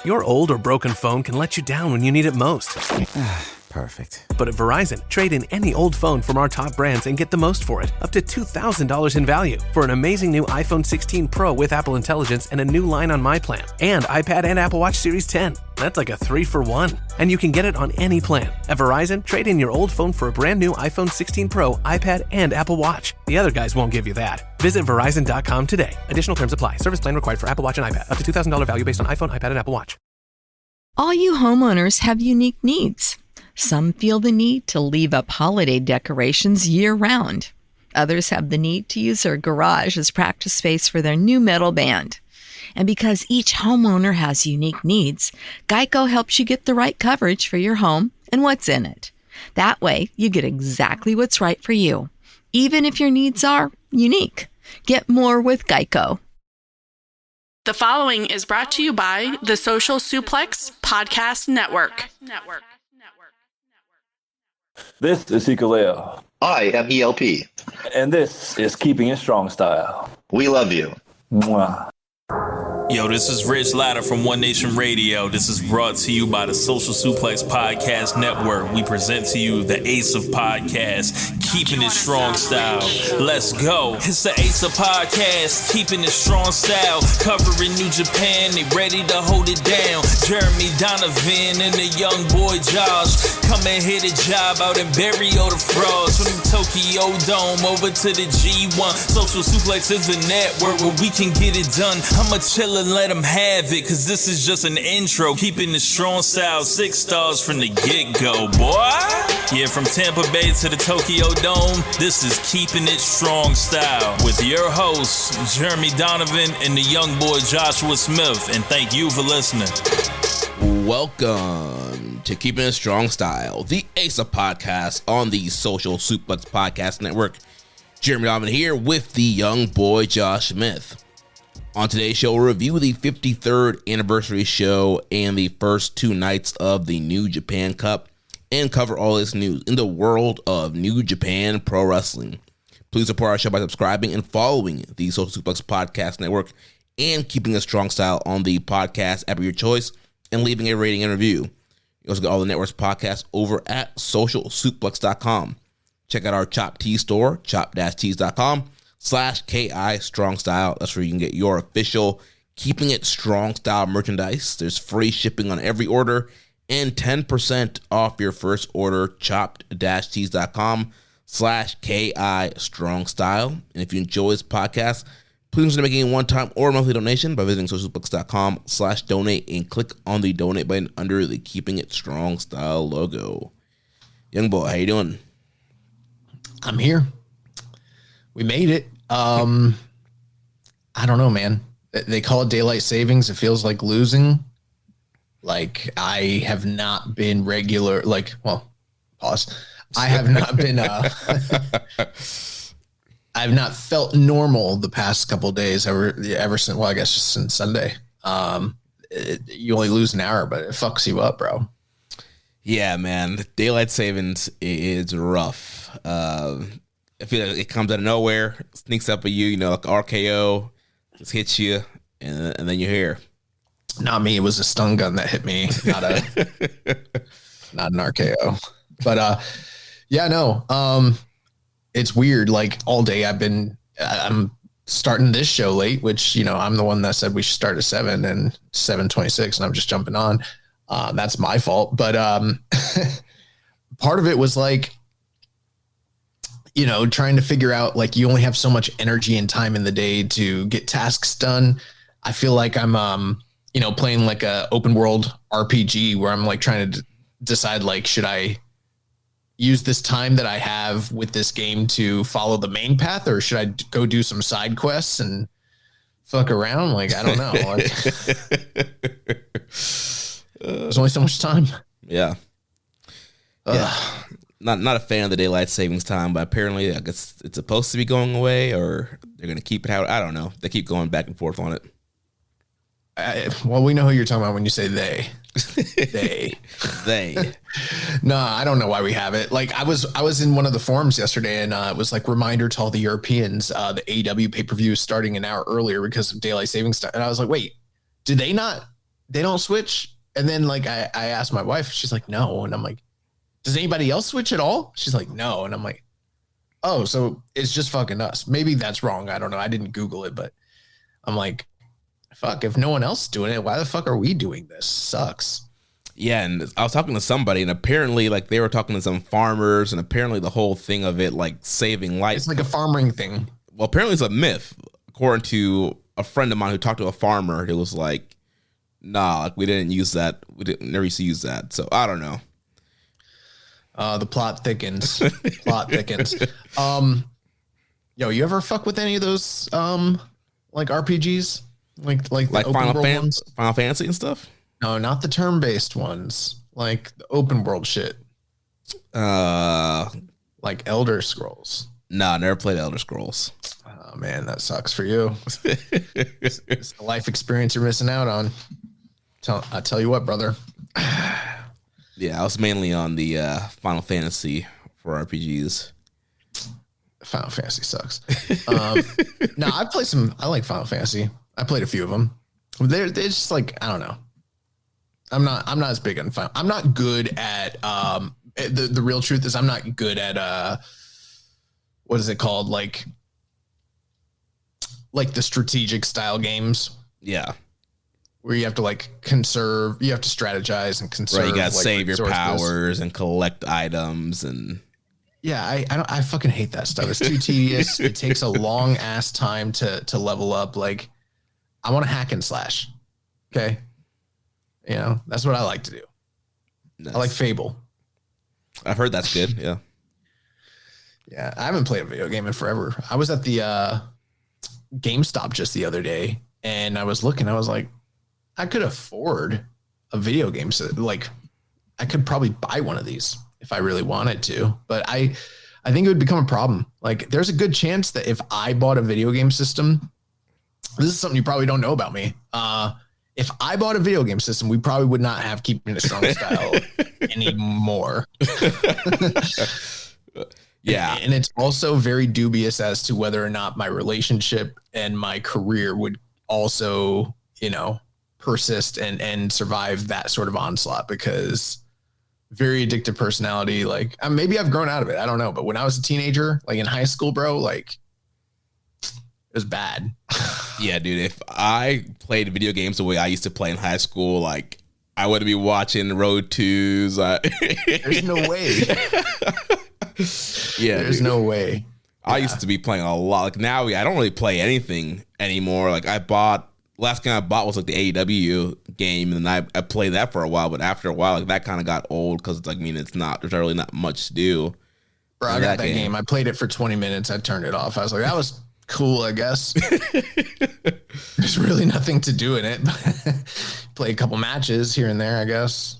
Your old or broken phone can let you down when you need it most. Perfect. But at Verizon, trade in any old phone from our top brands and get the most for it, up to $2,000 in value, for an amazing new iPhone 16 Pro with Apple Intelligence and a new line on My Plan, and iPad and Apple Watch Series 10. That's like a 3-for-1. And you can get it on any plan. At Verizon, trade in your old phone for a brand new iPhone 16 Pro, iPad, and Apple Watch. The other guys won't give you that. Visit Verizon.com today. Additional terms apply. Service plan required for Apple Watch and iPad. Up to $2,000 value based on iPhone, iPad, and Apple Watch. All you homeowners have unique needs. Some feel the need to leave up holiday decorations year-round. Others have the need to use their garage as practice space for their new metal band. And because each homeowner has unique needs, Geico helps you get the right coverage for your home and what's in it. That way, you get exactly what's right for you, even if your needs are unique. Get more with Geico. The following is brought to you by the Social Suplex Podcast Network. This is Hikaleo. I am ELP. And this is Keeping It Strong Style. We love you. Mwah. Yo, this is Rich Latta from One Nation Radio. This is brought to you by the Social Suplex Podcast Network. We present to you the Ace of Podcasts, Keeping It Strong Style. Let's go. It's the Ace of Podcasts, Keeping It Strong Style. Covering New Japan, they ready to hold it down. Jeremy Donovan and the young boy Josh. Come and hit a job out and bury all the frauds. From the Tokyo Dome over to the G1. Social Suplex is the network where we can get it done. I'ma chill and let them have it, cause this is just an intro. Keeping the strong style, 6 stars from the get-go, boy. Yeah, from Tampa Bay to the Tokyo Dome, this is Keeping It Strong Style with your hosts, Jeremy Donovan and the young boy Joshua Smith. And thank you for listening. Welcome to Keeping It Strong Style, the Ace of Podcasts on the Social Suplex Podcast Network. Jeremy Donovan here with the young boy Josh Smith. On today's show, we'll review the 53rd anniversary show and the first 2 nights of the New Japan Cup and cover all this news in the world of New Japan Pro Wrestling. Please support our show by subscribing and following the Social Suplex Podcast Network and Keeping a Strong Style on the podcast app of your choice and leaving a rating and review. You also get all the network's podcasts over at socialsuplex.com. Check out our Chop Tea store, chop-tees.com/KI Strong Style. That's where you can get your official Keeping It Strong Style merchandise. There's free shipping on every order and 10% off your first order. chop-tees.com/KI Strong Style. And if you enjoy this podcast, please consider making a one-time or monthly donation by visiting socialbooks.com/donate and click on the donate button under the Keeping It Strong Style logo. Young boy, how you doing? I'm here. We made it. I don't know, man. They call it daylight savings. It feels like losing. Like I have not been regular. Like, well, pause. I have not been. I've not felt normal the past couple of days. Ever since. Well, I guess just since Sunday. You only lose an hour, but it fucks you up, bro. Yeah, man. Daylight savings is rough. I feel like it comes out of nowhere, sneaks up at you, you know, like RKO, just hits you, and then you're here. Not me. It was a stun gun that hit me, not an RKO. But yeah, no. It's weird. Like all day I'm starting this show late, which, you know, I'm the one that said we should start at 7 and 7:26, and I'm just jumping on. That's my fault. But part of it was like, you know, trying to figure out, like, you only have so much energy and time in the day to get tasks done. I feel like I'm, you know, playing like a open world RPG where I'm like trying to decide, like, should I use this time that I have with this game to follow the main path, or should I go do some side quests and fuck around? Like, I don't know. Like, there's only so much time. Yeah. Yeah. Not a fan of the daylight savings time, but apparently I guess it's supposed to be going away, or they're going to keep it out. I don't know. They keep going back and forth on it. Well, we know who you're talking about when you say they. They. No, I don't know why we have it. Like I was in one of the forums yesterday, and it was like reminder to all the Europeans, the AEW pay-per-view is starting an hour earlier because of daylight savings time. And I was like, wait, do they not they don't switch. And then like I asked my wife, she's like, no. And I'm like, does anybody else switch at all? She's like, no. And I'm like, oh, so it's just fucking us. Maybe that's wrong. I don't know. I didn't Google it, but I'm like, fuck, if no one else is doing it, why the fuck are we doing this? Sucks. Yeah, and I was talking to somebody, and apparently, like, they were talking to some farmers, and apparently the whole thing of it, like, saving life. It's like a farming thing. Well, apparently it's a myth, according to a friend of mine who talked to a farmer. It was like, nah, like, we didn't use that. We didn't never used to use that. So I don't know. The plot thickens. Plot thickens. Yo, you ever fuck with any of those like RPGs? Like Final Fantasy and stuff? No, not the turn-based ones. Like the open world shit. Like Elder Scrolls. Nah, never played Elder Scrolls. Oh man, that sucks for you. It's the life experience you're missing out on. I tell you what, brother. Yeah, I was mainly on the Final Fantasy for RPGs. Final Fantasy sucks. No, I play some. I like Final Fantasy. I played a few of them. They're just like, I don't know. I'm not as big on Final. I'm not good at the real truth is I'm not good at what is it called, like the strategic style games. Yeah. Where you have to like conserve, you have to strategize and conserve. Right, you gotta like, save your resources. powers and collect items and. Yeah, I fucking hate that stuff. It's too tedious. It takes a long ass time to level up. Like, I want to hack and slash. Okay, you know that's what I like to do. Nice. I like Fable. I've heard that's good. Yeah. Yeah, I haven't played a video game in forever. I was at the GameStop just the other day, and I was looking. I was like, I could afford a video game. So, like, I could probably buy one of these if I really wanted to. But I think it would become a problem. Like, there's a good chance that if I bought a video game system, this is something you probably don't know about me. If I bought a video game system, we probably would not have Keepin It Strong Style anymore. Yeah. And it's also very dubious as to whether or not my relationship and my career would also, you know, persist and survive that sort of onslaught, because very addictive personality. Like, maybe I've grown out of it. I don't know. But when I was a teenager, like in high school, bro, like it was bad. Yeah, dude. If I played video games the way I used to play in high school, like I would be watching Road 2s. There's no way. Yeah, there's no way. I used to be playing a lot. Like now, I don't really play anything anymore. Like last game I bought was like the AEW game, and I played that for a while. But after a while, like that kind of got old because like, I mean, there's really not much to do. Bro, I got that game. I played it for 20 minutes. I turned it off. I was like, that was cool, I guess. There's really nothing to do in it. Play a couple matches here and there, I guess.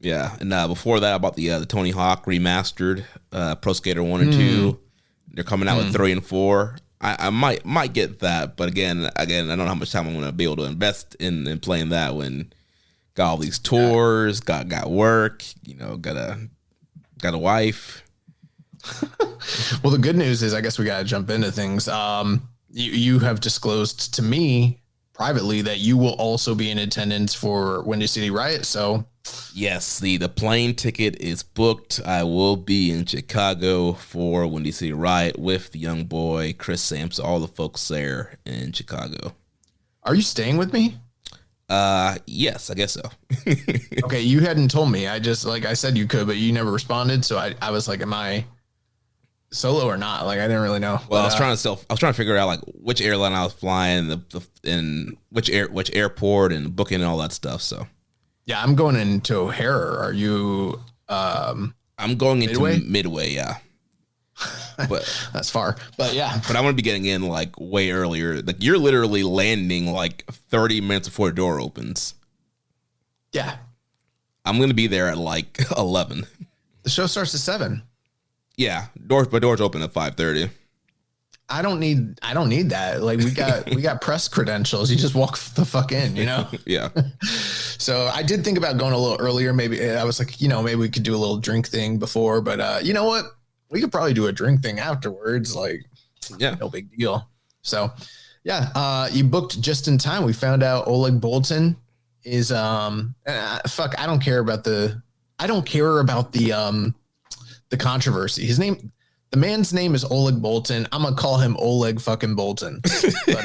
Yeah, and before that, I bought the Tony Hawk remastered Pro Skater 1 and 2. They're coming out with 3 and 4. I might get that, but again, I don't know how much time I'm going to be able to invest in playing that when got all these tours, got work, you know, got a wife. Well, the good news is, I guess we got to jump into things. You have disclosed to me privately that you will also be in attendance for Windy City Riot. So yes, the plane ticket is booked. I will be in Chicago for Windy City Riot with the young boy, Chris Samps, all the folks there in Chicago. Are you staying with me? Yes, I guess so. Okay, you hadn't told me. I just, like I said you could, but you never responded. So I was like, am I solo or not? Like, I didn't really know. Well, I was trying to figure out like which airline I was flying, and which airport and booking and all that stuff. So yeah, I'm going into O'Hare. Are you? I'm going into Midway. Yeah, but that's far. But yeah, but I'm gonna be getting in like way earlier. Like you're literally landing like 30 minutes before the door opens. Yeah, I'm gonna be there at like 11. The show starts at 7. Yeah, doors open at 5:30. I don't need that. Like we got press credentials. You just walk the fuck in, you know? Yeah. So I did think about going a little earlier. Maybe I was like, you know, maybe we could do a little drink thing before, but you know what? We could probably do a drink thing afterwards. Like, yeah, no big deal. So yeah, you booked just in time. We found out Oleg Boltin is fuck. I don't care about the controversy. The man's name is Oleg Boltin. I'm gonna call him Oleg fucking Boltin. But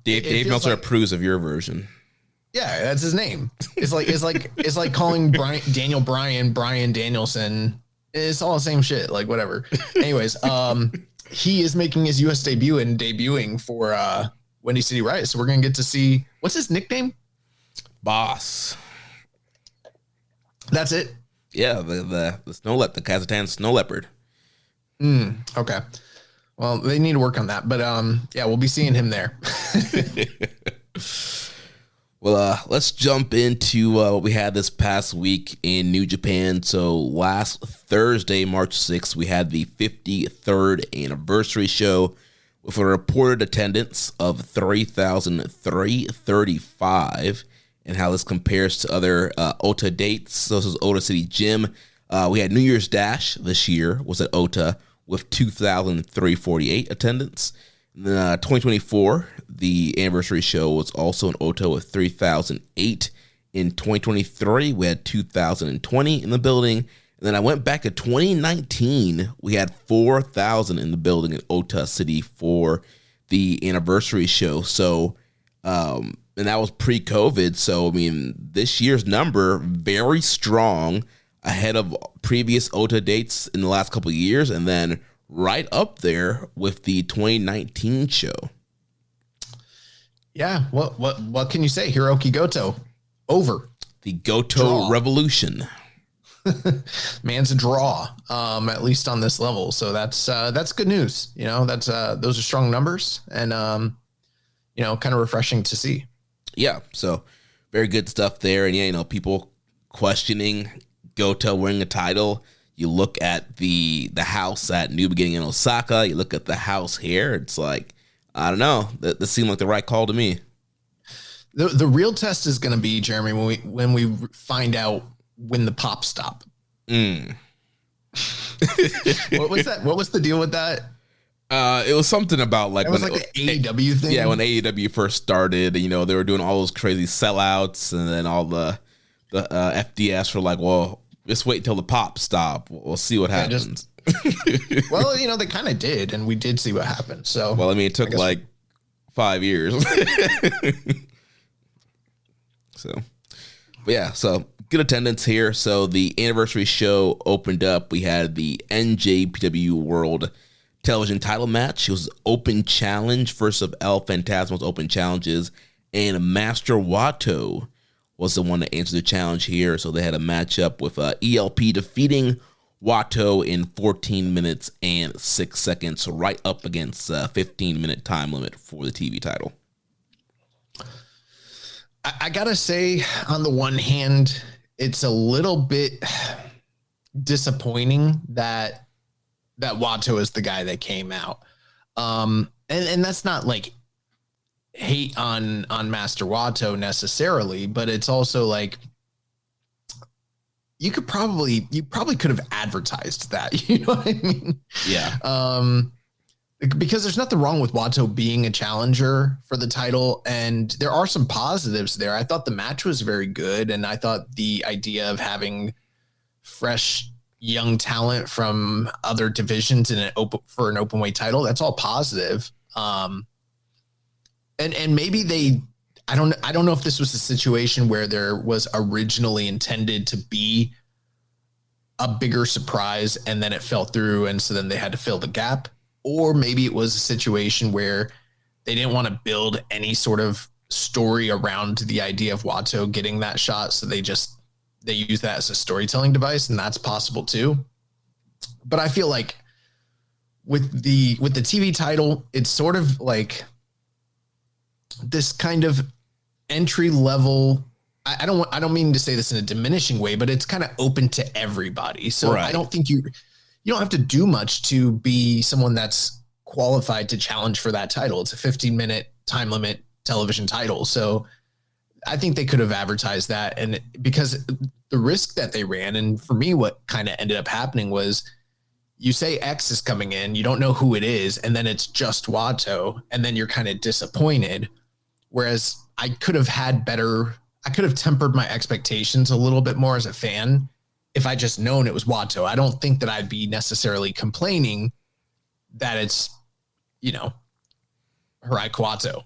Dave Meltzer approves of your version. Yeah, that's his name. It's like calling Daniel Bryan Danielson. It's all the same shit. Like whatever. Anyways, he is making his U.S. debut and debuting for Windy City Riot. So we're gonna get to see, what's his nickname? Boss. That's it. Yeah, the Kazakhstan snow leopard. Okay. Well, they need to work on that, but yeah, we'll be seeing him there. Well, let's jump into what we had this past week in New Japan. So last Thursday, March 6th, we had the 53rd anniversary show with a reported attendance of 3,335. And how this compares to other Ota dates. So this is Ota City Gym. We had New Year's Dash this year was at Ota with 2,348 attendance. And then 2024, the anniversary show was also in Ota with 3,008. In 2023, we had 2,020 in the building. And then I went back to 2019. We had 4,000 in the building in Ota City for the anniversary show. So, and that was pre-COVID. So, I mean, this year's number, very strong, ahead of previous Ota dates in the last couple of years, and then right up there with the 2019 show. Yeah, what can you say? Hirooki Goto, over. The Goto Revolution. Man's a draw, at least on this level. So that's good news. You know, those are strong numbers, and kind of refreshing to see. Yeah, so very good stuff there. And yeah, people questioning Goto winning a title. You look at the house at New Beginning in Osaka. You look at the house here. It's like, I don't know. That seemed like the right call to me. The real test is going to be, Jeremy, when we find out when the pops stop. What was that? What was the deal with that? It was something about like, when the AEW thing. Yeah, when AEW first started, they were doing all those crazy sellouts, and then all the FDS were like, well, just wait until the pops stop. We'll see what happens. Well, they kind of did, and we did see what happened. So, well, I mean, it took like 5 years. But yeah, so good attendance here. So the anniversary show opened up. We had the NJPW World Television title match. It was open challenge. First of El Phantasmo's open challenges, and Master Wato was the one that answered the challenge here. So they had a matchup with ELP defeating Wato in 14 minutes and 6 seconds, right up against a 15-minute time limit for the TV title. I gotta say, on the one hand, it's a little bit disappointing that Wato is the guy that came out. And that's not like hate on Master Wato necessarily, but it's also like, you probably could have advertised that. You know what I mean? Yeah. Because there's nothing wrong with Wato being a challenger for the title, and there are some positives there. I thought the match was very good, and I thought the idea of having fresh young talent from other divisions for an open weight title, that's all positive. And maybe I don't know if this was a situation where there was originally intended to be a bigger surprise and then it fell through, and so then they had to fill the gap. Or maybe it was a situation where they didn't want to build any sort of story around the idea of Wato getting that shot. So they use that as a storytelling device, and that's possible too. But I feel like with the TV title, it's sort of like this kind of entry level. I don't mean to say this in a diminishing way, but it's kind of open to everybody. So right. I don't think you don't have to do much to be someone that's qualified to challenge for that title. It's a 15-minute time limit television title. So I think they could have advertised that. And because the risk that they ran, and for me, what kind of ended up happening was you say X is coming in, you don't know who it is, and then it's just Wato, and then you're kind of disappointed. Whereas I could have tempered my expectations a little bit more as a fan if I just known it was Wato. I don't think that I'd be necessarily complaining that it's, Hirooki Wato,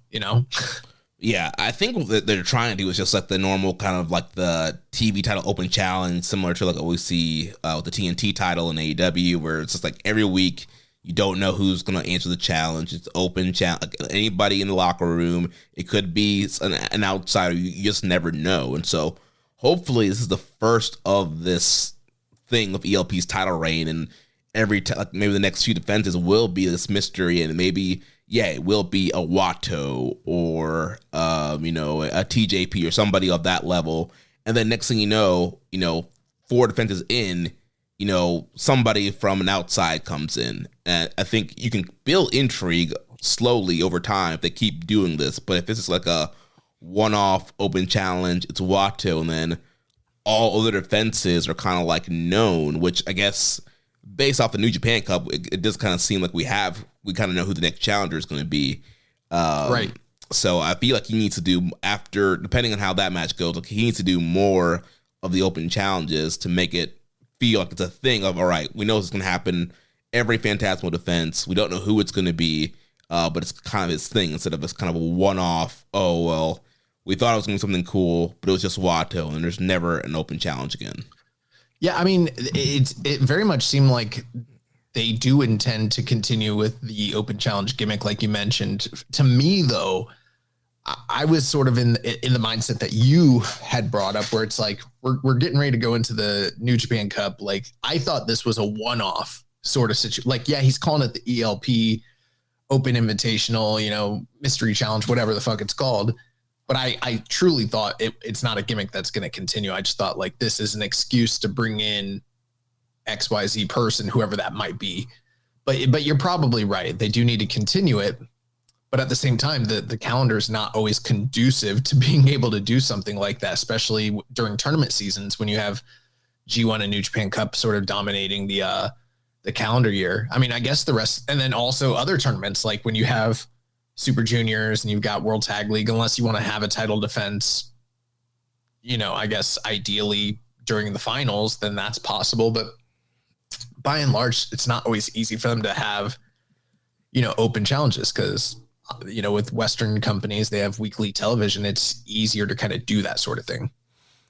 Yeah, I think what they're trying to do is just like the normal kind of like the TV title open challenge, similar to like what we see with the TNT title in AEW, where it's just like every week you don't know who's going to answer the challenge. It's open challenge. Like anybody in the locker room. It could be an outsider. You just never know. And so hopefully this is the first of this thing of ELP's title reign, and like maybe the next few defenses will be this mystery, and maybe it will be a Wato or a TJP or somebody of that level. And then next thing you know, 4 defenses in, somebody from an outside comes in. And I think you can build intrigue slowly over time if they keep doing this. But if this is like a one-off open challenge, it's Wato, and then all other defenses are kind of like known, which I guess based off the New Japan Cup, it does kind of seem like we kind of know who the next challenger is going to be. Right. So I feel like he needs to do, depending on how that match goes, like he needs to do more of the open challenges to make it feel like it's a thing of, all right, we know this is going to happen every Phantasmal defense. We don't know who it's going to be, but it's kind of his thing instead of this kind of a one-off, oh, well, we thought it was going to be something cool, but it was just Wato, and there's never an open challenge again. Yeah, I mean, it very much seemed like they do intend to continue with the open challenge gimmick, like you mentioned. To me, though, I was sort of in the mindset that you had brought up, where it's like we're getting ready to go into the New Japan Cup. Like I thought this was a one-off sort of situation. Like, yeah, he's calling it the ELP Open Invitational, mystery challenge, whatever the fuck it's called. But I truly thought it's not a gimmick that's going to continue. I just thought like this is an excuse to bring in XYZ person, whoever that might be. But you're probably right. They do need to continue it. But at the same time, the calendar is not always conducive to being able to do something like that, especially during tournament seasons when you have G1 and New Japan Cup sort of dominating the calendar year. I mean, I guess the rest, and then also other tournaments, like when you have Super Juniors and you've got World Tag League, unless you want to have a title defense, I guess ideally during the finals, then that's possible. But by and large, it's not always easy for them to have, open challenges because, with Western companies, they have weekly television. It's easier to kind of do that sort of thing.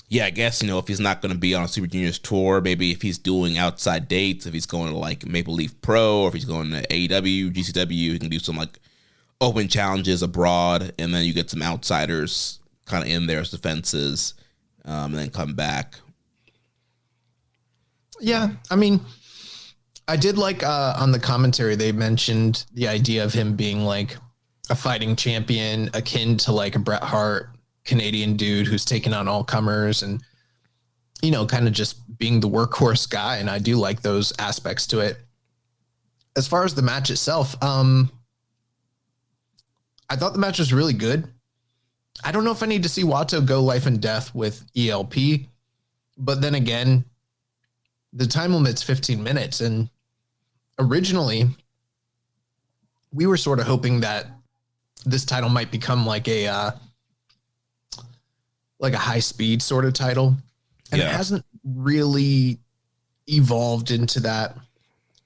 Yeah, I guess, if he's not going to be on a Super Juniors tour, maybe if he's doing outside dates, if he's going to like Maple Leaf Pro, or if he's going to AEW, GCW, he can do some like open challenges abroad, and then you get some outsiders kind of in there as defenses, and then come back. Yeah, I mean, I did like on the commentary, they mentioned the idea of him being like a fighting champion akin to like a Bret Hart, Canadian dude who's taking on all comers and, kind of just being the workhorse guy. And I do like those aspects to it. As far as the match itself, I thought the match was really good. I don't know if I need to see Wato go life and death with ELP, but then again, the time limit's 15 minutes. And originally we were sort of hoping that this title might become like a high speed sort of title. And it hasn't really evolved into that.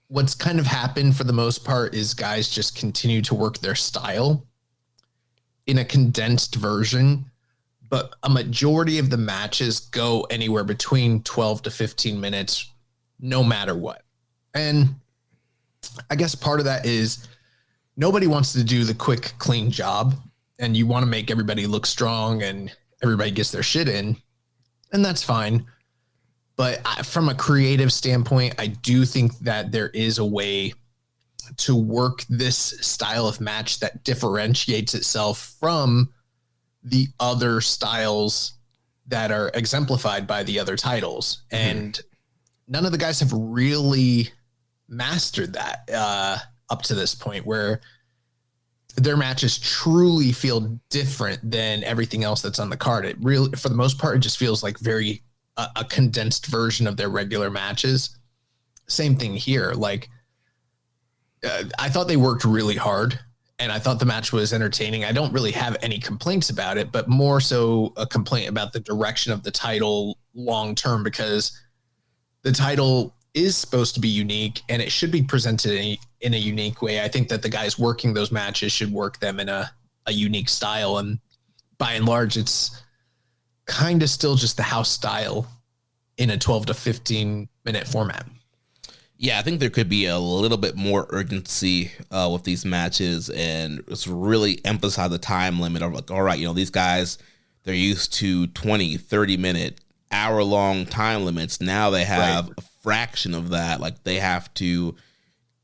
What's kind of happened for the most part is guys just continue to work their style in a condensed version, but a majority of the matches go anywhere between 12 to 15 minutes, no matter what. And I guess part of that is nobody wants to do the quick, clean job, and you want to make everybody look strong and everybody gets their shit in, and that's fine. But from a creative standpoint, I do think that there is a way to work this style of match that differentiates itself from the other styles that are exemplified by the other titles. Mm-hmm. And none of the guys have really mastered that up to this point, where their matches truly feel different than everything else that's on the card. It really, for the most part, it just feels like very a condensed version of their regular matches. same thing here. Like, I thought they worked really hard, and I thought the match was entertaining. I don't really have any complaints about it, but more so a complaint about the direction of the title long term, because the title is supposed to be unique and it should be presented in a unique way. I think that the guys working those matches should work them in a unique style. And by and large, it's kind of still just the house style in a 12 to 15 minute format. Yeah, I think there could be a little bit more urgency with these matches, and it's really emphasize the time limit of like, all right, these guys, they're used to 20, 30-minute, hour-long time limits. Now they have a fraction of that. Like, they have to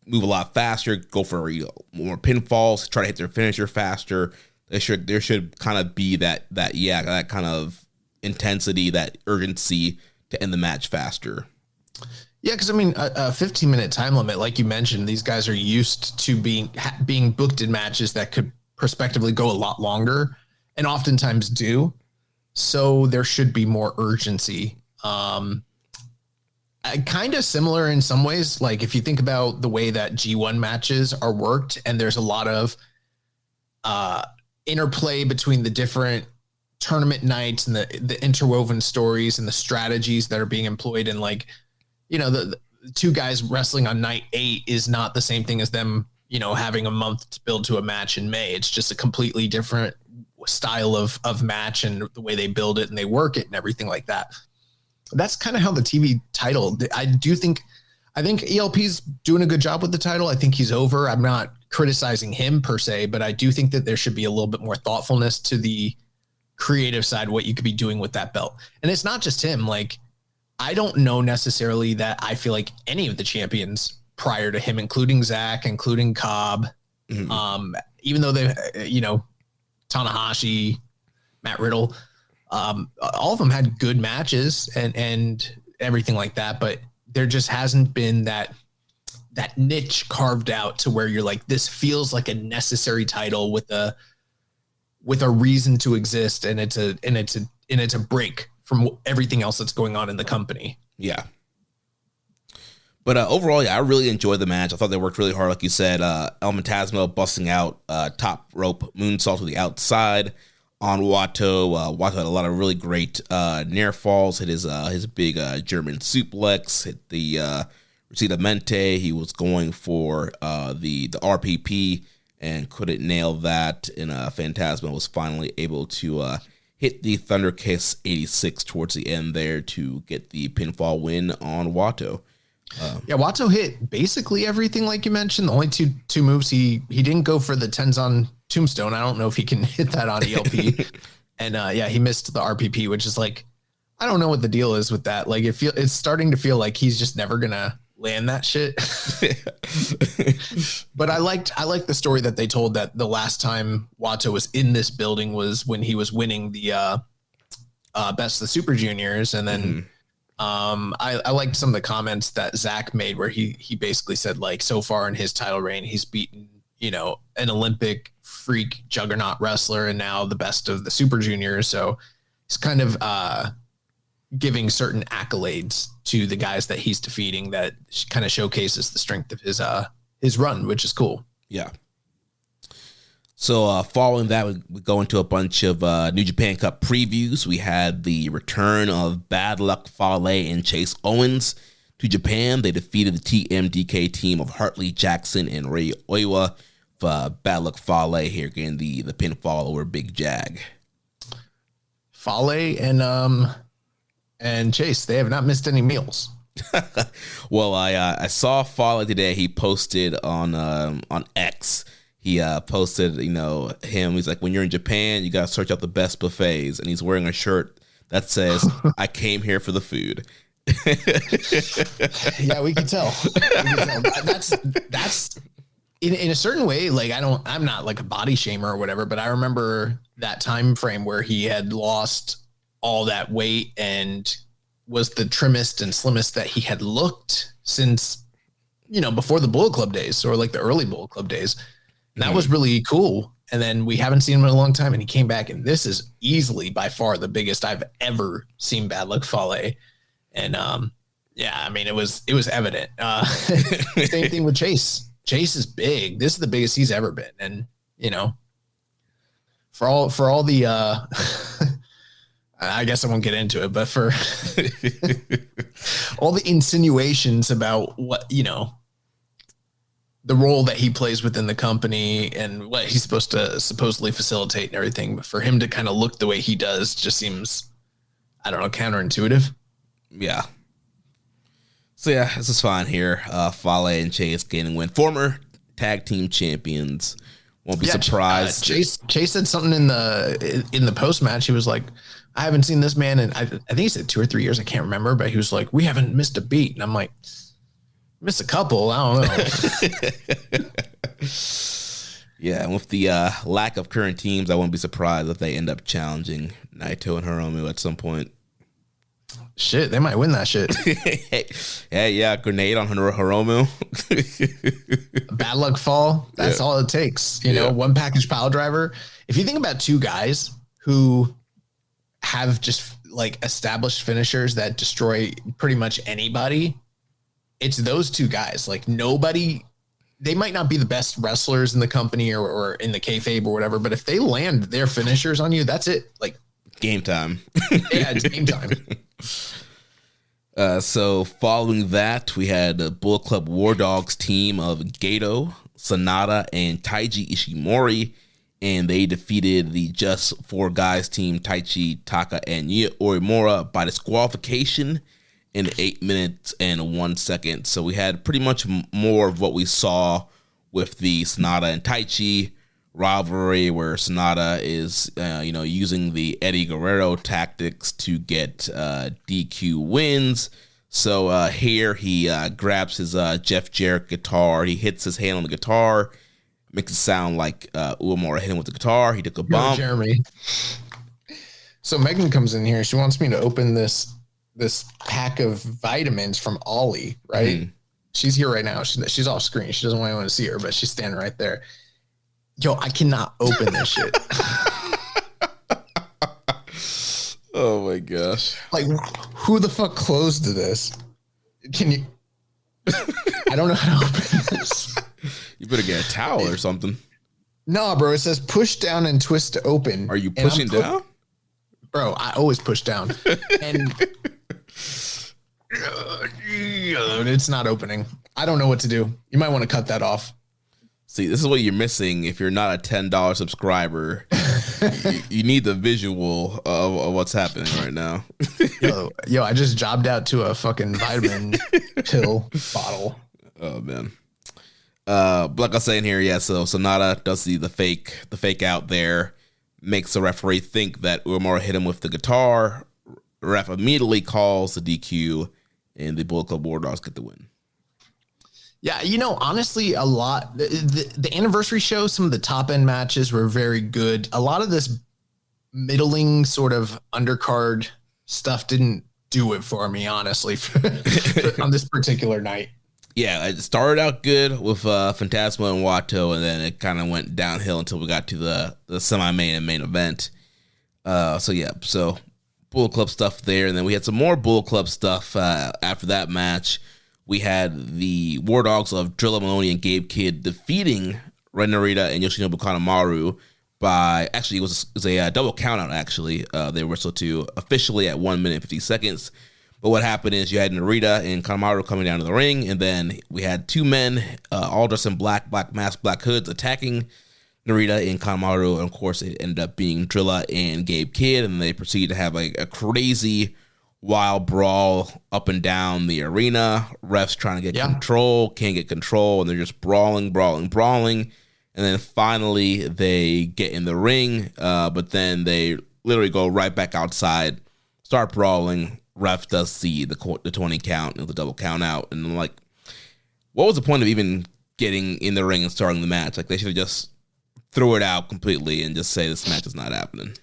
move a lot faster, go for more pinfalls, try to hit their finisher faster. There should kind of be that kind of intensity, that urgency to end the match faster. Yeah, because I mean, a 15-minute time limit, like you mentioned, these guys are used to being booked in matches that could prospectively go a lot longer, and oftentimes do. So there should be more urgency. Kind of similar in some ways. Like, if you think about the way that G1 matches are worked, and there's a lot of interplay between the different tournament nights and the interwoven stories and the strategies that are being employed, and like, the two guys wrestling on night 8 is not the same thing as them, having a month to build to a match in May. It's just a completely different style of match, and the way they build it and they work it and everything like that. That's kind of how the TV title, I think ELP's doing a good job with the title. I think he's over. I'm not criticizing him per se, but I do think that there should be a little bit more thoughtfulness to the creative side, what you could be doing with that belt. And it's not just him. Like, I don't know necessarily that I feel like any of the champions prior to him, including Zach, including Cobb, even though they, Tanahashi, Matt Riddle, all of them had good matches and everything like that, but there just hasn't been that niche carved out to where you're like, this feels like a necessary title with a reason to exist, and it's a break from everything else that's going on in the company. Yeah. But overall, I really enjoyed the match. I thought they worked really hard, like you said. El Fantasma busting out top rope moonsault to the outside on Wato. Wato had a lot of really great near falls. Hit his big German suplex. Hit the Recita Mente. He was going for the RPP and couldn't nail that. And Fantasma was finally able to hit the Thunder Kiss 86 towards the end there to get the pinfall win on Wato. Wato hit basically everything, like you mentioned. The only two moves he didn't go for the Tenzan Tombstone. I don't know if he can hit that on ELP. And he missed the RPP, which is like, I don't know what the deal is with that. Like, it's starting to feel like he's just never gonna land that shit. But I liked the story that they told, that the last time Wato was in this building was when he was winning the Best of the Super Juniors, and then I liked some of the comments that Zach made where he basically said, like, so far in his title reign, he's beaten, an Olympic freak juggernaut wrestler and now the Best of the Super Juniors. So he's kind of giving certain accolades to the guys that he's defeating that kind of showcases the strength of his run, which is cool. Yeah. So following that, we go into a bunch of New Japan Cup previews. We had the return of Bad Luck Fale and Chase Owens to Japan. They defeated the TMDK team of Hartley Jackson and Ray Oiwa. Bad Luck Fale here getting the pinfall over Big Jag. Fale and Chase, they have not missed any meals. Well, I saw Fale today. He posted on X. He posted, him. He's like, when you're in Japan, you got to search out the best buffets. And he's wearing a shirt that says, I came here for the food. Yeah, we can tell. That's in a certain way, like, I'm not like a body shamer or whatever, but I remember that time frame where he had lost all that weight and was the trimmest and slimmest that he had looked since, before the Bullet Club days, or like the early Bullet Club days. And that was really cool. And then we haven't seen him in a long time, and he came back, and this is easily by far the biggest I've ever seen Bad Luck Fale. And Yeah, I mean, it was evident. Same thing with Chase. Chase is big. This is the biggest he's ever been. And, you know, for all the I guess I won't get into it, but for all the insinuations about what, you know, the role that he plays within the company and what he's supposed to supposedly facilitate and everything, but for him to kind of look the way he does just seems, I don't know, counterintuitive. Yeah. So yeah, this is fine here. Fale and Chase gaining win. Former tag team champions. Won't be surprised. Chase said something in the post match. He was like, I haven't seen this man in I think he said 2 or 3 years. I can't remember, but he was like, we haven't missed a beat. And I'm like, missed a couple. I don't know. Yeah, and with the lack of current teams, I wouldn't be surprised if they end up challenging Naito and Hiromu at some point. Shit, they might win that shit. Hey, yeah, grenade on Hiromu. Bad luck fall. That's all it takes. You know, one package pile driver. If you think about two guys who have just like established finishers that destroy pretty much anybody, it's those two guys. Like nobody, they might not be the best wrestlers in the company or in the kayfabe or whatever, but if they land their finishers on you, that's it. Like game time. Yeah, it's game time. So following that, we had the Bullet Club War Dogs team of Goto, Sonata, and Taiji Ishimori, and they defeated the Just Four Guys team, Taichi, Taka, and Yuya Uemura by disqualification in 8 minutes and 1 second. So we had pretty much more of what we saw with the Sonata and Taichi rivalry, where Sonata is, using the Eddie Guerrero tactics to get DQ wins. So here he grabs his Jeff Jarrett guitar. He hits his hand on the guitar, makes it sound like Uemura hit him with the guitar. He took a bump. Jeremy. So Megan comes in here. She wants me to open this pack of vitamins from Ollie, right? Mm. She's here right now. She's off screen. She doesn't want anyone to see her, but she's standing right there. Yo, I cannot open this shit. Oh my gosh. Like, who the fuck closed this? Can you? I don't know how to open this. You better get a towel or something. No, bro. It says push down and twist to open. Are you pushing down? Bro, I always push down. And it's not opening. I don't know what to do. You might want to cut that off. See, this is what you're missing if you're not a $10 subscriber. you need the visual of what's happening right now. Yo, I just jobbed out to a fucking vitamin pill bottle. Oh, man. Like I was saying here, yeah, so Sonata does the fake out there, makes the referee think that Uemura hit him with the guitar. Ref immediately calls the DQ, and the Bullet Club War Dogs get the win. Yeah, honestly, a lot. The anniversary show, some of the top end matches were very good. A lot of this middling sort of undercard stuff didn't do it for me, honestly, on this particular night. Yeah, it started out good with Phantasmo and Wato, and then it kind of went downhill until we got to the semi-main and main event. So Bullet Club stuff there, and then we had some more Bullet Club stuff after that match. We had the War Dogs of Drilla Maloney and Gabe Kidd defeating Ren Narita and Yoshinobu Kanemaru by, actually, it was a double countout, actually. They wrestled to officially at 1 minute 50 seconds. But what happened is you had Narita and Kanemaru coming down to the ring, and then we had two men, all dressed in black mask, black hoods, attacking Narita and Kanemaru. And of course, it ended up being Drilla and Gabe Kidd, and they proceeded to have a crazy wild brawl up and down the arena. Refs trying to get control, can't get control, and they're just brawling. And then finally they get in the ring, but then they literally go right back outside, start brawling. Ref does see the 20 count and the double count out. And I'm like, what was the point of even getting in the ring and starting the match? Like, they should have just threw it out completely and just say this match is not happening.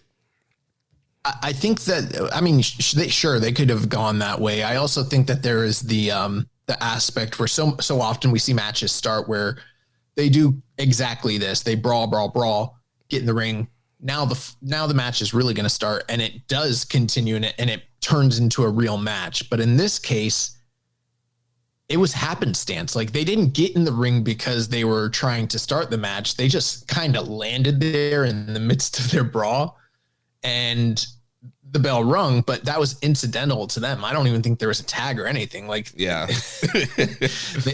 I think that, I mean, sure, they could have gone that way. I also think that there is the aspect where so often we see matches start where they do exactly this. They brawl, get in the ring. Now the match is really going to start, and it does continue, and it turns into a real match. But in this case, it was happenstance. Like, they didn't get in the ring because they were trying to start the match. They just kind of landed there in the midst of their brawl, and the bell rung, but that was incidental to them. I don't even think there was a tag or anything. Like, Yeah.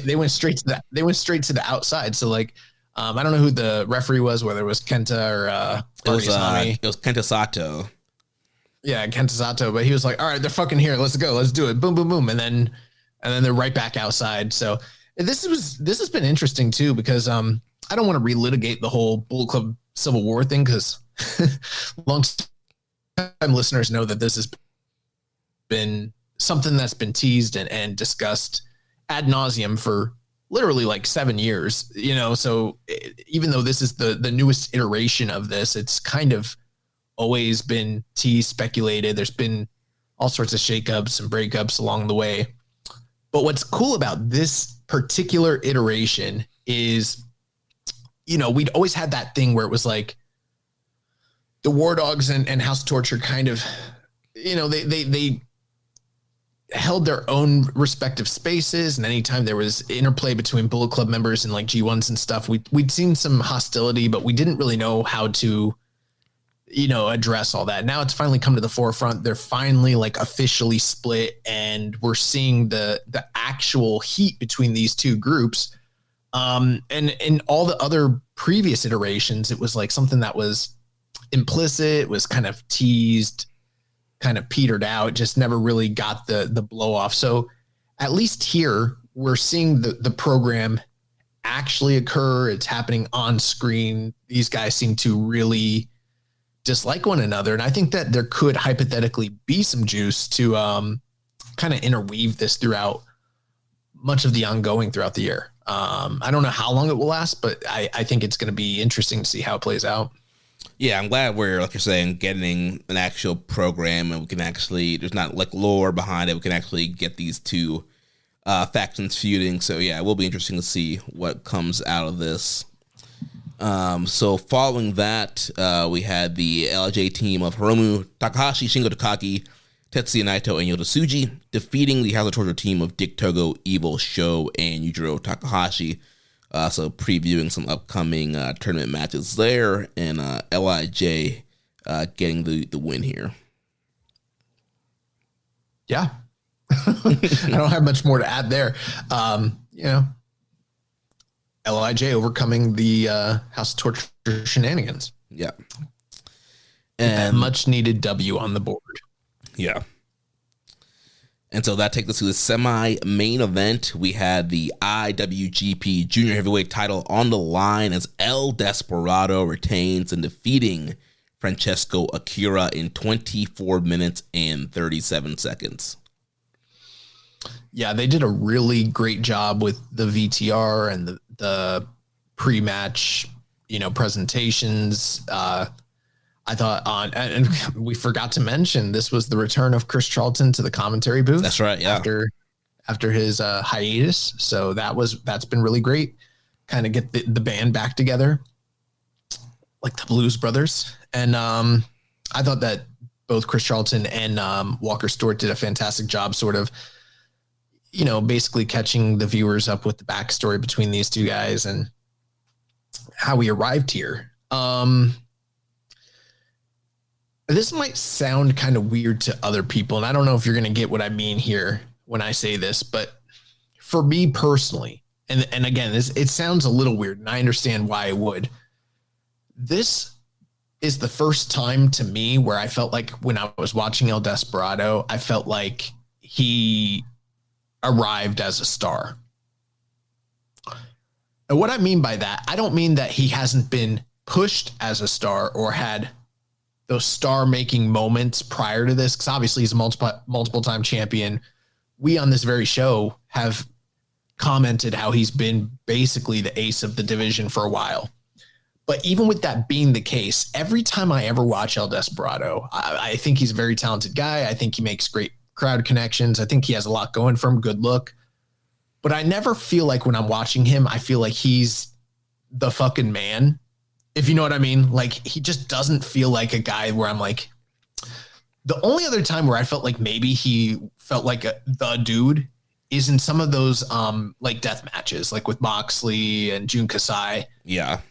they went straight to that. They went straight to the outside. So like, I don't know who the referee was, whether it was Kenta or it was Kenta Sato. Yeah, Kenta Sato. But he was like, all right, they're fucking here. Let's go. Let's do it. Boom, boom, boom. And then they're right back outside. So this has been interesting too, because I don't want to relitigate the whole Bullet Club Civil War thing, because long time listeners know that this has been something that's been teased and discussed ad nauseum for literally like 7 years, you know. So even though this is the newest iteration of this, it's kind of always been teased, speculated. There's been all sorts of shakeups and breakups along the way. But what's cool about this particular iteration is, you know, we'd always had that thing where it was like the War Dogs and House of Torture kind of, you know, they held their own respective spaces. And anytime there was interplay between Bullet Club members and like G1s and stuff, we'd seen some hostility, but we didn't really know how to, you know, address all that. Now it's finally come to the forefront. They're finally like officially split, and we're seeing the actual heat between these two groups. And in all the other previous iterations, it was like something that was implicit, was kind of teased, kind of petered out, just never really got the blow off. So at least here we're seeing the program actually occur. It's happening on screen. These guys seem to really dislike one another. And I think that there could hypothetically be some juice to kind of interweave this throughout much of the ongoing throughout the year. I don't know how long it will last, but I think it's going to be interesting to see how it plays out. Yeah, I'm glad we're, like you're saying, getting an actual program, and we can actually, there's not like lore behind it. We can actually get these two factions feuding. So yeah, it will be interesting to see what comes out of this. So following that, we had the LJ team of Hiromu Takahashi, Shingo Takagi, Tetsuya Naito, and Yota Tsuji, defeating the House of Torture team of Dick Togo, Evil, Sho, and Yujiro Takahashi. So previewing some upcoming tournament matches there, and LIJ getting the win here. Yeah. I don't have much more to add there. You know, LIJ overcoming the House of Torture shenanigans. Yeah. And much needed W on the board. Yeah. And so that takes us to the semi-main event. We had the IWGP Junior Heavyweight title on the line as El Desperado retains and defeating Francesco Akira in 24 minutes and 37 seconds. Yeah, they did a really great job with the VTR and the pre-match, you know, presentations. I thought and we forgot to mention, this was the return of Chris Charlton to the commentary booth. That's right. Yeah. After his hiatus. So that's been really great. Kind of get the band back together like the Blues Brothers. And I thought that both Chris Charlton and Walker Stewart did a fantastic job, sort of, you know, basically catching the viewers up with the backstory between these two guys and how we arrived here. This might sound kind of weird to other people, and I don't know if you're going to get what I mean here when I say this, but for me personally, and again, it sounds a little weird, and I understand why it would. This is the first time to me where I felt like when I was watching El Desperado, I felt like he arrived as a star. And what I mean by that, I don't mean that he hasn't been pushed as a star or had those star-making moments prior to this, because obviously he's a multiple-time champion. We on this very show have commented how he's been basically the ace of the division for a while. But even with that being the case, every time I ever watch El Desperado, I think he's a very talented guy. I think he makes great crowd connections. I think he has a lot going for him, good look. But I never feel like when I'm watching him, I feel like he's the fucking man. If you know what I mean. Like, he just doesn't feel like a guy where I'm like, the only other time where I felt like maybe he felt like the dude is in some of those like death matches, like with Moxley and Jun Kasai. Yeah.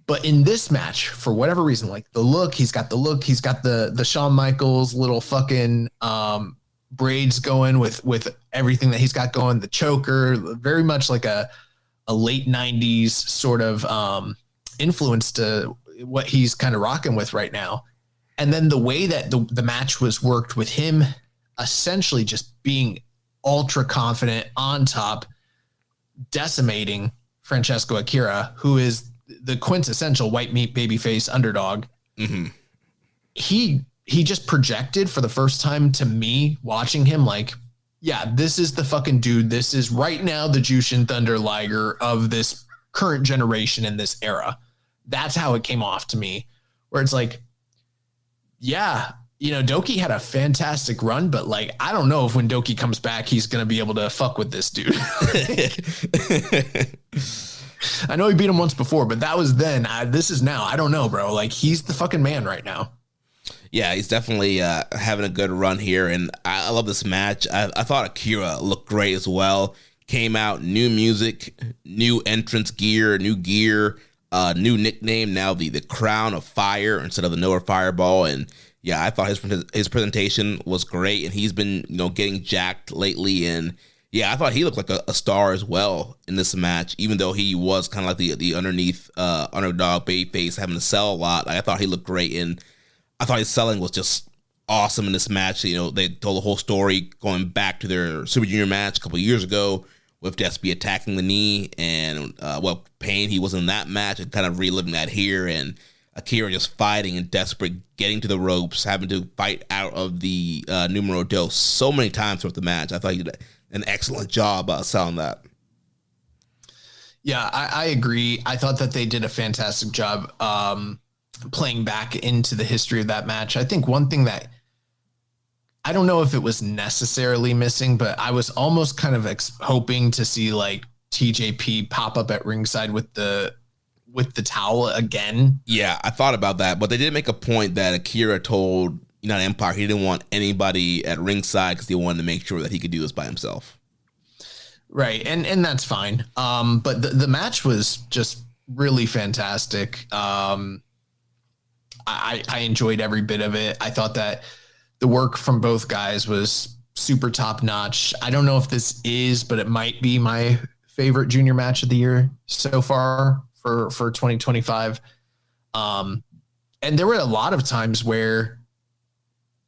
But in this match, for whatever reason, like he's got the Shawn Michaels little fucking braids going with everything that he's got going, the choker, very much like a late 90s sort of influence to what he's kind of rocking with right now. And then the way that the match was worked with him essentially just being ultra confident on top, decimating Francesco Akira, who is the quintessential white meat babyface underdog. Mm-hmm. He just projected for the first time to me watching him like, yeah, this is the fucking dude. This is right now the Jushin Thunder Liger of this current generation in this era. That's how it came off to me, where it's like, yeah, you know, Doki had a fantastic run, but like, I don't know if when Doki comes back, he's going to be able to fuck with this dude. I know he beat him once before, but that was then. This is now. I don't know, bro. Like, he's the fucking man right now. Yeah, he's definitely having a good run here, and I love this match. I thought Akira looked great as well. Came out, new music, new entrance gear, new new nickname, now the Crown of Fire instead of the Noah Fireball. And yeah, I thought his presentation was great, and he's been getting jacked lately. And yeah, I thought he looked like a star as well in this match, even though he was kind of like the underneath underdog babyface having to sell a lot. I thought he looked great, and I thought his selling was just awesome in this match. They told the whole story going back to their Super Junior match a couple of years ago with Despy attacking the knee and what pain he was in that match, and kind of reliving that here. And Akira just fighting and desperate, getting to the ropes, having to fight out of the numero dos so many times throughout the match. I thought he did an excellent job selling that. Yeah, I agree. I thought that they did a fantastic job playing back into the history of that match. I think one thing that I don't know if it was necessarily missing, but I was almost kind of hoping to see like TJP pop up at ringside with the towel again. Yeah, I thought about that, but they did make a point that Akira told United Empire he didn't want anybody at ringside because he wanted to make sure that he could do this by himself. Right, and that's fine. But the match was just really fantastic. I enjoyed every bit of it. I thought that the work from both guys was super top notch. I don't know if this is, but it might be my favorite junior match of the year so far for 2025. And there were a lot of times where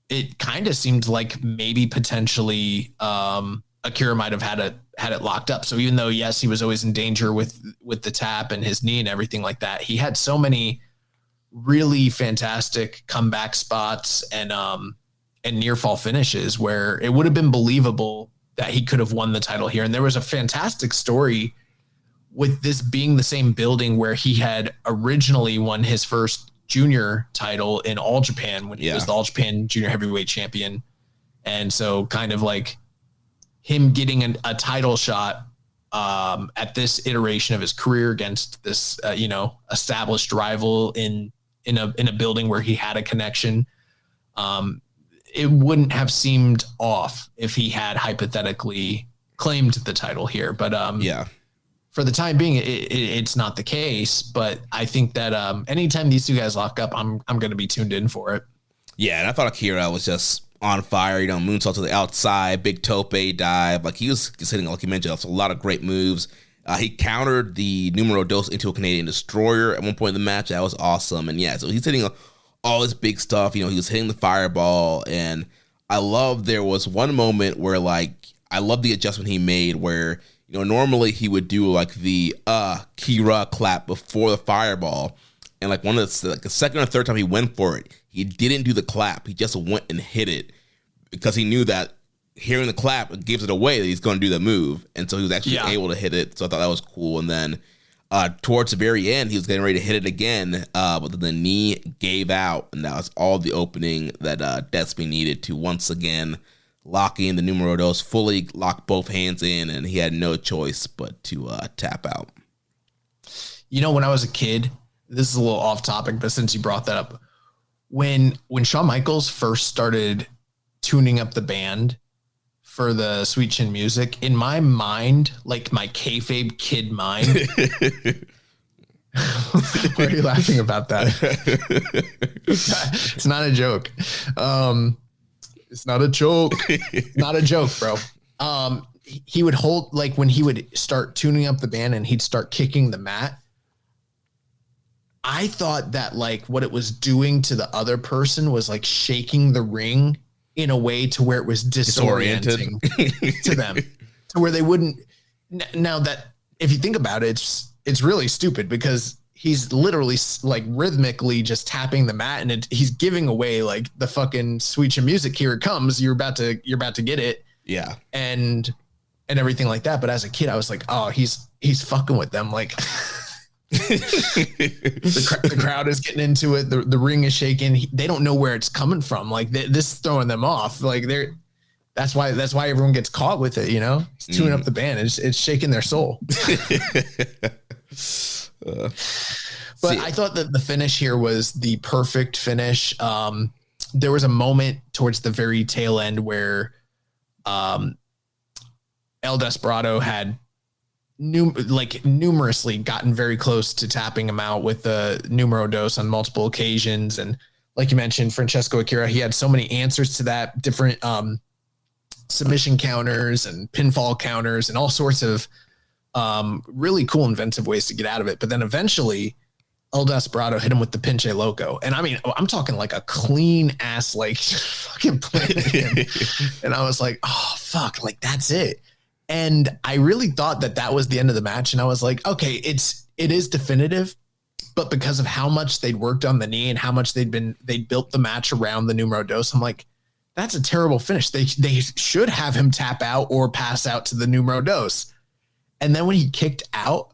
it kind of seemed like maybe potentially Akira might have had it locked up. So even though, yes, he was always in danger with the tap and his knee and everything like that, he had so many really fantastic comeback spots and near fall finishes where it would have been believable that he could have won the title here. And there was a fantastic story with this being the same building where he had originally won his first junior title in All Japan when he was the All Japan junior heavyweight champion. And so kind of like him getting a title shot at this iteration of his career against this, established rival in a building where he had a connection. It wouldn't have seemed off if he had hypothetically claimed the title here, but for the time being, it's not the case. But I think that anytime these two guys lock up, I'm going to be tuned in for it. Yeah, and I thought Akira was just on fire. Moonsault to the outside, big tope dive. Like he was just hitting, like you mentioned, a lot of great moves. He countered the numero dos into a Canadian destroyer at one point in the match. That was awesome. And yeah, so he's hitting all this big stuff. He was hitting the fireball, and I love there was one moment where I love the adjustment he made where normally he would do like the Kira clap before the fireball, and like the second or third time he went for it, he didn't do the clap. He just went and hit it because he knew that hearing the clap gives it away that he's going to do the move, and so he was actually able to hit it. So I thought that was cool. And then towards the very end, he was getting ready to hit it again, but then the knee gave out, and that was all the opening that Despy needed to once again lock in the numero dos, fully lock both hands in, and he had no choice but to tap out. When I was a kid, this is a little off topic, but since you brought that up, when Shawn Michaels first started tuning up the band for the Sweet Chin Music, in my mind, like my kayfabe kid mind. Why are you laughing about that? It's not a joke. It's not a joke. Not a joke, bro. He would hold, like when he would start tuning up the band and he'd start kicking the mat. I thought that like what it was doing to the other person was like shaking the ring in a way to where it was disorienting to them, to where they wouldn't. Now that if you think about it, it's really stupid because he's literally like rhythmically just tapping the mat and he's giving away like the fucking Sweet Chin Music. Here it comes. You're about to get it. Yeah. And everything like that. But as a kid, I was like, oh, he's fucking with them. Like the crowd is getting into it. The ring is shaking. They don't know where it's coming from. Like this is throwing them off. Like that's why everyone gets caught with it. You know, it's tuning up the band. It's shaking their soul. But I thought that the finish here was the perfect finish. There was a moment towards the very tail end where El Desperado had numerously gotten very close to tapping him out with the numero dos on multiple occasions. And like you mentioned, Francesco Akira, he had so many answers to that, different submission counters and pinfall counters and all sorts of really cool, inventive ways to get out of it. But then eventually El Desperado hit him with the Pinche Loco. And I mean, I'm talking like a clean ass, like fucking planted him. And I was like, oh, fuck, like that's it. And I really thought that was the end of the match. And I was like, okay, it is definitive, but because of how much they'd worked on the knee and how much they'd built the match around the numero dos, I'm like, that's a terrible finish. They should have him tap out or pass out to the numero dos. And then when he kicked out,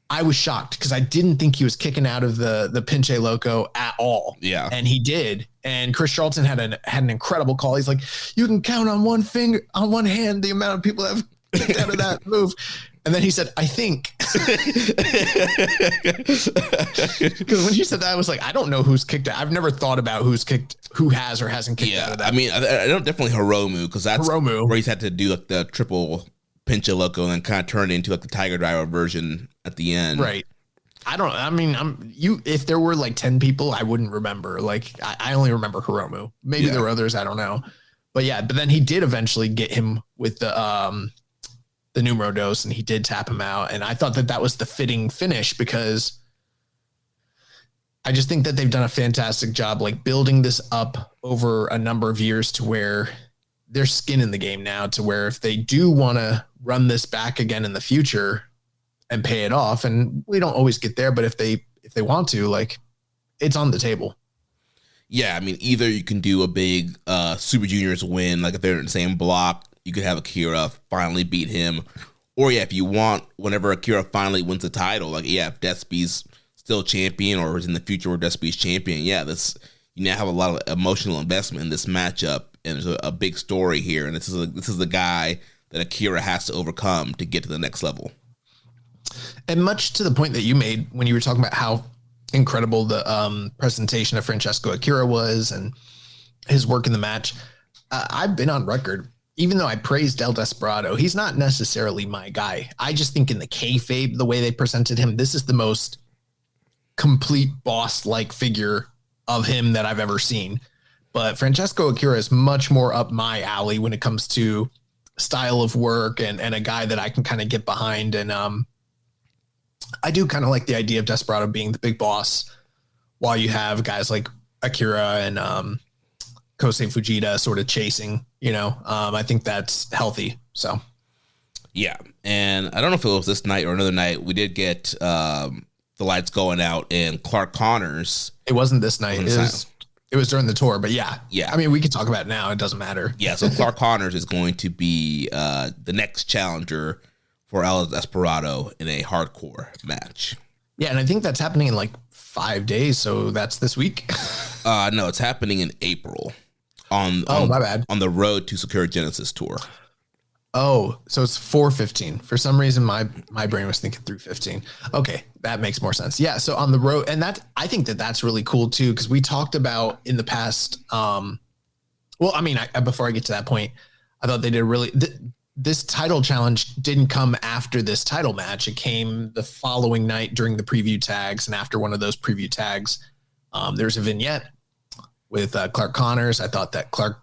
I was shocked because I didn't think he was kicking out of the Pinche Loco at all. Yeah. And he did. And Chris Charlton had an incredible call. He's like, you can count on one hand the amount of people that have kicked out of that move. And then he said, I think. Because when you said that, I was like, I don't know who's kicked out. I've never thought about who has or hasn't kicked out of that. I mean, I don't definitely Hiromu because that's where he's had to do like the triple Pinche Loco and then kind of turn it into like the Tiger Driver version at the end. Right. If there were like 10 people, I wouldn't remember. Like I only remember Hiromu. Maybe there were others. I don't know. But yeah, but then he did eventually get him with the numero dos and he did tap him out. And I thought that was the fitting finish because I just think that they've done a fantastic job, like building this up over a number of years to where there's skin in the game now, to where if they do want to run this back again in the future and pay it off, and we don't always get there, but if they want to, like, it's on the table. Yeah, I mean, either you can do a big Super Juniors win, like if they're in the same block, you could have Akira finally beat him. Or yeah, if you want, whenever Akira finally wins the title, like yeah, if Despi's still champion or is in the future where Despi's champion, yeah, you now have a lot of emotional investment in this matchup, and there's a big story here, and this is the guy that Akira has to overcome to get to the next level. And much to the point that you made when you were talking about how incredible the presentation of Francesco Akira was and his work in the match, I've been on record, even though I praised El Desperado, he's not necessarily my guy. I just think in the kayfabe, the way they presented him, this is the most complete boss-like figure of him that I've ever seen. But Francesco Akira is much more up my alley when it comes to style of work and a guy that I can kind of get behind. And I do kind of like the idea of Desperado being the big boss while you have guys like Akira and Kosei Fujita sort of chasing, I think that's healthy. So, yeah. And I don't know if it was this night or another night, we did get the lights going out and Clark Connors. It wasn't this night. It was during the tour, but yeah. I mean, we can talk about it now. It doesn't matter. Yeah. So Clark Connors is going to be the next challenger for El Desperado in a hardcore match. Yeah. And I think that's happening in like 5 days. So that's this week. No, it's happening in April my bad. On the Road to Secure Genesis tour. Oh, so it's 4/15. For some reason, my brain was thinking 3/15. Okay, that makes more sense. Yeah, so on the road, and I think that's really cool too, because we talked about in the past. Well, I mean, before I get to that point, I thought they did really. This title challenge didn't come after this title match. It came the following night during the preview tags, and after one of those preview tags, there's a vignette with Clark Connors. I thought that Clark.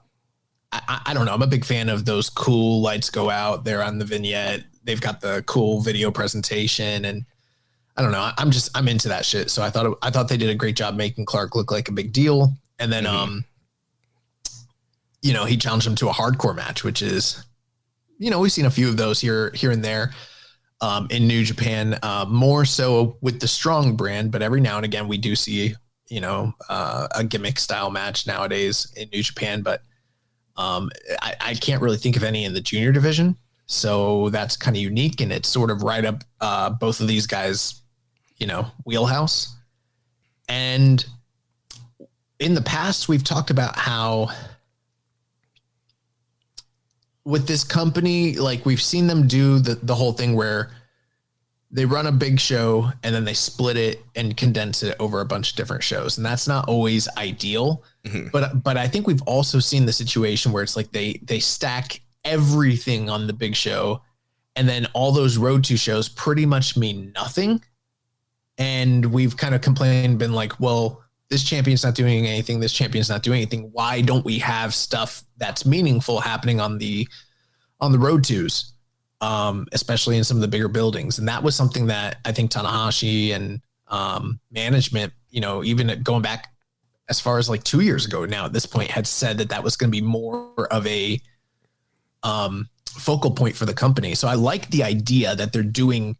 I don't know. I'm a big fan of those cool lights go out there on the vignette. They've got the cool video presentation, and I don't know. I'm into that shit. So I thought they did a great job making Clark look like a big deal. And then, he challenged him to a hardcore match, which is, we've seen a few of those here and there in New Japan, more so with the Strong brand, but every now and again we do see, a gimmick style match nowadays in New Japan, but I can't really think of any in the junior division. So that's kind of unique, and it's sort of right up both of these guys, wheelhouse. And in the past, we've talked about how with this company, like we've seen them do the whole thing where they run a big show and then they split it and condense it over a bunch of different shows. And that's not always ideal, but I think we've also seen the situation where it's like they stack everything on the big show, and then all those road to shows pretty much mean nothing. And we've kind of complained, been like, well, this champion's not doing anything. This champion's not doing anything. Why don't we have stuff that's meaningful happening on the road twos, especially in some of the bigger buildings? And that was something that I think Tanahashi and management, even going back as far as like 2 years ago now at this point, had said that was going to be more of a focal point for the company. So I like the idea that they're doing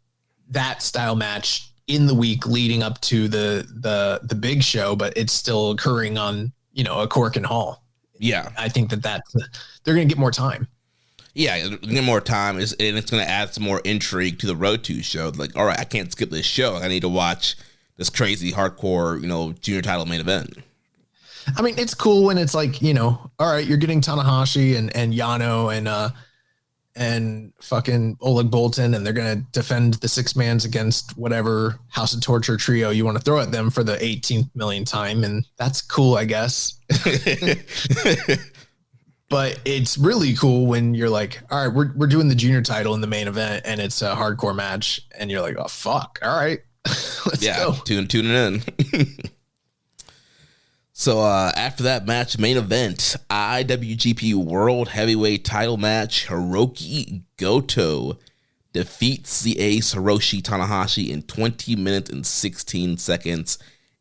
that style match in the week leading up to the big show, but it's still occurring on, a Cork Hall. Yeah. I think they're going to get more time. Yeah, get more time, and it's going to add some more intrigue to the Road to show. Like, all right, I can't skip this show. I need to watch this crazy hardcore, junior title main event. I mean, it's cool when it's like, all right, you're getting Tanahashi and Yano and fucking Oleg Boltin, and they're going to defend the six mans against whatever House of Torture trio you want to throw at them for the 18th millionth time. And that's cool, I guess. But it's really cool when you're like, all right, we're doing the junior title in the main event, and it's a hardcore match, and you're like, oh fuck, all right, let's go. Tune it in. So after that match, main event, IWGP World Heavyweight Title match, Hirooki Goto defeats the ace Hiroshi Tanahashi in 20 minutes and 16 seconds.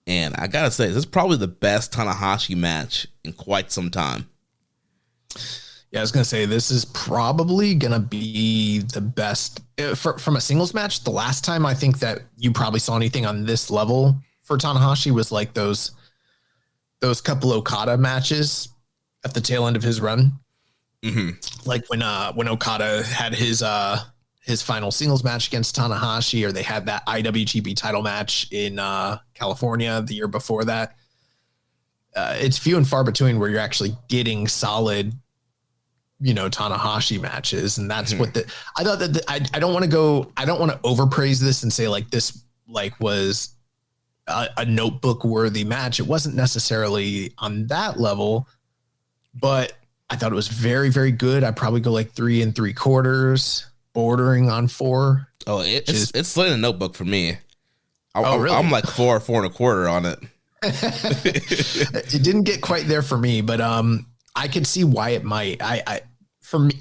And I gotta say, this is probably the best Tanahashi match in quite some time. Yeah, I was going to say, this is probably going to be the best from a singles match. The last time I think that you probably saw anything on this level for Tanahashi was like those couple Okada matches at the tail end of his run. Mm-hmm. Like when Okada had his final singles match against Tanahashi, or they had that IWGP title match in California the year before that. It's few and far between where you're actually getting solid, Tanahashi matches. And that's what I thought that I don't want to overpraise this and say like this, like was a notebook worthy match. It wasn't necessarily on that level, but I thought it was very, very good. I'd probably go like 3 3/4, bordering on 4. Oh, it's slid in a notebook for me. Really? I'm like 4 1/4 on it. It didn't get quite there for me, but I could see why it might. For me,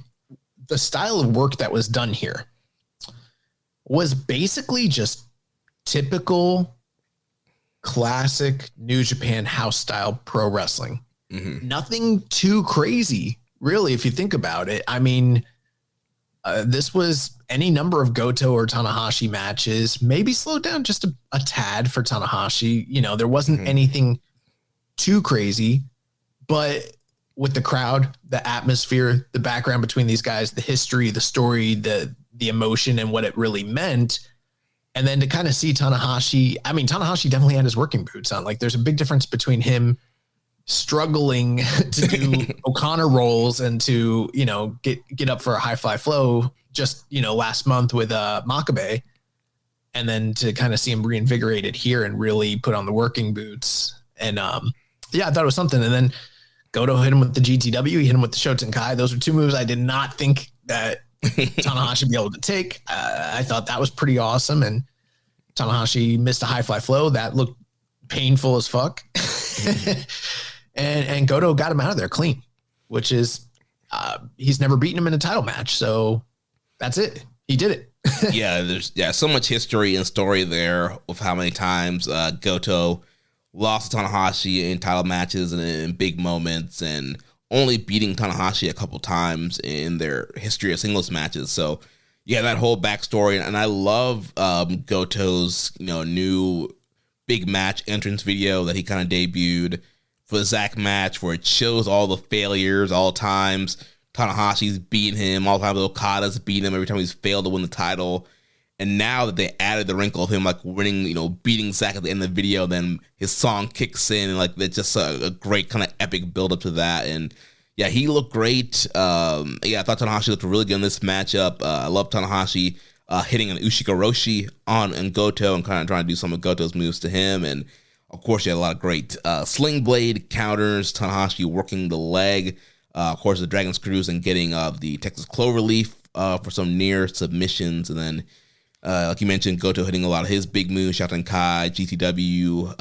the style of work that was done here was basically just typical classic New Japan house style pro wrestling. Mm-hmm. Nothing too crazy, really, if you think about it. I mean, this was any number of Goto or Tanahashi matches, maybe slowed down just a tad for Tanahashi. There wasn't anything too crazy, but with the crowd, the atmosphere, the background between these guys, the history, the story, the emotion, and what it really meant. And then to kind of see Tanahashi, I mean, Tanahashi definitely had his working boots on. Like, there's a big difference between him struggling to do O'Connor rolls and to, get up for a high fly flow just, last month with Makabe, and then to kind of see him reinvigorated here and really put on the working boots. And I thought it was something. And then Goto hit him with the GTW. He hit him with the Shotenkai. Those were two moves I did not think that Tanahashi would be able to take. I thought that was pretty awesome. And Tanahashi missed a high fly flow. That looked painful as fuck. and Goto got him out of there clean, which is, he's never beaten him in a title match. So that's it. He did it. There's so much history and story there of how many times Goto lost to Tanahashi in title matches and in big moments, and only beating Tanahashi a couple times in their history of singles matches. So yeah, that whole backstory, and I love Goto's new big match entrance video that he kind of debuted for the Zack match, where it shows all the failures, all times Tanahashi's beating him, all the time Okada's beating him every time he's failed to win the title. And now that they added the wrinkle of him like winning, beating Zack at the end of the video, then his song kicks in, and like it's just a great kind of epic build up to that. And yeah, he looked great. I thought Tanahashi looked really good in this matchup. I love Tanahashi hitting an Ushikoroshi on Goto and kind of trying to do some of Goto's moves to him. And of course, you had a lot of great sling blade counters. Tanahashi working the leg. Of course, the Dragon Screws and getting the Texas Cloverleaf for some near submissions, and then. Like you mentioned, Goto hitting a lot of his big moves, Shotenkai, GTW,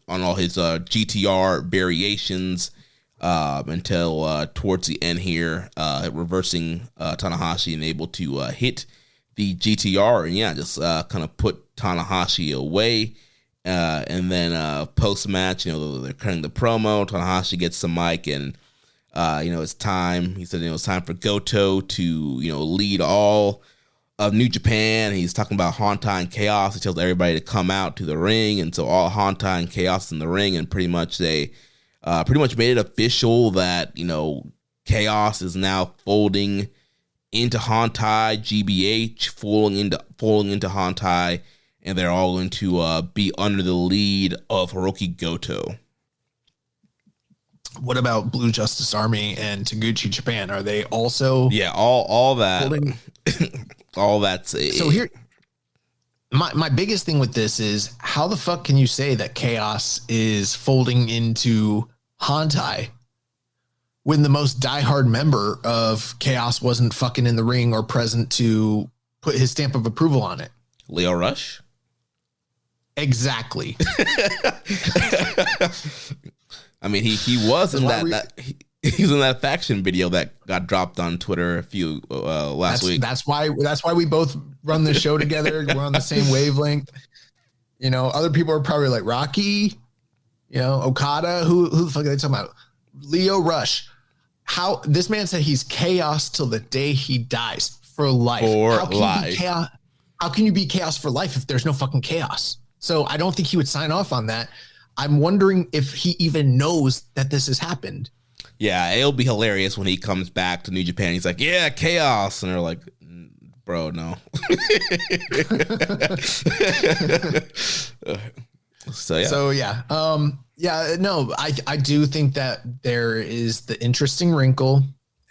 on all his GTR variations until towards the end here, reversing Tanahashi and able to hit the GTR and just kind of put Tanahashi away. And then post-match, they're cutting the promo. Tanahashi gets the mic and, it's time. He said, it's time for Goto to, lead all of New Japan. He's talking about Hontai and Chaos. He tells everybody to come out to the ring, and so all Hontai and Chaos in the ring, and pretty much they made it official that Chaos is now folding into Hontai, GBH folding into Hontai, and they're all going to be under the lead of Hirooki Goto. What about Blue Justice Army and Taguchi Japan? Are they also? Yeah, all that. Holding? All that's so here. My biggest thing with this is, how the fuck can you say that Chaos is folding into Hontai when the most diehard member of Chaos wasn't fucking in the ring or present to put his stamp of approval on it? Leo Rush? Exactly. I mean, he was in he was in that faction video that got dropped on Twitter a few last week. That's why we both run the show together. We're on the same wavelength. Other people are probably like Rocky, Okada. Who the fuck are they talking about? Leo Rush. How this man said he's Chaos till the day he dies for life. How can you be Chaos for life if there's no fucking Chaos? So I don't think he would sign off on that. I'm wondering if he even knows that this has happened. Yeah, it'll be hilarious when he comes back to New Japan. He's like, yeah, Chaos. And they're like, bro, no. I do think that there is the interesting wrinkle,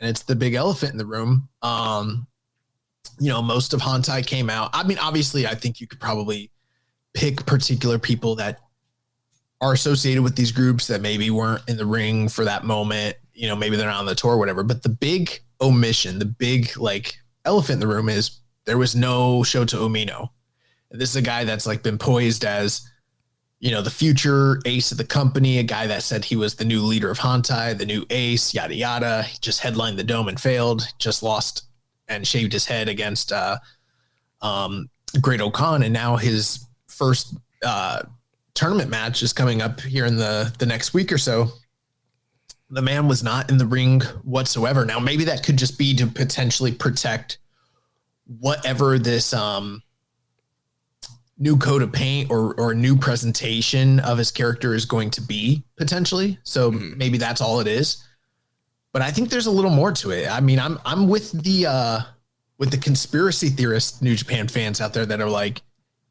and it's the big elephant in the room. Most of Hontai came out. I mean, obviously, I think you could probably pick particular people that are associated with these groups that maybe weren't in the ring for that moment. Maybe they're not on the tour or whatever. But the big omission, the big elephant in the room is there was no Shota Umino. This is a guy that's been poised as, the future ace of the company, a guy that said he was the new leader of Hontai, the new ace, yada, yada. He just headlined the Dome and failed, just lost and shaved his head against Great Okan. And now his first tournament match is coming up here in the next week or so. The man was not in the ring whatsoever. Now, maybe that could just be to potentially protect whatever this new coat of paint or new presentation of his character is going to be potentially. So maybe that's all it is. But I think there's a little more to it. I mean, I'm with the conspiracy theorist New Japan fans out there that are like,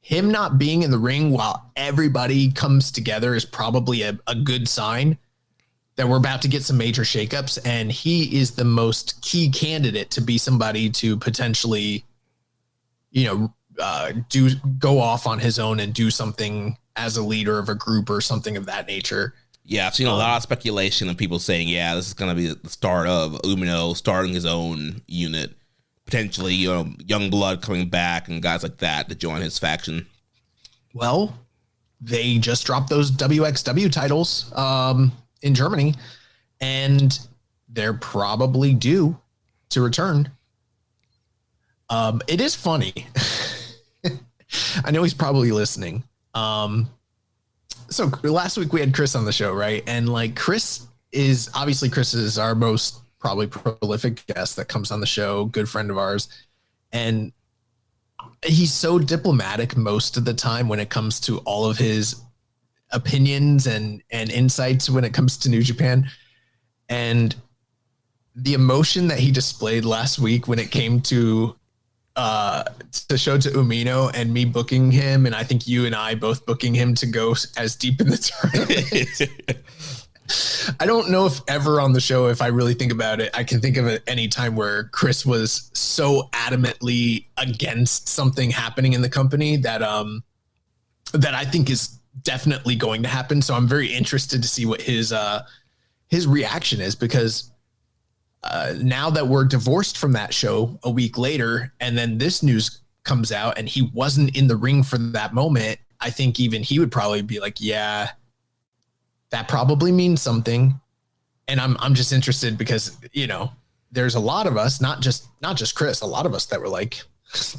him not being in the ring while everybody comes together is probably a good sign that we're about to get some major shakeups. And he is the most key candidate to be somebody to potentially, go off on his own and do something as a leader of a group or something of that nature. Yeah, I've seen a lot of speculation of people saying, yeah, this is going to be the start of Umino starting his own unit. Potentially, young blood coming back and guys like that to join his faction. Well, they just dropped those WXW titles in Germany, and they're probably due to return. It is funny. I know he's probably listening. So last week we had Chris on the show, right? And like Chris is our most probably prolific guest that comes on the show, good friend of ours. And he's so diplomatic most of the time when it comes to all of his opinions and insights when it comes to New Japan. And the emotion that he displayed last week when it came to show to Umino and me booking him, and I think you and I both booking him to go as deep in the tournament. I don't know if ever on the show, if I really think about it, I can think of it any time where Chris was so adamantly against something happening in the company that I think is definitely going to happen. So I'm very interested to see what his reaction is, because now that we're divorced from that show a week later, and then this news comes out and he wasn't in the ring for that moment, I think even he would probably be like, yeah, that probably means something. And I'm just interested because, there's a lot of us, not just Chris, a lot of us that were like,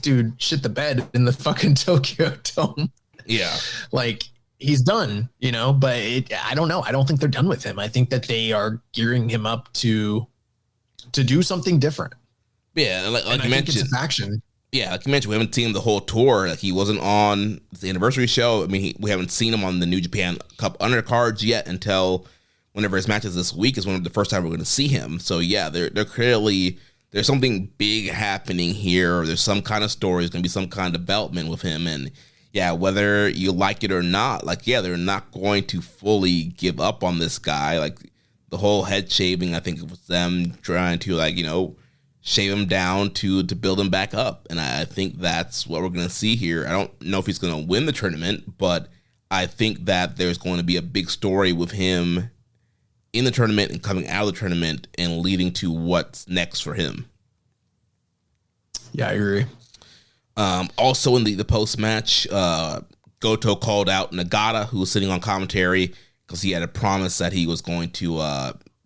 dude, shit the bed in the fucking Tokyo Dome. Yeah. Like, he's done, but I don't know. I don't think they're done with him. I think that they are gearing him up to do something different. Yeah, like you mentioned, it's a faction. Yeah, like you mentioned, we haven't seen him the whole tour. Like, he wasn't on the anniversary show. I mean, we haven't seen him on the New Japan Cup undercards yet until whenever his matches this week is the first time we're going to see him. So yeah, they're clearly, there's something big happening here. Or there's some kind of story. There's going to be some kind of development with him. And yeah, whether you like it or not, like, yeah, they're not going to fully give up on this guy. Like, the whole head shaving, I think it was them trying to shave him down to build him back up. And I think that's what we're going to see here. I don't know if he's going to win the tournament, but I think that there's going to be a big story with him in the tournament and coming out of the tournament and leading to what's next for him. Yeah, I agree. Also in the post-match, Goto called out Nagata, who was sitting on commentary, because he had a promise that he was going to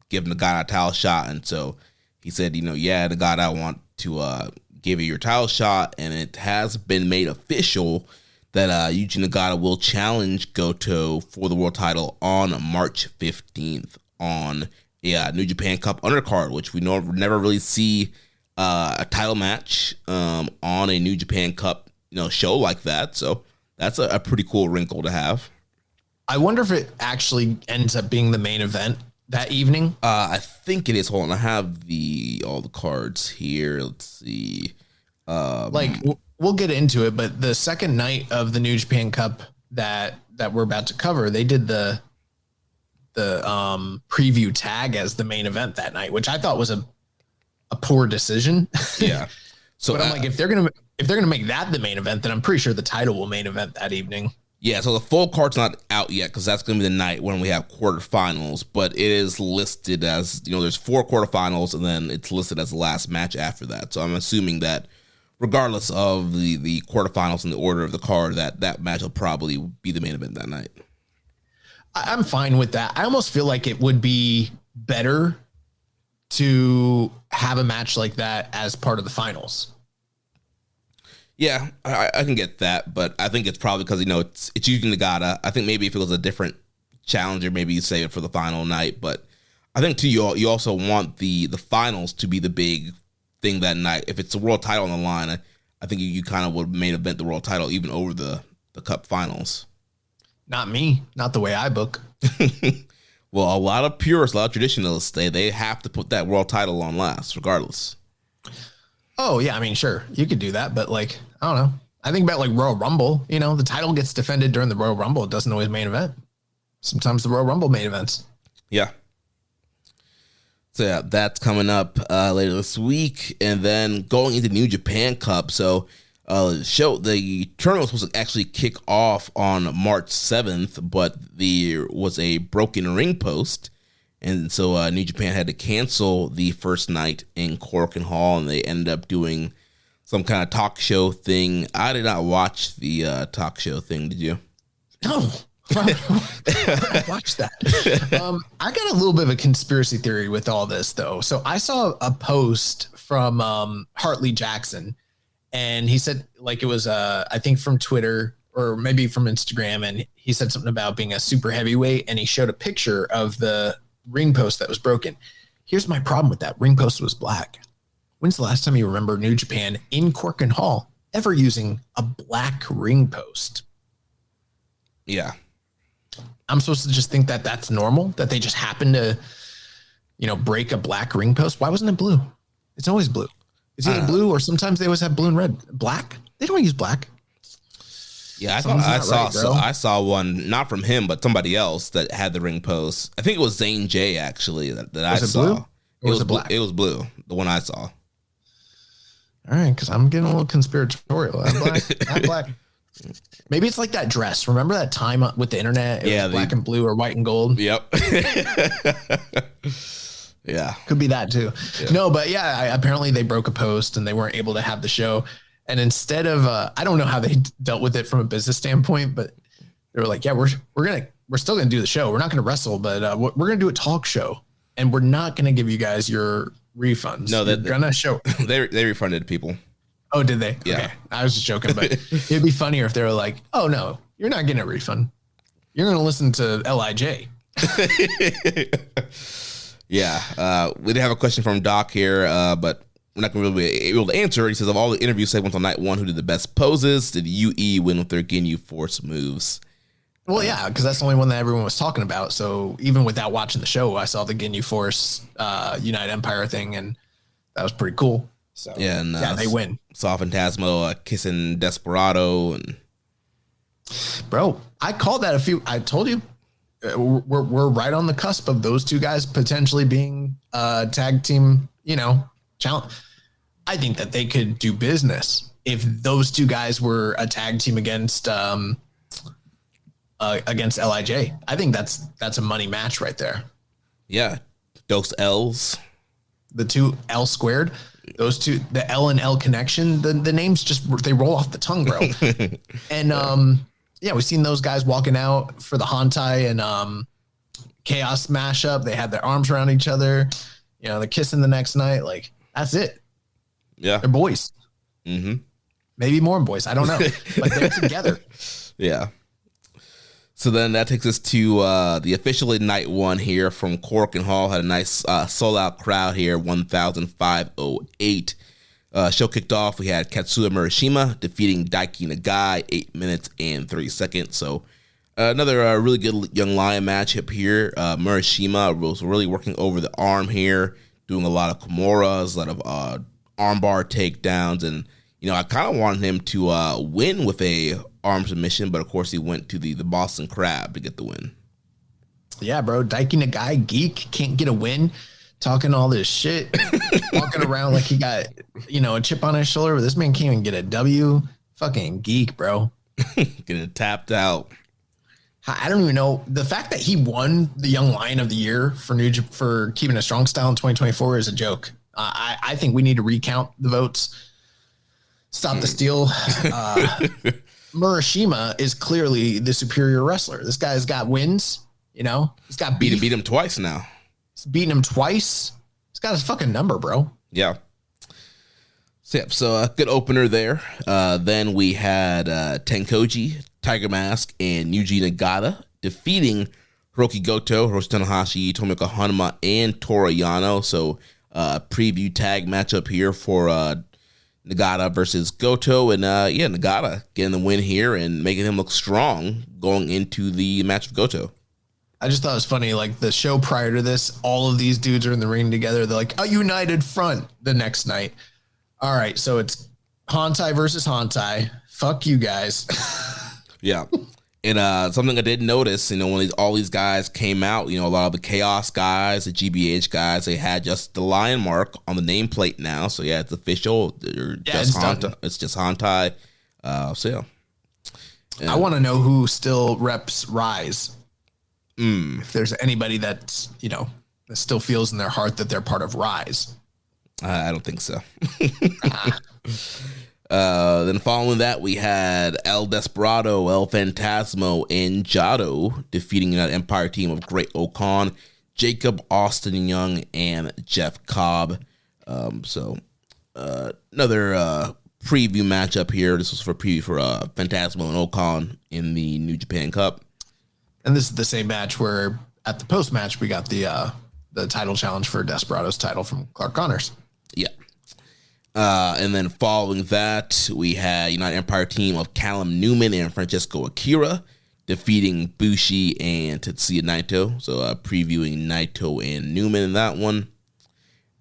give Nagata a title shot. And so he said, yeah, Nagata, I want to give you your title shot. And it has been made official that Yuji Nagata will challenge Goto for the world title on March 15th on a New Japan Cup undercard, which we never really see a title match on a New Japan Cup show like that. So that's a pretty cool wrinkle to have. I wonder if it actually ends up being the main event that evening. I think it is. Hold on, I have all the cards here. Let's see. We'll get into it, but the second night of the New Japan Cup that we're about to cover, they did the preview tag as the main event that night, which I thought was a poor decision. Yeah. So, but I'm like, if they're gonna make that the main event, then I'm pretty sure the title will main event that evening. Yeah, so the full card's not out yet because that's going to be the night when we have quarterfinals, but it is listed as, there's 4 quarterfinals and then it's listed as the last match after that. So I'm assuming that regardless of the quarterfinals and the order of the card, that match will probably be the main event that night. I'm fine with that. I almost feel like it would be better to have a match like that as part of the finals. Yeah, I can get that, but I think it's probably because, it's Yuji Nagata. I think maybe if it was a different challenger, maybe you save it for the final night. But I think, too, you also want the finals to be the big thing that night. If it's a world title on the line, I think you kind of would main event the world title even over the Cup finals. Not me. Not the way I book. Well, a lot of purists, a lot of traditionalists, they have to put that world title on last, regardless. Oh, yeah, I mean, sure, you could do that, but, I don't know. I think about, Royal Rumble, the title gets defended during the Royal Rumble. It doesn't always main event. Sometimes the Royal Rumble main events. Yeah. So, yeah, that's coming up later this week. And then going into New Japan Cup. So, The tournament was supposed to actually kick off on March 7th, but there was a broken ring post, and so New Japan had to cancel the first night in Korakuen Hall, and they ended up doing some kind of talk show thing. I did not watch the talk show thing. Did you? No. Watch that. I got a little bit of a conspiracy theory with all this, though. So I saw a post from Hartley Jackson, and he said, like, it was, I think from Twitter or maybe from Instagram, and he said something about being a super heavyweight, and he showed a picture of the ring post that was broken. Here's my problem with that. Ring post was black. When's the last time you remember New Japan in Korakuen Hall ever using a black ring post? Yeah. I'm supposed to just think that that's normal, that they just happen to, break a black ring post. Why wasn't it blue? It's always blue. It's either blue or sometimes they always have blue and red. Black? They don't use black. Yeah, I saw one, not from him, but somebody else that had the ring post. I think it was Zane J, actually, that I saw. Blue? Or was it black? It was blue, the one I saw. All right, because I'm getting a little conspiratorial. I'm black. Maybe it's like that dress. Remember that time with the internet? It was black and blue or white and gold. Yep. Yeah. Could be that too. Yeah. No, but yeah, apparently they broke a post and they weren't able to have the show. And instead of, I don't know how they dealt with it from a business standpoint, but they were like, yeah, we're still going to do the show. We're not going to wrestle, but we're going to do a talk show, and we're not going to give you guys your refunds. No, they're gonna show. They refunded people. Oh, did they? Yeah. Okay. I was just joking, but it'd be funnier if they were like, oh no, you're not getting a refund. You're going to listen to LIJ. Yeah. We did have a question from Doc here, but we're not going to really be able to answer it. He says, of all the interview segments on night one, who did the best poses? Did UE win with their Ginyu Force moves? Well, yeah, because that's the only one that everyone was talking about. So even without watching the show, I saw the Ginyu Force United Empire thing, and that was pretty cool. So yeah, and they win. Saw Phantasmo kissing Desperado, and bro, I called that I told you, we're right on the cusp of those two guys potentially being tag team. Challenge. I think that they could do business if those two guys were a tag team against LIJ. I think that's a money match right there. Yeah, those L's, the two L squared. Those two, the L and L connection, the names they roll off the tongue, bro. And we've seen those guys walking out for the Hantai and Chaos mashup. They had their arms around each other. They're kissing the next night. Like, that's it. Yeah. They're boys. Mm-hmm. Maybe more boys. I don't know. But they're together. Yeah. So then that takes us to the officially night one here from Korakuen Hall. Had a nice sold-out crowd here, 1,508. Show kicked off. We had Katsuya Murashima defeating Daiki Nagai, 8 minutes and 30 seconds. So another really good young lion matchup here. Murashima was really working over the arm here, doing a lot of Kimuras, a lot of armbar takedowns, and I kind of wanted him to win with a arm submission, but of course he went to the Boston Crab to get the win. Yeah, bro. Daiki Nagai, geek, can't get a win, talking all this shit, walking around like he got, a chip on his shoulder, but this man can't even get a W. Fucking geek, bro. Getting tapped out. I don't even know. The fact that he won the Young Lion of the Year for Keepin It Strong Style in 2024 is a joke. I think we need to recount the votes. Stop the steal. Murashima is clearly the superior wrestler. This guy's got wins. He's got beat him twice now. He's beaten him twice. He's got his fucking number, bro. Yeah. So a good opener there. Then we had Tenkoji, Tiger Mask, and Yuji Nagata defeating Hirooki Goto, Hiroshi Tanahashi, Tomioka Hanuma, and Toru Yano. So preview tag matchup here for Nagata versus Goto. And Nagata getting the win here and making him look strong going into the match with Goto. I just thought it was funny. Like the show prior to this, all of these dudes are in the ring together. They're like a united front the next night. All right, so it's Hantai versus Hantai. Fuck you guys. Yeah. And something I did notice, when all these guys came out, a lot of the Chaos guys, the GBH guys, they had just the lion mark on the nameplate now. So yeah, it's official. It's done. It's just Hantai. So yeah. I want to know who still reps Rise. If there's anybody that's, that still feels in their heart that they're part of Rise. I don't think so. Then following that, we had El Desperado, El Fantasmo, and Jado defeating an Empire team of Great Okan, Jacob Austin Young, and Jeff Cobb. Another preview matchup here. This was for preview for Fantasmo and Okan in the New Japan Cup. And this is the same match where at the post match we got the title challenge for Desperado's title from Clark Connors. Yeah. And then following that, we had United Empire team of Callum Newman and Francesco Akira defeating Bushi and Tetsuya Naito. So previewing Naito and Newman in that one.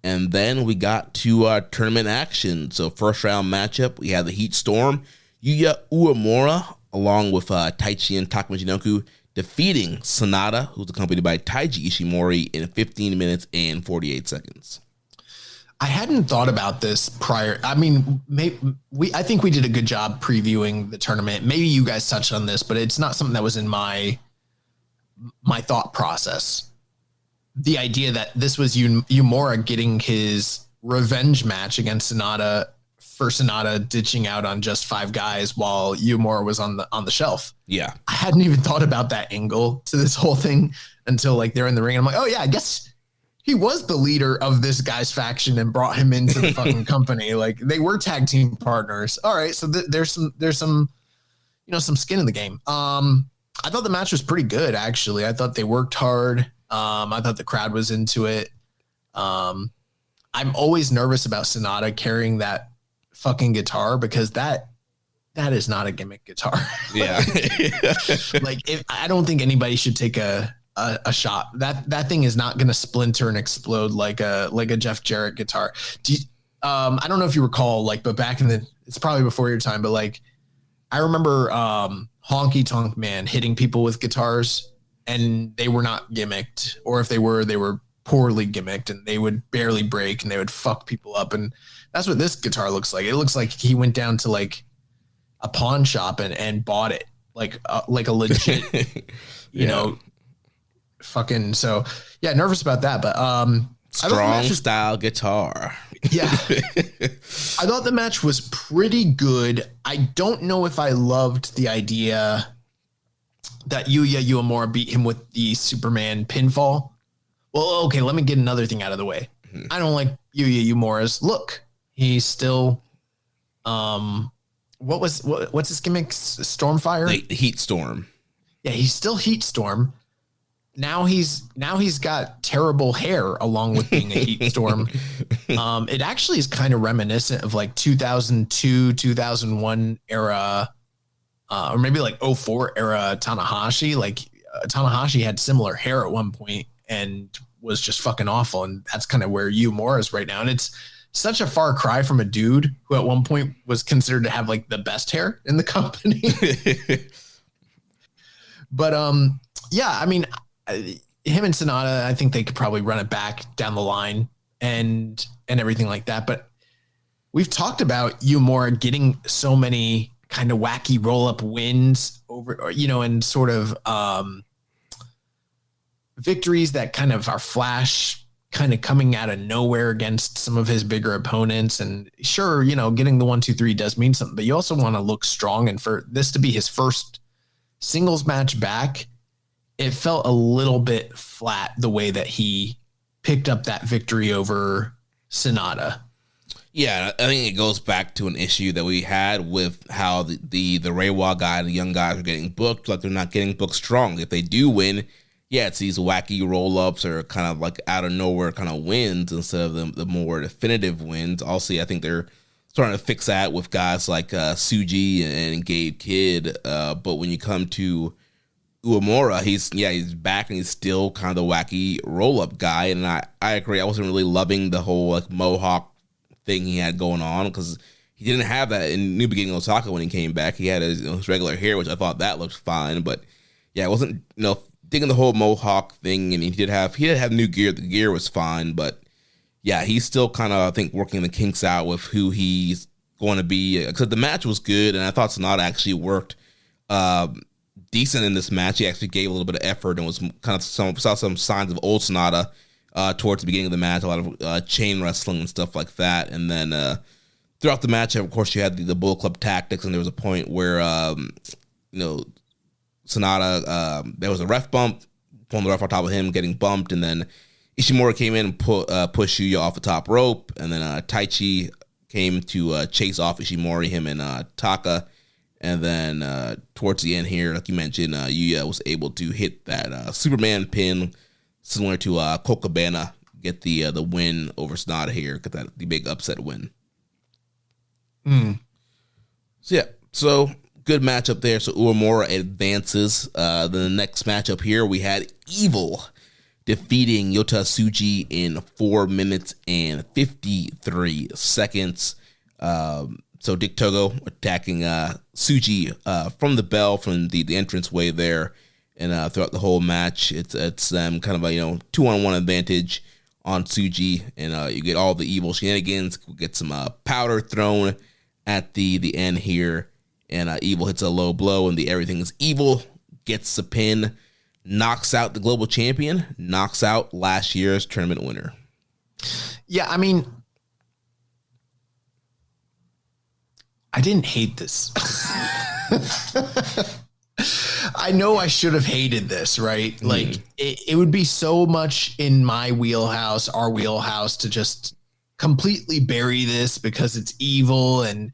And then we got to tournament action. So first round matchup, we had the Heat Storm, Yuya Uemura, along with Taichi and Takamajinoku, defeating Sonata, who's accompanied by Taiji Ishimori, in 15 minutes and 48 seconds. I hadn't thought about this prior. I mean, I think we did a good job previewing the tournament. Maybe you guys touched on this, but it's not something that was in my thought process. The idea that this was Uemura getting his revenge match against Sonata for Sonata ditching out on just 5 guys while Uemura was on the shelf. Yeah. I hadn't even thought about that angle to this whole thing until they're in the ring. And I'm like, oh yeah, I guess he was the leader of this guy's faction and brought him into the fucking company. They were tag team partners. All right. So there's some skin in the game. I thought the match was pretty good, actually. I thought they worked hard. I thought the crowd was into it. I'm always nervous about Sonata carrying that fucking guitar because that is not a gimmick guitar. Yeah. I don't think anybody should take a shot. That thing is not going to splinter and explode like a Jeff Jarrett guitar. I don't know if you recall, but back in it's probably before your time, but I remember Honky Tonk Man hitting people with guitars and they were not gimmicked, or if they were poorly gimmicked and they would barely break and they would fuck people up. And that's what this guitar looks like. It looks like he went down to a pawn shop and bought it like a legit, fucking. So yeah, nervous about that, but strong style guitar. Yeah. I thought the match was pretty good. I don't know if I loved the idea that Yuya Uemura beat him with the Superman pinfall. Well, okay, let me get another thing out of the way. I don't like Yuya Uemura's look. He's still what's his gimmick? Stormfire? The Heat Storm. Yeah, he's still Heat Storm. Now he's got terrible hair along with being a Heat Storm. It actually is kind of reminiscent of 2002, 2001 era, or maybe 04 era Tanahashi. Tanahashi had similar hair at one point and was just fucking awful. And that's kind of where Uemura is right now. And it's such a far cry from a dude who at one point was considered to have the best hair in the company. But yeah, I mean, him and Sonata, I think they could probably run it back down the line and everything like that. But we've talked about Uemura getting so many kind of wacky roll-up wins over, and sort of victories that kind of are flash, kind of coming out of nowhere against some of his bigger opponents. And sure, getting the 1-2-3 does mean something, but you also want to look strong. And for this to be his first singles match back, it felt a little bit flat the way that he picked up that victory over Sonata. Yeah, I think it goes back to an issue that we had with how the Reiwa guy and the young guys are getting booked. They're not getting booked strong. If they do win, yeah, it's these wacky roll-ups or kind of out of nowhere kind of wins instead of the more definitive wins. Also, I think they're starting to fix that with guys like Suji and Gabe Kidd. But when you come to Uemura, he's back and he's still kind of the wacky roll-up guy. And I agree. I wasn't really loving the whole Mohawk thing he had going on because He didn't have that in New Beginning Osaka when he came back. He had his regular hair, which I thought that looked fine. But yeah, it wasn't, digging the whole mohawk thing. And he did have new gear. The gear was fine, but yeah, he's still kind of, I think, working the kinks out with who he's going to be. Because the match was good, and I thought Sonata actually worked decent in this match. He actually gave a little bit of effort and was kind of saw some signs of old Sonata towards the beginning of the match. A lot of chain wrestling and stuff like that. And then throughout the match, of course, you had the Bullet Club tactics, and there was a point where, Sonata, there was a ref bump, pulling the ref on top of him, getting bumped, and then Ishimori came in and pushed Yuya off the top rope, and then Taichi came to chase off Ishimori, him and Taka, and then towards the end here, like you mentioned, Yuya was able to hit that Superman pin, similar to Kokabana, get the win over Sonata here, get the big upset win. So good matchup there. So Uemura advances. The next matchup here, we had Evil defeating Yota Tsuji in 4 minutes and 53 seconds. So Dick Togo attacking Tsuji from the bell, from the entranceway there, and throughout the whole match, it's kind of a 2-on-1 advantage on Tsuji, and you get all the Evil shenanigans. We get some powder thrown at the end here, and Evil hits a low blow, and the Everything is Evil gets the pin, knocks out the global champion, knocks out last year's tournament winner. Yeah, I mean, I didn't hate this. I know I should have hated this, right? Like, it would be so much in my wheelhouse, our wheelhouse, to just completely bury this because it's Evil, and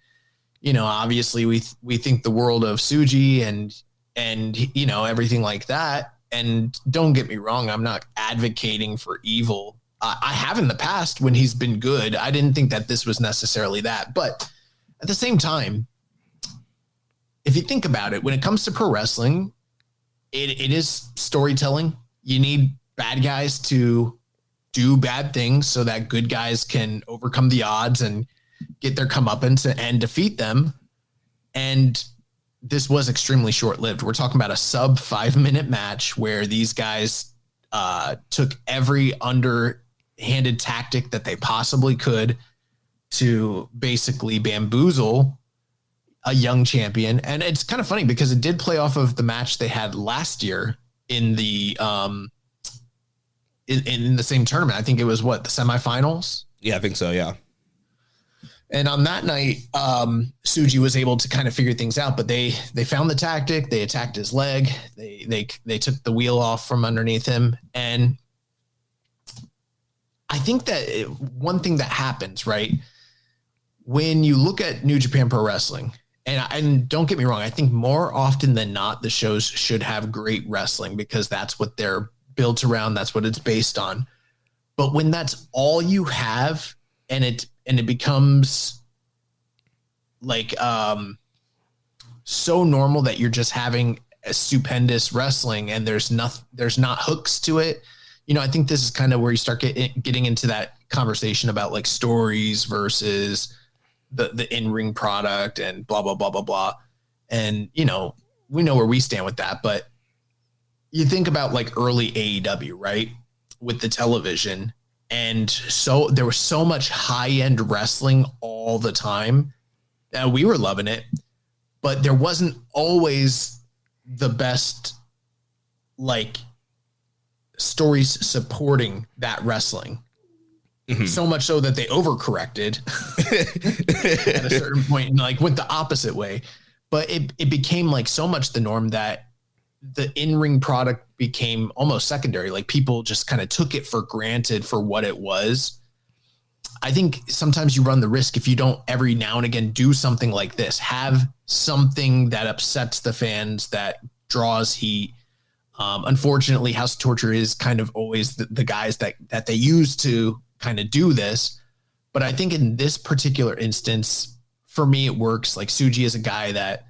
obviously we think the world of Tsuji and everything like that. And don't get me wrong, I'm not advocating for Evil. I have in the past when he's been good. I didn't think that this was necessarily that, but at the same time, if you think about it, when it comes to pro wrestling, it is storytelling. You need bad guys to do bad things so that good guys can overcome the odds and get their comeuppance and defeat them. And this was extremely short-lived. We're talking about a sub 5-minute match where these guys took every underhanded tactic that they possibly could to basically bamboozle a young champion. And it's kind of funny because it did play off of the match they had last year in the in the same tournament. I think it was the semifinals. Yeah, I think so. Yeah. And on that night, Tsuji was able to kind of figure things out, but they found the tactic. They attacked his leg. They took the wheel off from underneath him. And I think that one thing that happens, right, when you look at New Japan Pro Wrestling, and don't get me wrong, I think more often than not, the shows should have great wrestling because that's what they're built around. That's what it's based on. But when that's all you have, and it becomes like so normal that you're just having a stupendous wrestling and there's not hooks to it. I think this is kind of where you start getting into that conversation about like stories versus the in-ring product and blah, blah, blah, blah, blah. And, we know where we stand with that, but you think about like early AEW, right? With the television. And so there was so much high-end wrestling all the time. We were loving it, but there wasn't always the best like stories supporting that wrestling. Mm-hmm. So much so that they overcorrected at a certain point and like went the opposite way. But it became like so much the norm that the in-ring product became almost secondary. Like people just kind of took it for granted for what it was. I think sometimes you run the risk if you don't every now and again do something like this, have something that upsets the fans, that draws heat. Unfortunately, House of Torture is kind of always the guys that they use to kind of do this. But I think in this particular instance, for me, it works. Like Tsuji is a guy that,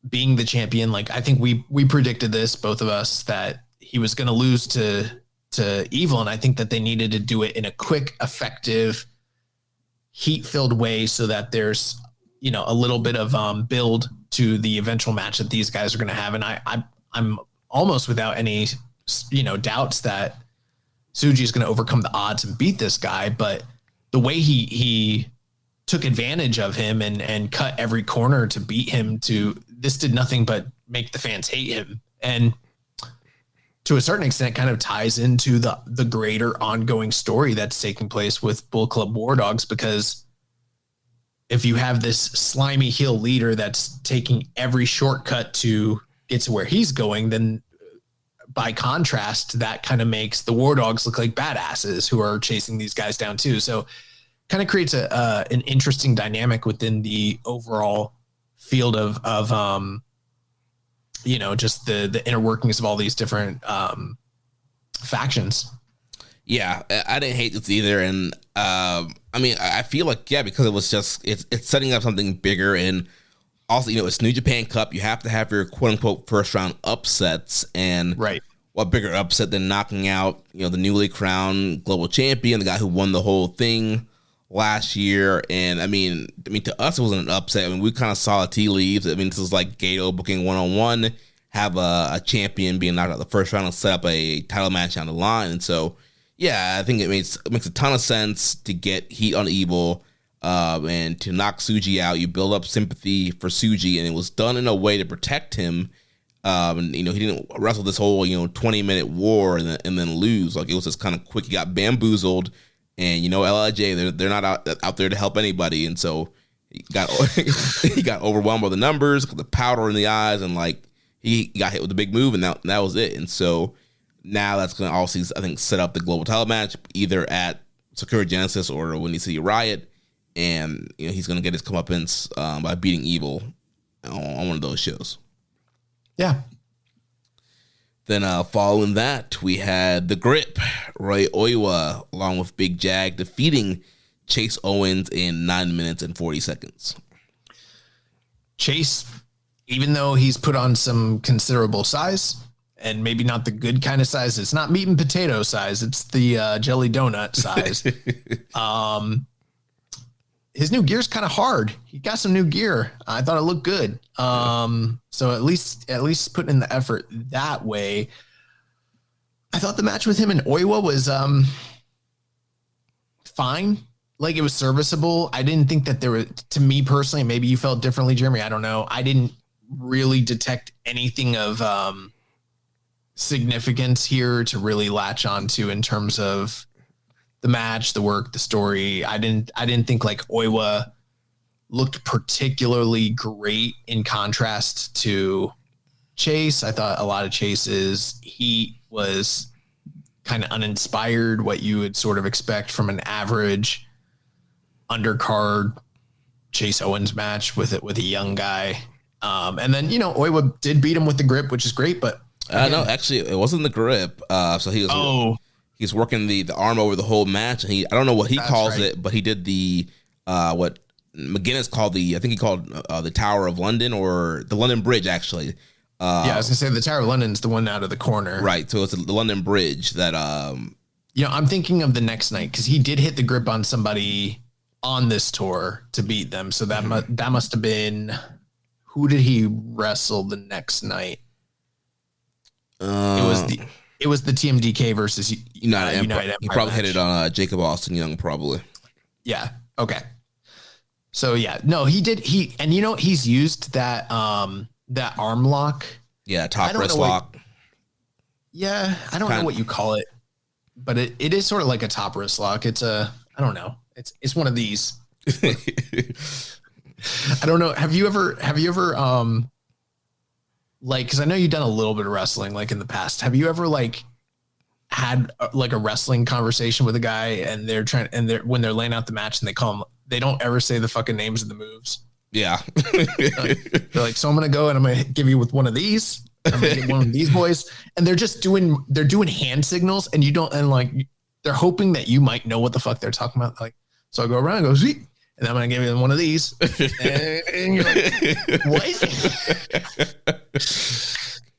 being the champion, like I think we predicted this, both of us, that he was going to lose to Evil. And I think that they needed to do it in a quick, effective, heat-filled way so that there's, you know, a little bit of build to the eventual match that these guys are going to have. And I'm almost without any, you know, doubts that Tsuji is going to overcome the odds and beat this guy. But the way he took advantage of him and cut every corner to beat him, this did nothing but make the fans hate him. And to a certain extent kind of ties into the greater ongoing story that's taking place with Bull Club War Dogs, because if you have this slimy heel leader that's taking every shortcut to get to where he's going, then by contrast, that kind of makes the War Dogs look like badasses who are chasing these guys down too. So kind of creates an interesting dynamic within the overall field of you know, just the inner workings of all these different factions. Yeah, I didn't hate this either. And I mean, I feel like, yeah, because it was just, it's setting up something bigger. And also, you know, it's New Japan Cup. You have to have your quote unquote first round upsets. And right, what bigger upset than knocking out, you know, the newly crowned global champion, the guy who won the whole thing last year. And I mean, to us, it wasn't an upset. I mean, we kind of saw the tea leaves. I mean, this is like Goto booking one-on-one, have a champion being knocked out the first round and set up a title match down the line. And so, yeah, I think it makes a ton of sense to get heat on Evil and to knock Tsuji out. You build up sympathy for Tsuji, and it was done in a way to protect him. And, you know, he didn't wrestle this whole, you know, 20-minute war and then lose. Like, it was just kind of quick. He got bamboozled. And, you know, LIJ, they're not out there to help anybody. And so he got overwhelmed by the numbers, the powder in the eyes, and, like, he got hit with a big move, and that was it. And so now that's going to also, I think, set up the global title match, either at Sakura Genesis or Windy City Riot. And, you know, he's going to get his comeuppance by beating Evil on one of those shows. Yeah. Then following that, we had The Grip, Roy Oiwa, along with Big Jag, defeating Chase Owens in 9 minutes and 40 seconds. Chase, even though he's put on some considerable size, and maybe not the good kind of size, it's not meat and potato size, it's the jelly donut size. His new gear's kind of hard. He got some new gear. I thought it looked good. So at least putting in the effort that way. I thought the match with him and Oiwa was fine. Like, it was serviceable. I didn't think that there were, to me personally, maybe you felt differently, Jeremy, I don't know. I didn't really detect anything of significance here to really latch onto in terms of the match, the work, the story. I didn't think like Oiwa looked particularly great in contrast to Chase. I thought a lot of Chase's heat was kind of uninspired, what you would sort of expect from an average undercard Chase Owens match with a young guy. And then, you know, Oiwa did beat him with the grip, which is great, but no, actually it wasn't the grip. So he was, he's working the arm over the whole match. And I don't know what he calls it, but he did the, what McGinnis called the Tower of London, or the London Bridge, actually. I was gonna say the Tower of London's the one out of the corner. Right. So it's the London Bridge that, you know, I'm thinking of the next night, because he did hit the grip on somebody on this tour to beat them. So that must have been, who did he wrestle the next night? It was the TMDK versus United Empire. He probably hit it on Jacob Austin Young, probably. Yeah. Okay. So yeah, no, he did. And you know, he's used that that arm lock. Yeah, top wrist lock. I don't know what you call it, but it is sort of like a top wrist lock. It's I don't know. It's one of these. I don't know. Have you ever like, because I know you've done a little bit of wrestling like in the past. Have you ever like had like a wrestling conversation with a guy and when they're laying out the match and they don't ever say the fucking names of the moves? Yeah. They're like, so I'm going to go and I'm going to give you with one of these. I'm going to get one of these boys. And they're doing hand signals, and they're hoping that you might know what the fuck they're talking about. Like, so I go around and go, sweet. And I'm going to give you one of these. And you're like, what?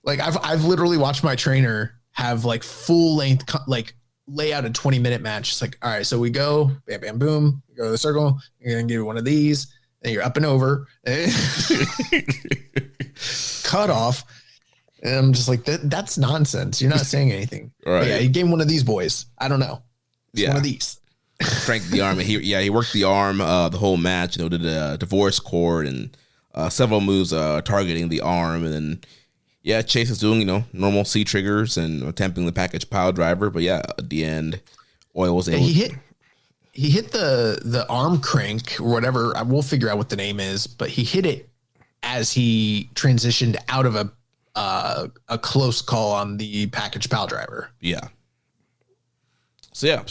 Like, I've literally watched my trainer have like full length, like lay out a 20-minute match. It's like, all right, so we go, bam, bam, boom, you go to the circle, you're going to give you one of these, then you're up and over, cut off. And I'm just like, that's nonsense. You're not saying anything. Right. But yeah, he gave him one of these boys. I don't know. It's one of these. Cranked the arm. He worked the arm the whole match. Did a divorce cord and several moves targeting the arm. And then, Chase is doing, normal C triggers and attempting the package pile driver. But at the end, Oil was able he hit the arm crank or whatever. We'll figure out what the name is, but he hit it as he transitioned out of a close call on the package pile driver. Yeah. So,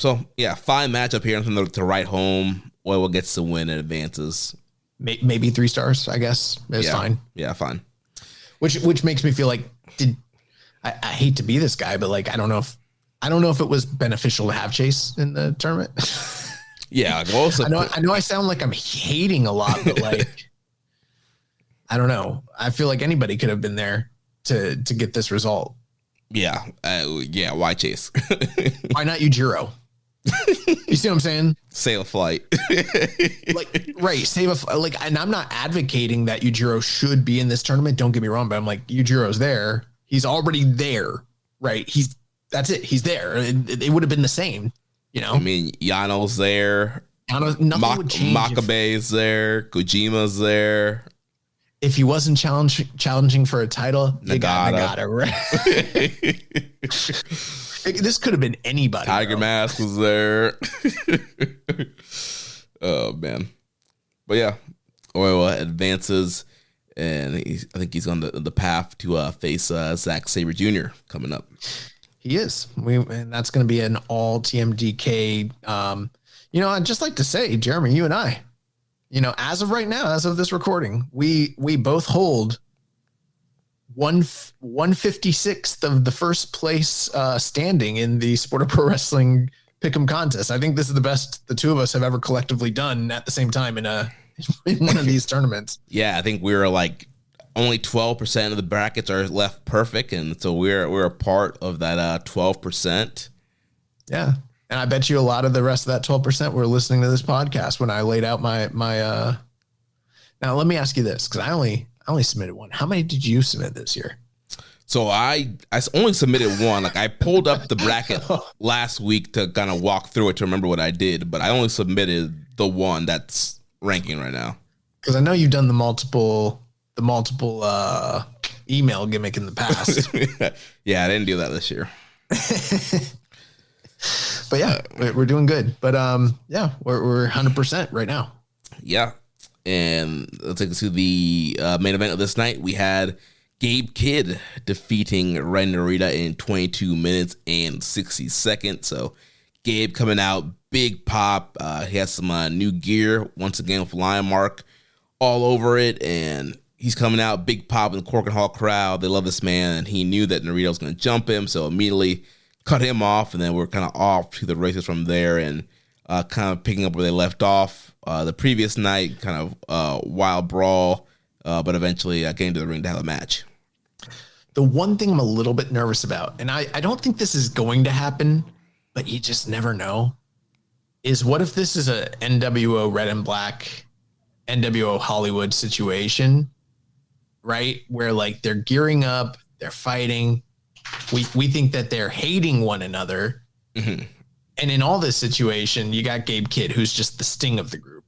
fine matchup here. Nothing to write home. Oil gets the win and advances. Maybe 3 stars, I guess. It's fine. Yeah, fine. Which makes me feel like I hate to be this guy, but like I don't know if it was beneficial to have Chase in the tournament. Yeah, also I know I sound like I'm hating a lot, but like I don't know. I feel like anybody could have been there to get this result. Yeah. Why Chase? Why not Yujiro? You see what I'm saying? Save a flight. Save a and I'm not advocating that Yujiro should be in this tournament. Don't get me wrong, but I'm like, Yujiro's there. He's already there, right? That's it. He's there. It would have been the same, I mean, Yano's there. Nothing would change. Makabe's there. Kojima's there. If he wasn't challenging for a title, you got Nagata, right? This could have been anybody. Tiger Mask was there. Oh, man. But Oil advances, and I think he's on the path to face Zack Sabre Jr. coming up. He is. And that's going to be an all TMDK. I'd just like to say, Jeremy, you and I, as of right now, as of this recording, we both hold 156th of the first place standing in the Sport of Pro Wrestling Pick'em contest. I think this is the best the two of us have ever collectively done at the same time in one of these tournaments. Yeah, I think we're like only 12% of the brackets are left perfect, and so we're a part of that 12%. Yeah. And I bet you a lot of the rest of that 12% were listening to this podcast when I laid out my Now let me ask you this, because I only submitted one. How many did you submit this year? So I only submitted one. Like I pulled up the bracket last week to kind of walk through it to remember what I did, but I only submitted the one that's ranking right now. Because I know you've done the multiple email gimmick in the past. Yeah, I didn't do that this year. But yeah, we're doing good. But we're 100% right now. Yeah. And let's take us to the main event of this night. We had Gabe Kidd defeating Ren Narita in 22 minutes and 60 seconds. So Gabe coming out, big pop. He has some new gear, once again with Lion Mark all over it. And he's coming out, big pop in the Cork and Hall crowd. They love this man. And he knew that Narita was going to jump him. So immediately cut him off. And then we're kind of off to the races from there and kind of picking up where they left off. The previous night, kind of wild brawl, but eventually getting to the ring to have a match. The one thing I'm a little bit nervous about, and I don't think this is going to happen, but you just never know, is what if this is a NWO Red and Black, NWO Hollywood situation, right? Where like they're gearing up, they're fighting. We think that they're hating one another. Mm-hmm. And in all this situation, you got Gabe Kidd, who's just the sting of the group.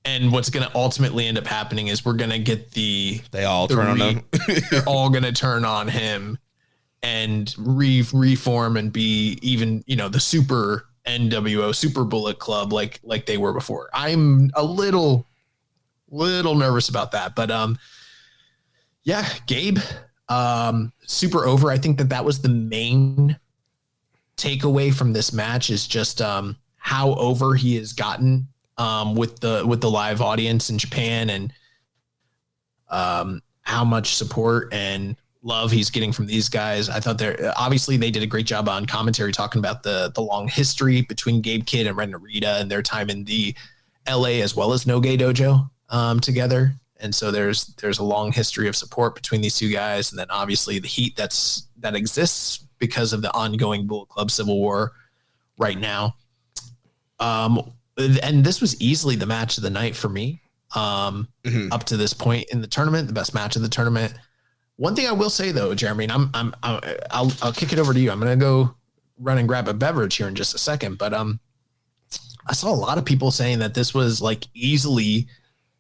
And what's going to ultimately end up happening is we're going to get they all turn on him. They're all going to turn on him and reform and be even, the super NWO, super Bullet Club like they were before. I'm a little nervous about that. But Gabe, super over. I think that was the main takeaway from this match is just how over he has gotten with the live audience in Japan and how much support and love he's getting from these guys. I thought they did a great job on commentary talking about the long history between Gabe Kidd and Ren Narita and their time in the LA as well as No Gay Dojo together. And so there's a long history of support between these two guys. And then obviously the heat that exists because of the ongoing Bullet Club Civil War right now. And this was easily the match of the night for me. Up to this point in the tournament, the best match of the tournament. One thing I will say though, Jeremy, and I'll kick it over to you. I'm going to go run and grab a beverage here in just a second, but I saw a lot of people saying that this was like easily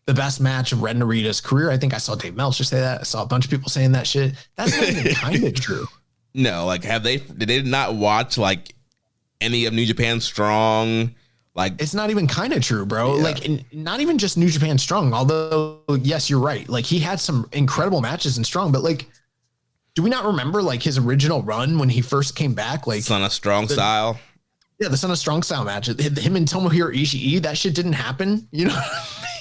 the best match of Red Narita's career. I think I saw Dave Meltzer say that. I saw a bunch of people saying that shit. That's not even kind of true. No, like did they not watch like any of New Japan Strong? Like, it's not even kind of true, bro. Yeah. Like, not even just New Japan Strong, although yes, you're right. Like, he had some incredible matches in Strong, but like, do we not remember like his original run when he first came back? Like Son of Strong Style. Yeah, the Son of Strong Style match. Him and Tomohiro Ishii, that shit didn't happen. You know,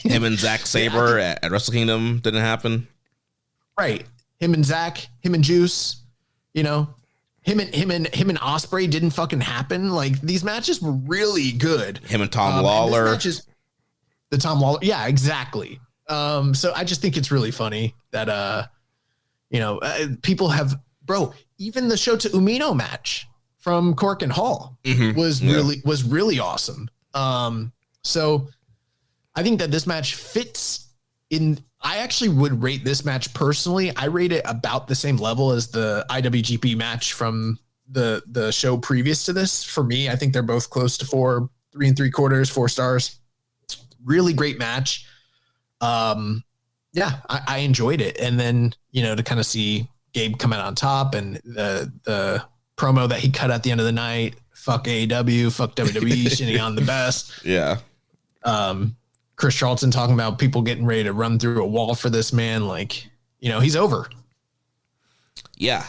Him and Zack Sabre at Wrestle Kingdom didn't happen. Right. Him and Zack, him and Juice, you know, him and Osprey didn't fucking happen. Like, these matches were really good. Him and Tom Lawler. And the Tom Lawler. Yeah, exactly. So I just think it's really funny that, people have, bro, even the Shota Umino match from Cork and Hall was really awesome. So I think that this match fits in. I actually would rate this match personally. I rate it about the same level as the IWGP match from the show previous to this. For me, I think they're both close to 3 3/4, 4 stars. Really great match. Yeah, I enjoyed it. And then, to kind of see Gabe come out on top and the promo that he cut at the end of the night, fuck AEW, fuck WWE, shitting on the best. Yeah. Chris Charlton talking about people getting ready to run through a wall for this man. Like, he's over. Yeah.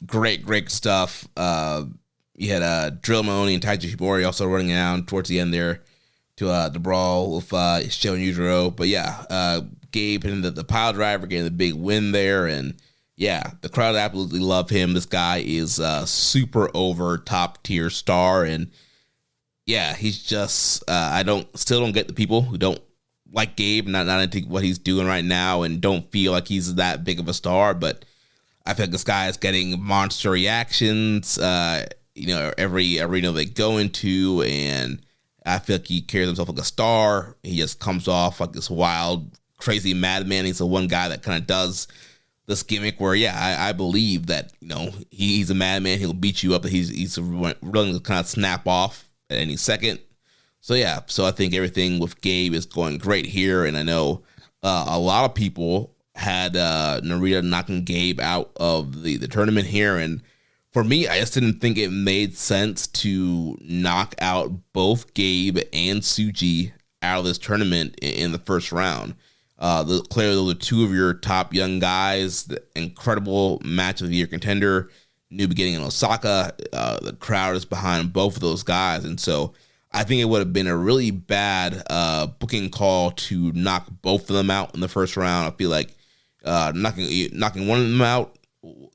Great stuff. You had Drill Mahoney and Taiji Shibori also running down towards the end there to the brawl with Sho and Yujiro. But yeah, Gabe and the pile driver getting the big win there. And yeah, the crowd absolutely love him. This guy is a super over top tier star. And yeah, he's just, still don't get the people who don't like Gabe, not into what he's doing right now and don't feel like he's that big of a star. But I feel like this guy is getting monster reactions, every arena they go into. And I feel like he carries himself like a star. He just comes off like this wild, crazy madman. He's the one guy that kind of does this gimmick where, yeah, I believe that, he's a madman. He'll beat you up. He's willing to kind of snap off at any second. So yeah, I think everything with Gabe is going great here. And I know a lot of people had Narita knocking Gabe out of the tournament here. And for me, I just didn't think it made sense to knock out both Gabe and Tsuji out of this tournament in the first round. Clearly, those are two of your top young guys. The incredible match of the year contender, new beginning in Osaka. The crowd is behind both of those guys. And so I think it would have been a really bad booking call to knock both of them out in the first round. I feel like knocking one of them out,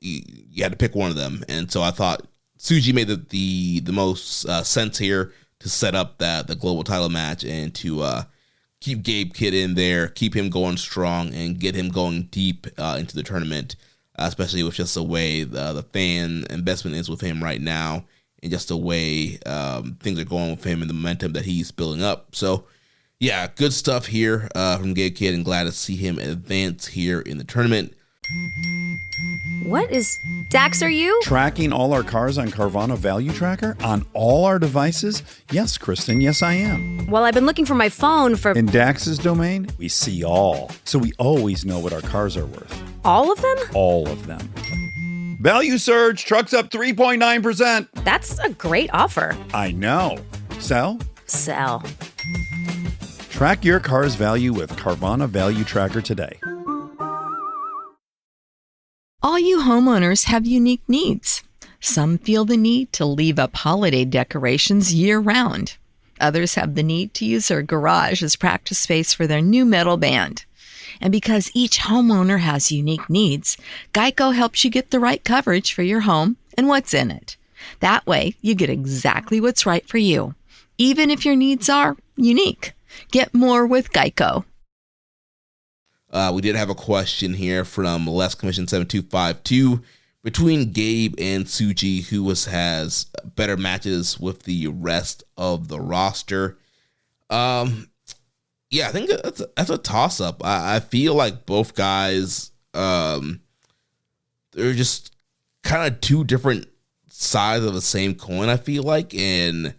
you had to pick one of them. And so I thought Tsuji made the most sense here to set up the global title match and to keep Gabe Kidd in there, keep him going strong, and get him going deep into the tournament, especially with just the way the fan investment is with him right now and just the way things are going with him and the momentum that he's building up. So, yeah, good stuff here from Gabe Kidd, and glad to see him advance here in the tournament. What is... Dax, are you? Tracking all our cars on Carvana Value Tracker on all our devices? Yes, Kristen, yes I am. Well, I've been looking for my phone for... In Dax's domain, we see all. So we always know what our cars are worth. All of them? All of them. Value surge, trucks up 3.9%. That's a great offer. I know. Sell? Sell. Track your car's value with Carvana Value Tracker today. All you homeowners have unique needs. Some feel the need to leave up holiday decorations year-round. Others have the need to use their garage as practice space for their new metal band. And because each homeowner has unique needs, Geico helps you get the right coverage for your home and what's in it. That way, you get exactly what's right for you, even if your needs are unique. Get more with Geico. We did have a question here from Les Commission 7252 between Gabe and Tsuji, who has better matches with the rest of the roster. I think that's a toss-up. I feel like both guys, they're just kind of two different sides of the same coin, I feel like. And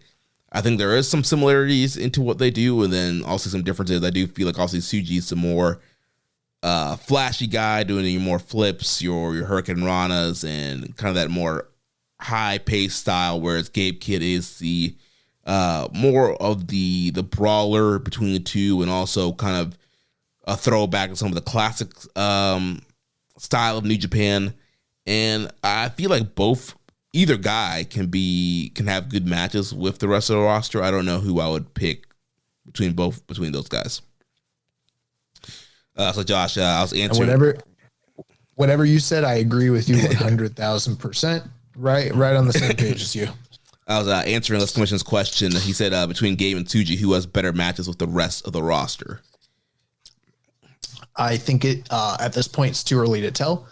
I think there is some similarities into what they do, and then also some differences. I do feel like also Tsuji's some more flashy guy doing your more flips, your Hurricane Ranas, and kind of that more high-paced style, whereas Gabe Kidd is the more of the brawler between the two, and also kind of a throwback to some of the classic style of New Japan. And I feel like either guy can have good matches with the rest of the roster. I don't know who I would pick between those guys. So Josh, I was answering. Whatever you said, I agree with you 100,000%. Right on the same page as you. I was answering Les Commission's question. He said between Gabe and Tsuji, who has better matches with the rest of the roster? I think at this point it's too early to tell.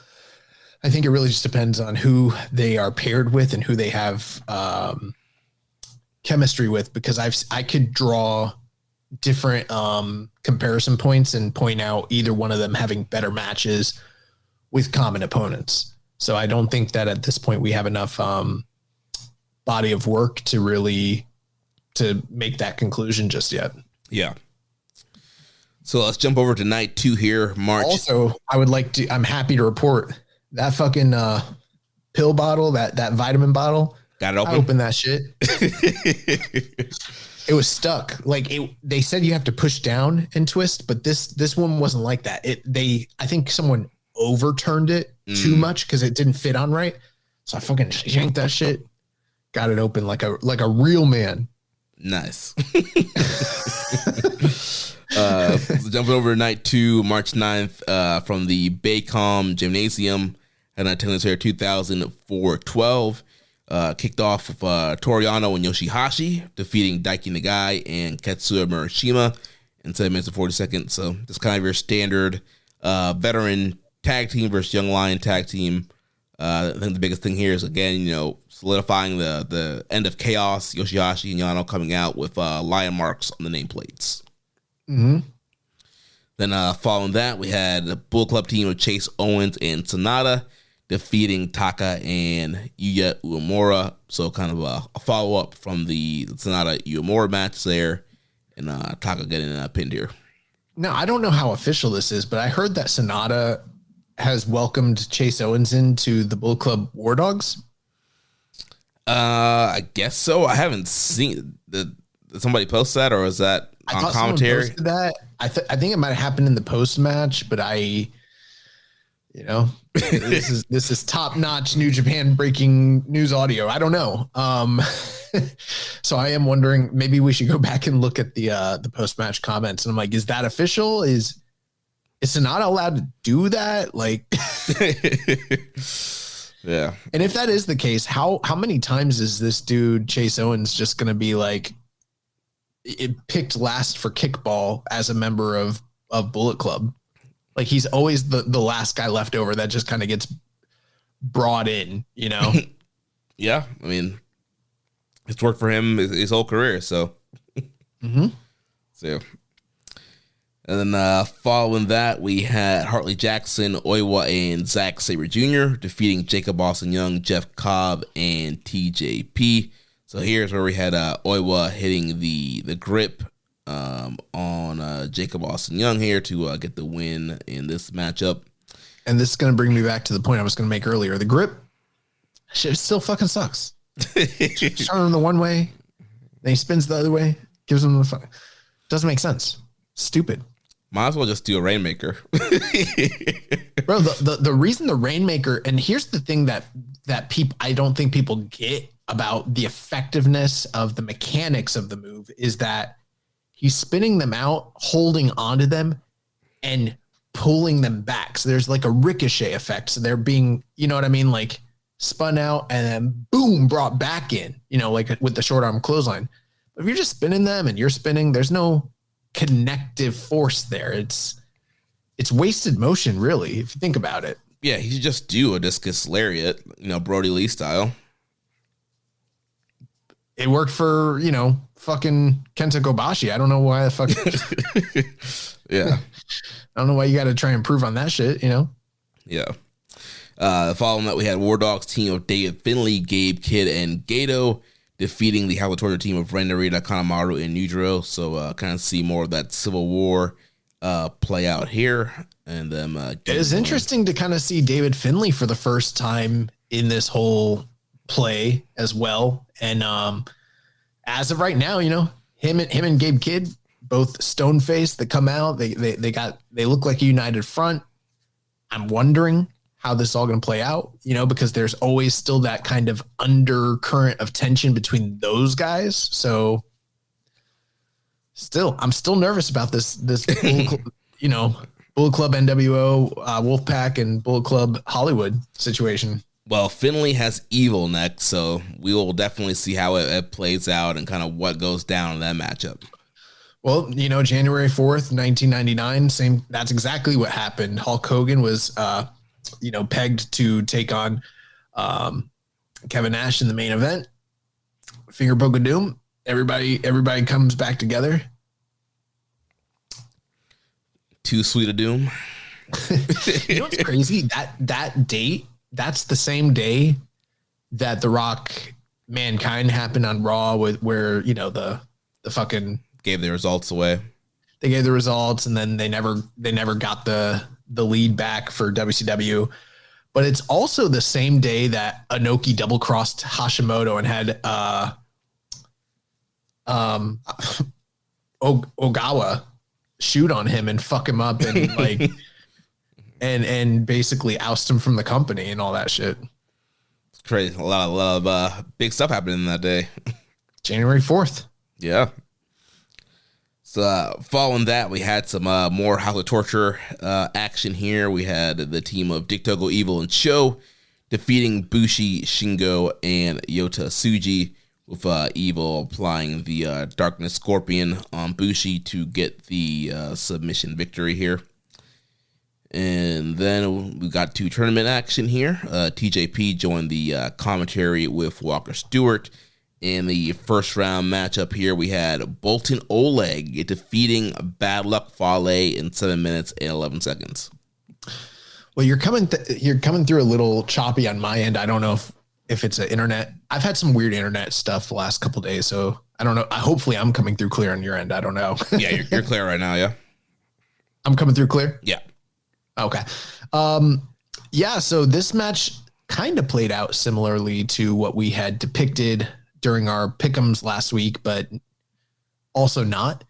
I think it really just depends on who they are paired with and who they have chemistry with, because I could draw different comparison points and point out either one of them having better matches with common opponents. So I don't think that at this point we have enough body of work to make that conclusion just yet. Yeah. So let's jump over to night 2 here, March. Also, I'm happy to report that fucking pill bottle, that vitamin bottle. Got it open? I opened that shit. It was stuck. They said you have to push down and twist, but this one wasn't like that. I think someone overturned it too much because it didn't fit on right. So I fucking yanked that shit, got it open like a real man. Nice. Jumping over to night 2, March 9th, from the Baycom Gymnasium, had an attendance here 2,412. Kicked off with Toriano and Yoshihashi defeating Daiki Nagai and Katsuya Murashima in 7 minutes and 40 seconds. So just kind of your standard veteran tag team versus young lion tag team. I think the biggest thing here is, again, solidifying the end of Chaos. Yoshihashi and Yano coming out with lion marks on the nameplates. Mm-hmm. Then following that, we had the Bull Club team of Chase Owens and Sonata defeating Taka and Yuya Uemura. So kind of a follow-up from the Sonata Uemura match there, and Taka getting pinned here. Now, I don't know how official this is, but I heard that Sonata has welcomed Chase Owens into the Bull Club War Dogs. I guess so. I haven't seen did somebody post that, or is that on commentary? That I think it might have happened in the post match, but this is top notch New Japan breaking news audio. I don't know. So I am wondering, maybe we should go back and look at the post match comments. And I'm like, is that official? Is Sonata allowed to do that? Yeah. And if that is the case, how many times is this dude Chase Owens just going to be picked last for kickball as a member of Bullet Club? He's always the last guy left over that just kind of gets brought in, Yeah. I mean, it's worked for him his whole career. So, mm-hmm. So, and then following that, we had Hartley Jackson, Oiwa, and Zack Sabre Jr. defeating Jacob Austin Young, Jeff Cobb, and TJP. So here's where we had Oiwa hitting the grip on Jacob Austin Young here to get the win in this matchup. And this is going to bring me back to the point I was going to make earlier. The grip shit still fucking sucks. Starting him the one way, then he spins the other way, gives him the doesn't make sense. Stupid. Might as well just do a Rainmaker. Bro, the reason the Rainmaker, and here's the thing that people, I don't think people get about the effectiveness of the mechanics of the move, is that he's spinning them out, holding onto them, and pulling them back. So there's a ricochet effect. So they're being, you know what I mean? Spun out and then boom, brought back in, with the short arm clothesline. But if you're just spinning them and you're spinning, there's no connective force there. It's wasted motion, really, if you think about it. Yeah, he should just do a discus lariat, Brody Lee style. It worked for, fucking Kenta Kobashi. I don't know why the fuck. Yeah. I don't know why you got to try and improve on that shit, Yeah. Following that, we had War Dogs team of David Finlay, Gabe Kidd, and Goto defeating the House of Torture team of Ren Narita, Kanemaru, and Nujiro. So kind of see more of that Civil War play out here. And them. It is interesting to kind of see David Finlay for the first time in this whole play as well. And as of right now, him and Gabe Kidd, both stone faced, that come out. They look like a united front. I'm wondering how this is all going to play out, because there's always still that kind of undercurrent of tension between those guys. So I'm still nervous about this Bullet Club NWO, Wolfpack, and Bullet Club Hollywood situation. Well, Finlay has Evil next, so we will definitely see how it plays out and kind of what goes down in that matchup. Well, January 4th, 1999, that's exactly what happened. Hulk Hogan was, pegged to take on Kevin Nash in the main event. Finger Poke of Doom. Everybody comes back together. Too Sweet of Doom. What's crazy? That date, that's the same day that The Rock Mankind happened on Raw, where the fucking gave the results away. They gave the results, and then they never got the lead back for WCW. But it's also the same day that Inoki double crossed Hashimoto and had Ogawa shoot on him and fuck him up and like and basically oust him from the company and all that shit. It's crazy. A lot of big stuff happening that day. January 4th. Yeah. So following that, we had some more House of Torture action here. We had the team of Dick Togo, Evil, and Sho defeating Bushi, Shingo, and Yota Tsuji, with Evil applying the Darkness Scorpion on Bushi to get the submission victory here. And then we got 2 tournament action here. TJP joined the commentary with Walker Stewart. In the first round matchup here, we had Boltin Oleg defeating Bad Luck Fale in 7 minutes and 11 seconds. Well, you're coming through a little choppy on my end. I don't know if it's an internet. I've had some weird internet stuff the last couple of days, so I don't know. Hopefully I'm coming through clear on your end. I don't know. Yeah, you're clear right now, yeah? I'm coming through clear? Yeah. Okay. Yeah, so this match kind of played out similarly to what we had depicted during our pick'ems last week, but also not.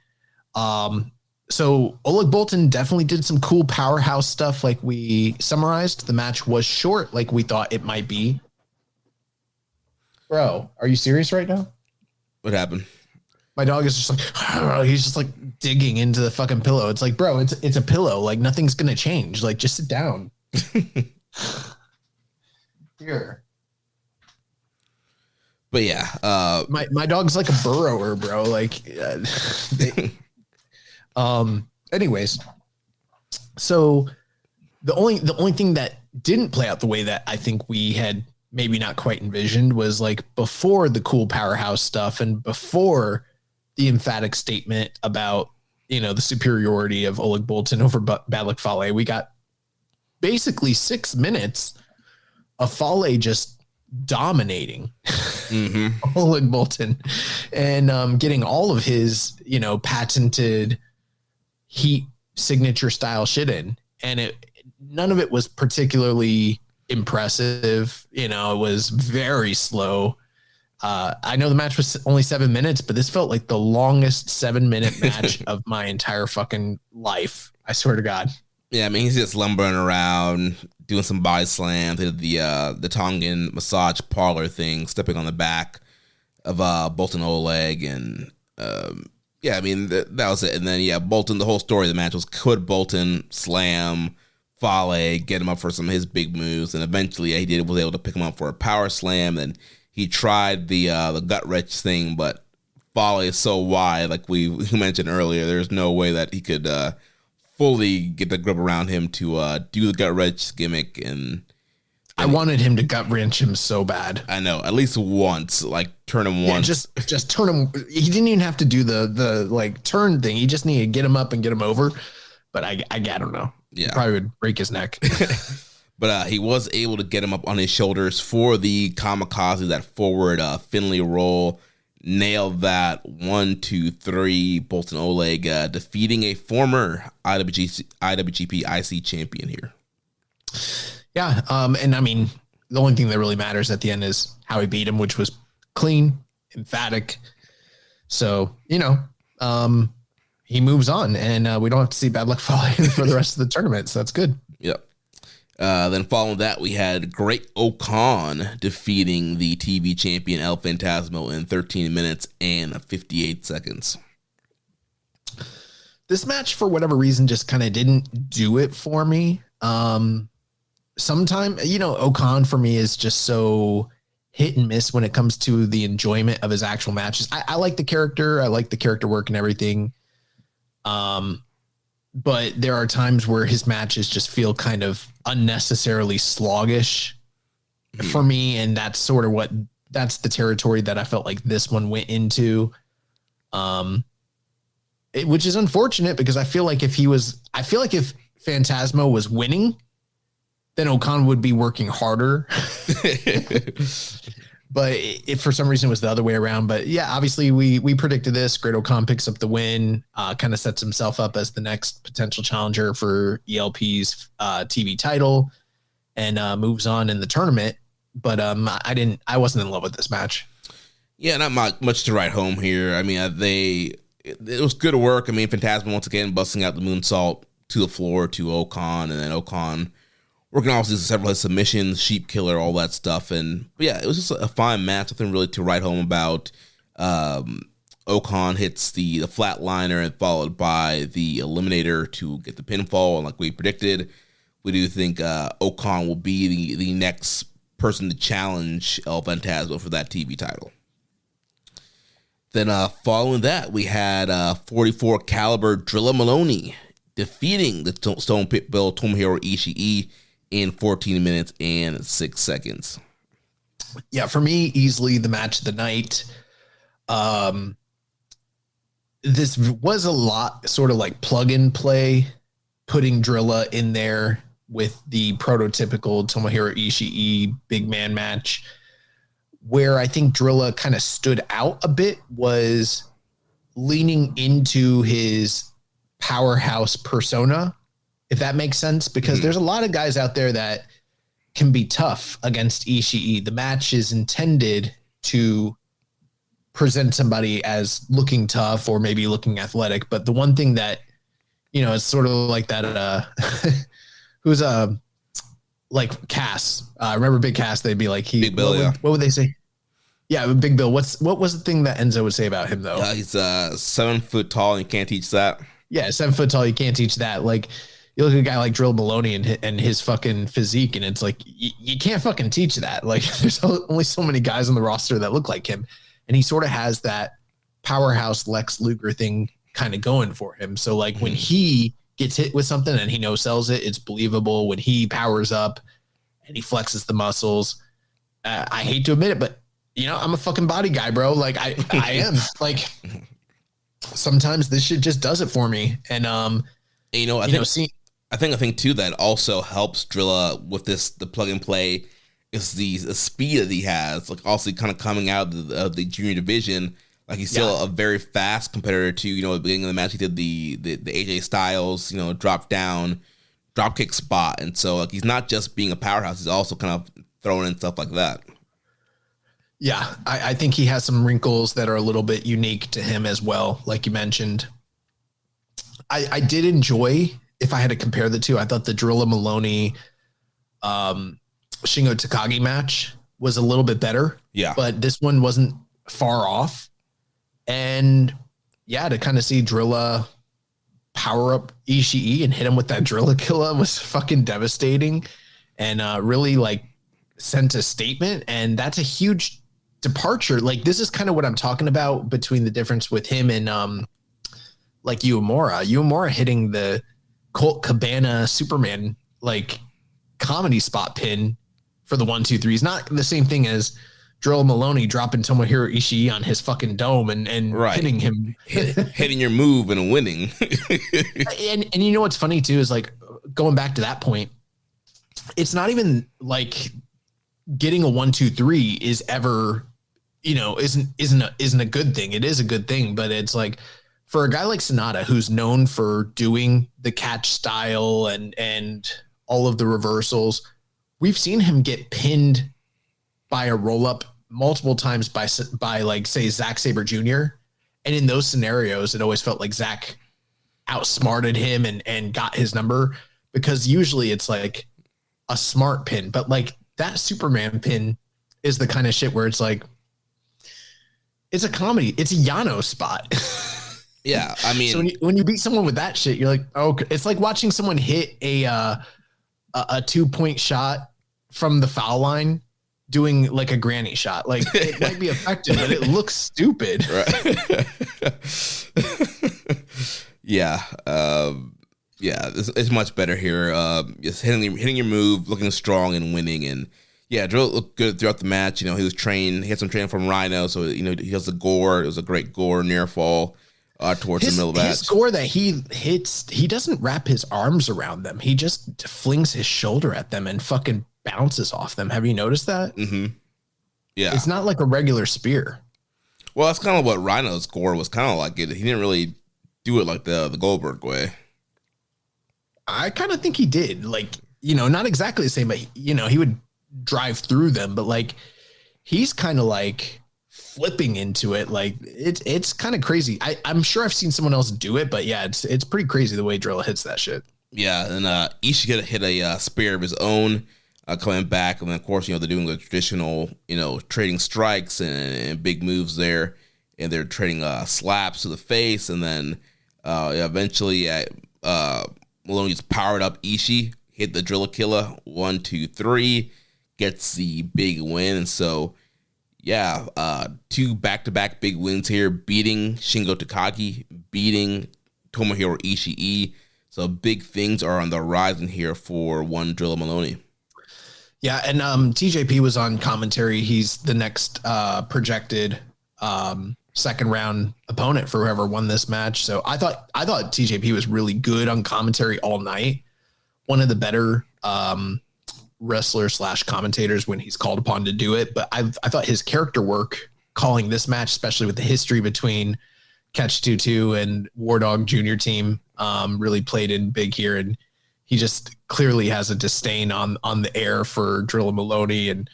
So Oleg Boltin definitely did some cool powerhouse stuff like we summarized. The match was short like we thought it might be. Bro, are you serious right now? What happened? My dog is just like, he's just like digging into the fucking pillow. It's like, bro, it's a pillow. Like nothing's going to change. Like just sit down. Here. But yeah, my dog's like a burrower, bro. Like, anyways, so the only thing that didn't play out the way that I think we had maybe not quite envisioned was like before the cool powerhouse stuff and before the emphatic statement about, the superiority of Oleg Boltin over Bad Luck Fale. We got basically 6 minutes of Fale just dominating Oleg Boltin and getting all of his, patented heat signature style shit in. And none of it was particularly impressive. It was very slow. I know the match was only 7 minutes, but this felt like the longest 7-minute match of my entire fucking life. I swear to God. Yeah, I mean, he's just lumbering around, doing some body slams, the Tongan massage parlor thing, stepping on the back of Boltin Oleg, and yeah, I mean that was it. And then Boltin, the whole story of the match was could Boltin slam Fale, get him up for some of his big moves, and eventually he was able to pick him up for a power slam. And he tried the gut wrench thing, but Fale is so wide, like we mentioned earlier. There's no way that he could fully get the grip around him to do the gut wrench gimmick. And I wanted him to gut wrench him so bad. I know, at least once, like turn him once. Just turn him. He didn't even have to do the like turn thing. He just needed to get him up and get him over. But I don't know. Yeah, he probably would break his neck. But he was able to get him up on his shoulders for the kamikaze, that forward Finley roll. Nailed that 1, 2, 3 Bolton Oleg, defeating a former IWGP IC champion here. Yeah, and I mean, the only thing that really matters at the end is how he beat him, which was clean, emphatic. So, you know, he moves on, and we don't have to see bad luck following for the rest of the tournament. So that's good. Yep. Then following that, we had Great Okan defeating the TV champion El Phantasmo in 13 minutes and 58 seconds. This match, for whatever reason, just kind of didn't do it for me. Sometime, you know, Okan for me is just so hit and miss when it comes to the enjoyment of his actual matches. I like the character. I like the character work and everything. But there are times where his matches just feel kind of unnecessarily sluggish for me. And that's sort of that's the territory that I felt like this one went into. Which is unfortunate because I feel like if Phantasmo was winning, then Okan would be working harder. But if for some reason it was the other way around. But yeah, obviously we predicted this. Great Okan picks up the win, kind of sets himself up as the next potential challenger for ELP's TV title, and moves on in the tournament. But I wasn't in love with this match. Yeah, not much to write home here. I mean, it was good work. I mean, Phantasmo once again busting out the moonsault to the floor to Okan, and then Okan working obviously several submissions, sheep killer, all that stuff. But yeah, it was just a fine match. Nothing really to write home about. Okan hits the flatliner and followed by the eliminator to get the pinfall. And like we predicted, we do think Okan will be the next person to challenge El Phantasmo for that TV title. Then following that, we had 44 caliber Drilla Maloney defeating the Stone Pit Bill Tomohiro Ishii in 14 minutes and 6 seconds. Yeah, for me, easily the match of the night. This was a lot sort of like plug and play, putting Drilla in there with the prototypical Tomohiro Ishii big man match. Where I think Drilla kind of stood out a bit was leaning into his powerhouse persona, if that makes sense, because there's a lot of guys out there that can be tough against Ishii. The match is intended to present somebody as looking tough or maybe looking athletic. But the one thing that, you know, it's sort of like that, who's like Cass. Remember Big Cass? They'd be like, Big Bill, what would they say? Yeah, Big Bill. What was the thing that Enzo would say about him though? He's 7 foot tall and you can't teach that. Yeah, 7 foot tall, you can't teach that. Like, you look at a guy like Drill Maloney and his fucking physique, and it's like you can't fucking teach that. Like, there's only so many guys on the roster that look like him, and he sort of has that powerhouse Lex Luger thing kind of going for him. So like when he gets hit with something and he no-sells it, it's believable. When he powers up and he flexes the muscles, I hate to admit it, but you know, I'm a fucking body guy, bro. Like I am. Like sometimes this shit just does it for me. And I think too that also helps Drilla with the plug and play is the speed that he has. Like also kind of coming out of the junior division. Like he's still a very fast competitor to, you know, at the beginning of the match, he did the AJ Styles, you know, drop kick spot. And so like he's not just being a powerhouse, he's also kind of throwing in stuff like that. Yeah, I think he has some wrinkles that are a little bit unique to him as well, like you mentioned. I did enjoy, if I had to compare the two, I thought the Drilla Maloney Shingo Takagi match was a little bit better. Yeah. But this one wasn't far off. And yeah, to kind of see Drilla power up Ishii and hit him with that Drilla Killa was fucking devastating and really like sent a statement. And that's a huge departure. Like this is kind of what I'm talking about between the difference with him and like Uemura hitting the Colt Cabana Superman like comedy spot pin for the 1-2-3 is not the same thing as Drilla Maloney dropping Tomohiro Ishii on his fucking dome and hitting him, hitting your move and winning. and you know what's funny too is like going back to that point, it's not even like getting a 1-2-3 is ever, isn't a good thing. It is a good thing, but it's like for a guy like Sonata who's known for doing the catch style and all of the reversals, we've seen him get pinned by a roll up multiple times by like say Zack Sabre Jr. And in those scenarios, it always felt like Zack outsmarted him and got his number, because usually it's like a smart pin, but like that Superman pin is the kind of shit where it's like, it's a comedy. It's a Yano spot. Yeah. I mean, so when you beat someone with that shit, you're like, okay, it's like watching someone hit a 2-point shot from the foul line doing like a granny shot. Like it might be effective, but it looks stupid. Right. Yeah. Yeah, it's much better here. Just hitting your move, looking strong and winning. And yeah, Drill looked good throughout the match. He was trained. He had some training from Rhino, so he has the gore. It was a great gore near fall towards the middle of the match. His gore that he hits, he doesn't wrap his arms around them. He just flings his shoulder at them and fucking bounces off them. Have you noticed that? Mm-hmm. Yeah, it's not like a regular spear. Well, that's kind of what Rhino's gore was kind of like. He didn't really do it like the Goldberg way. I kind of think he did, like, not exactly the same, but he would drive through them, but like he's kind of like flipping into it. Like it's kind of crazy. I'm sure I've seen someone else do it, but yeah, it's pretty crazy the way Drilla hits that shit. Yeah, and Ishii hit a spear of his own coming back, and then of course they're doing the traditional trading strikes and big moves there, and they're trading slaps to the face, and then eventually Maloney's powered up Ishii, hit the Drilla Killer, 1, 2, 3, gets the big win. And so, yeah, 2 back-to-back big wins here, beating Shingo Takagi, beating Tomohiro Ishii. So big things are on the horizon here for one Drilla Maloney. Yeah, and TJP was on commentary. He's the next projected second round opponent for whoever won this match. So I thought TJP was really good on commentary all night. One of the better wrestlers / commentators when he's called upon to do it. But I thought his character work calling this match, especially with the history between Catch 2-2 and War Dog Junior team, really played in big here. And he just clearly has a disdain on the air for Drilla Maloney and,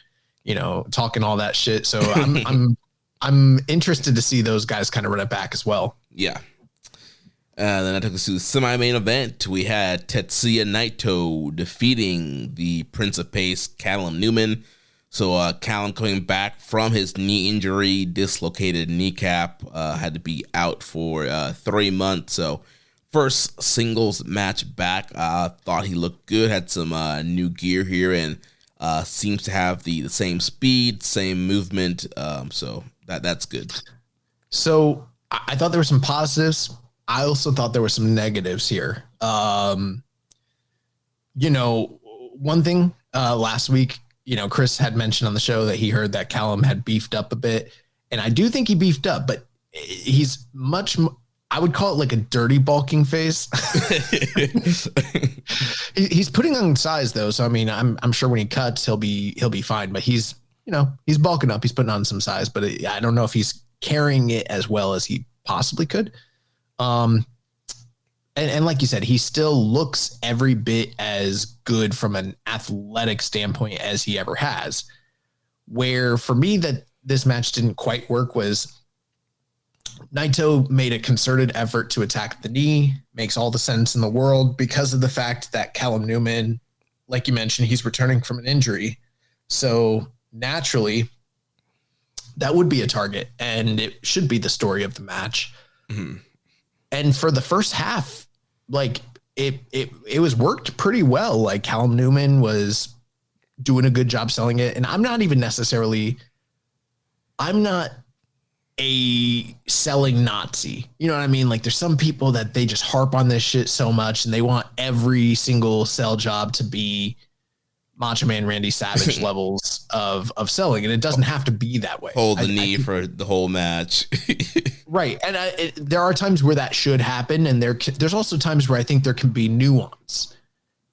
talking all that shit. So I'm interested to see those guys kind of run it back as well. Yeah. Then I took us to the semi-main event. We had Tetsuya Naito defeating the Prince of Pace, Callum Newman. So Callum coming back from his knee injury, dislocated kneecap, had to be out for 3 months. So first singles match back. Thought he looked good, had some new gear here, and seems to have the same speed, same movement. So that's good. So I thought there were some positives. I also thought there were some negatives here. One thing last week, Chris had mentioned on the show that he heard that Callum had beefed up a bit. And I do think he beefed up, but he's much more, I would call it like a dirty bulking phase. He's putting on size though. So, I mean, I'm sure when he cuts, he'll be fine, but he's bulking up. He's putting on some size, but I don't know if he's carrying it as well as he possibly could. And like you said, he still looks every bit as good from an athletic standpoint as he ever has. Where for me that this match didn't quite work was Naito made a concerted effort to attack the knee, makes all the sense in the world because of the fact that Callum Newman, like you mentioned, he's returning from an injury. So naturally that would be a target and it should be the story of the match. Mm-hmm. And for the first half, like it was worked pretty well. Like Callum Newman was doing a good job selling it. And I'm not a selling Nazi. You know what I mean? Like there's some people that they just harp on this shit so much and they want every single sell job to be Macho Man Randy Savage levels of selling. And it doesn't have to be that way. Hold the knee for the whole match. Right. And there are times where that should happen. And there's also times where I think there can be nuance.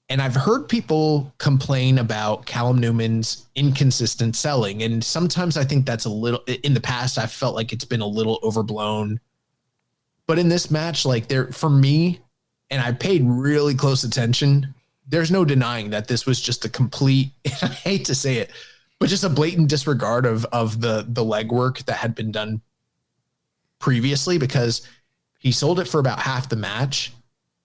And I've heard people complain about Callum Newman's inconsistent selling. And sometimes I think that's a little, in the past, I felt like it's been a little overblown. But in this match, like for me, and I paid really close attention, there's no denying that this was just a complete, I hate to say it, but just a blatant disregard of the legwork that had been done previously, because he sold it for about half the match.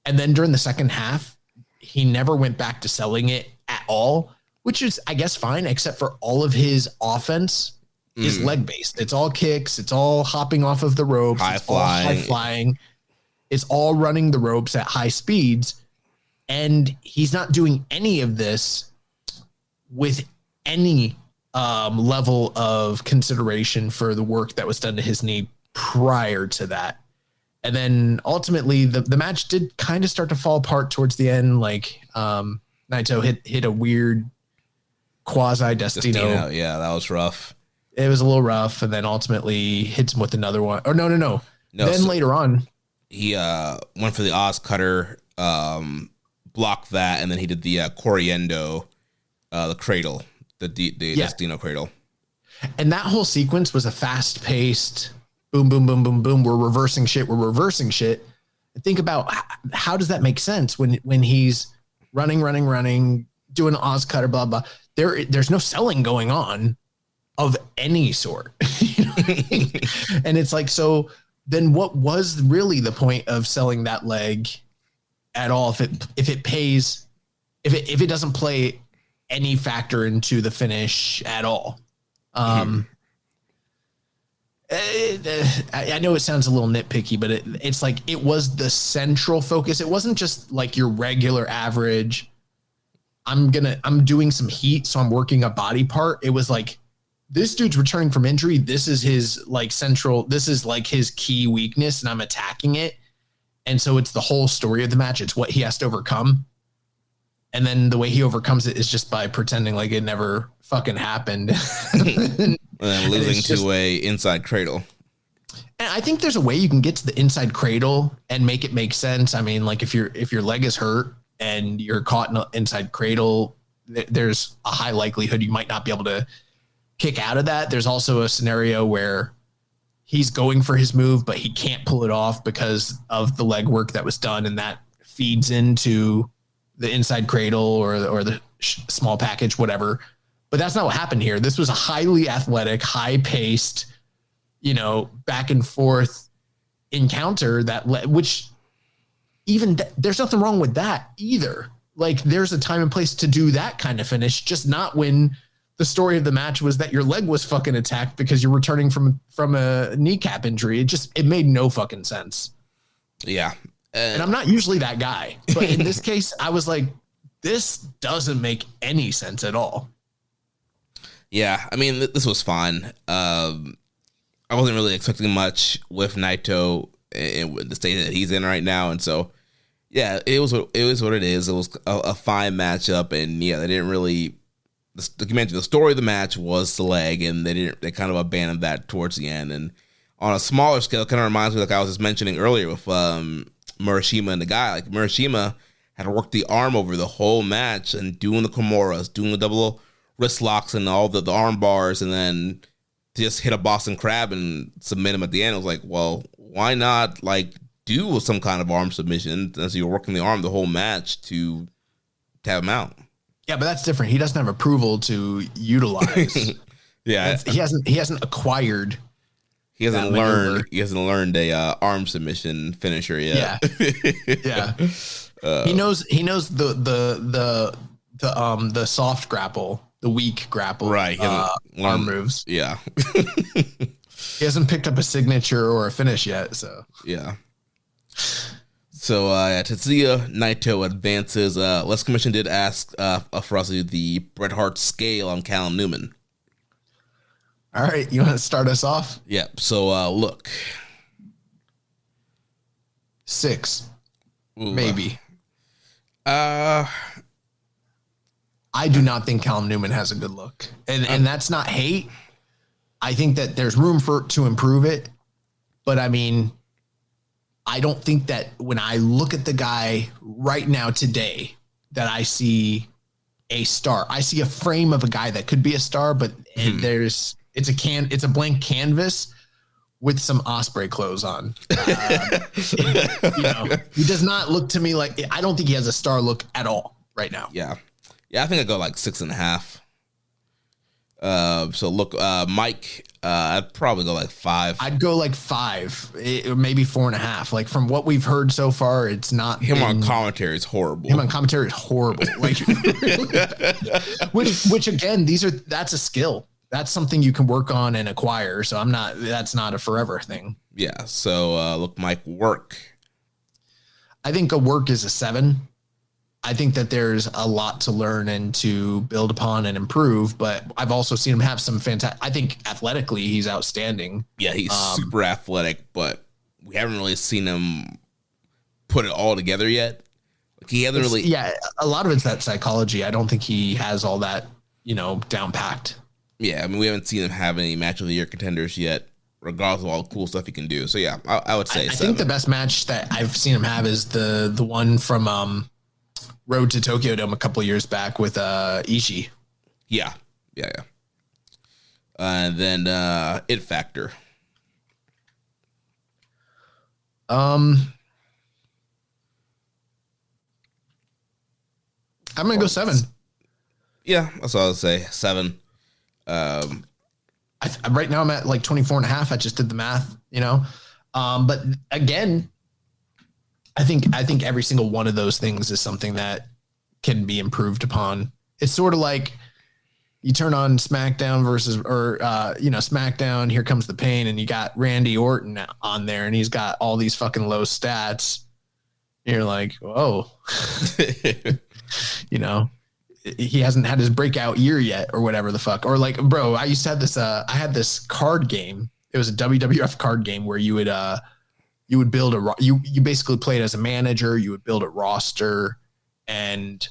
And then during the second half, he never went back to selling it at all, which is, I guess, fine, except for all of his offense is leg based. It's all kicks. It's all hopping off of the ropes. High flying. It's all running the ropes at high speeds. And he's not doing any of this with any level of consideration for the work that was done to his knee prior to that. And then ultimately the match did kind of start to fall apart towards the end. Like Naito hit a weird quasi Destino. Yeah, that was rough. It was a little rough. And then ultimately hits him with another one. Or no. Then later on, he went for the Oz Cutter, blocked that, and then he did the Corriendo, the cradle, the Destino cradle. And that whole sequence was a fast paced boom, boom, boom, boom, boom. We're reversing shit. Think about how does that make sense when he's running, doing an Oz Cutter, blah, blah. There's no selling going on of any sort. You know what I mean? And it's like, so then what was really the point of selling that leg at all? If it pays, if it doesn't play any factor into the finish at all. I know it sounds a little nitpicky, but it's like it was the central focus. It wasn't just like your regular average. I'm doing some heat, so I'm working a body part. It was like, this dude's returning from injury. This is his like central. This is like his key weakness, and I'm attacking it. And so it's the whole story of the match. It's what he has to overcome. And then the way he overcomes it is just by pretending like it never fucking happened. And then losing to a inside cradle. And I think there's a way you can get to the inside cradle and make it make sense. I mean, like if your leg is hurt and you're caught in an inside cradle, there's a high likelihood you might not be able to kick out of that. There's also a scenario where he's going for his move, but he can't pull it off because of the leg work that was done. And that feeds into the inside cradle or the small package, whatever. But that's not what happened here. This was a highly athletic, high-paced, back and forth encounter which there's nothing wrong with that either. Like there's a time and place to do that kind of finish, just not when the story of the match was that your leg was fucking attacked because you're returning from a kneecap injury. It made no fucking sense. Yeah. And I'm not usually that guy, but in this case, I was like, this doesn't make any sense at all. Yeah, I mean, this was fine. I wasn't really expecting much with Naito in the state that he's in right now, and so yeah, it was what it is. It was a fine matchup, and yeah, they didn't really. The story of the match was the leg, and they kind of abandoned that towards the end. And on a smaller scale, it kind of reminds me, like I was just mentioning earlier with Murashima and the guy. Like Murashima had to work the arm over the whole match and doing the Kimuras, doing the double wrist locks and all the arm bars, and then just hit a Boston Crab and submit him at the end. I was like, well, why not like do some kind of arm submission as you're working the arm the whole match to tap him out? Yeah, but that's different. He doesn't have approval to utilize. Yeah, he hasn't acquired. He hasn't learned. He hasn't learned a arm submission finisher yet. Yeah. He knows the soft grapple, the weak grapple, right? Arm moves. Yeah. He hasn't picked up a signature or a finish yet. So yeah. So Tetsuya Naito advances. Les Commission did ask for us to do the Bret Hart scale on Callum Newman. All right, you want to start us off? Yep. So look. 6. Ooh, Maybe. I do not think Callum Newman has a good look. And that's not hate. I think that there's room to improve it. But I mean, I don't think that when I look at the guy right now today that I see a star. I see a frame of a guy that could be a star, but it's a blank canvas with some Osprey clothes on. He does not look to me like, I don't think he has a star look at all right now. Yeah. I think I go like 6.5. So look, Mike, I'd probably go like 5. I'd go like 5, maybe 4.5. Like from what we've heard so far, it's not him on commentary is horrible. Like, which again, that's a skill. That's something you can work on and acquire. So that's not a forever thing. Yeah. So look, Mike, work. I think a work is a 7. I think that there's a lot to learn and to build upon and improve, but I've also seen him have some fantastic. I think athletically he's outstanding. Yeah, he's super athletic, but we haven't really seen him put it all together yet. Like he hasn't really. Yeah, a lot of it's that psychology. I don't think he has all that, down packed. Yeah, I mean, we haven't seen him have any match of the year contenders yet, regardless of all the cool stuff he can do. So yeah, I would say. I think the best match that I've seen him have is the one from Road to Tokyo Dome a couple of years back with Ishii. Yeah. And then It Factor. I'm gonna go 7. Yeah, that's all I'll say. 7. Right now I'm at like 24.5. I just did the math, but again, I think every single one of those things is something that can be improved upon. It's sort of like you turn on SmackDown SmackDown, Here Comes the Pain, and you got Randy Orton on there and he's got all these fucking low stats. You're like, whoa, he hasn't had his breakout year yet or whatever the fuck. Or like, bro, I used to have this, I had this card game. It was a WWF card game where you would build you basically played as a manager. You would build a roster and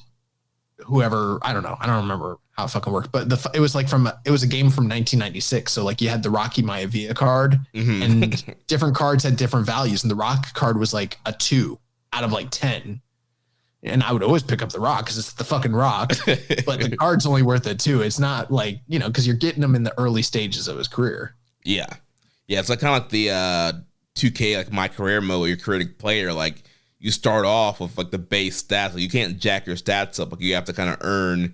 whoever, I don't remember how it fucking worked, but it was a game from 1996. So like you had the Rocky Maivia card and different cards had different values. And the Rock card was like a 2 out of like 10. And I would always pick up the Rock because it's the fucking Rock, but the card's only worth a 2. It's not like, because you're getting him in the early stages of his career. Yeah. It's like kind of like the 2K, like My Career mode, where you're creating player. Like you start off with like the base stats. Like you can't jack your stats up. Like you have to kind of earn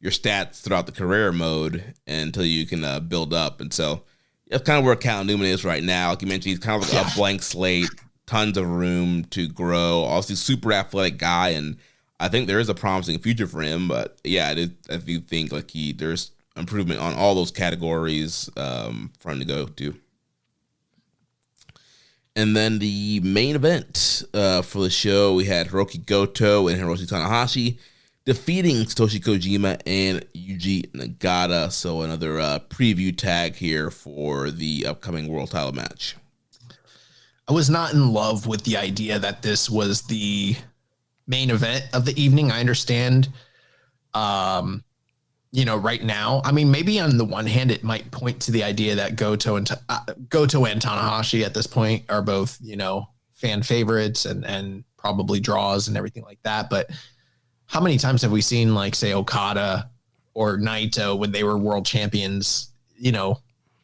your stats throughout the career mode until you can build up. And so that's kind of where Callum Newman is right now. Like you mentioned, he's kind of like a blank slate. Tons of room to grow. Obviously, super athletic guy, and I think there is a promising future for him. But yeah, I do think like there's improvement on all those categories for him to go to. And then the main event for the show, we had Hirooki Goto and Hiroshi Tanahashi defeating Satoshi Kojima and Yuji Nagata. So another preview tag here for the upcoming world title match. I was not in love with the idea that this was the main event of the evening. I understand, right now, I mean, maybe on the one hand, it might point to the idea that Goto and Tanahashi at this point are both, fan favorites and probably draws and everything like that. But how many times have we seen, like, say, Okada or Naito when they were world champions,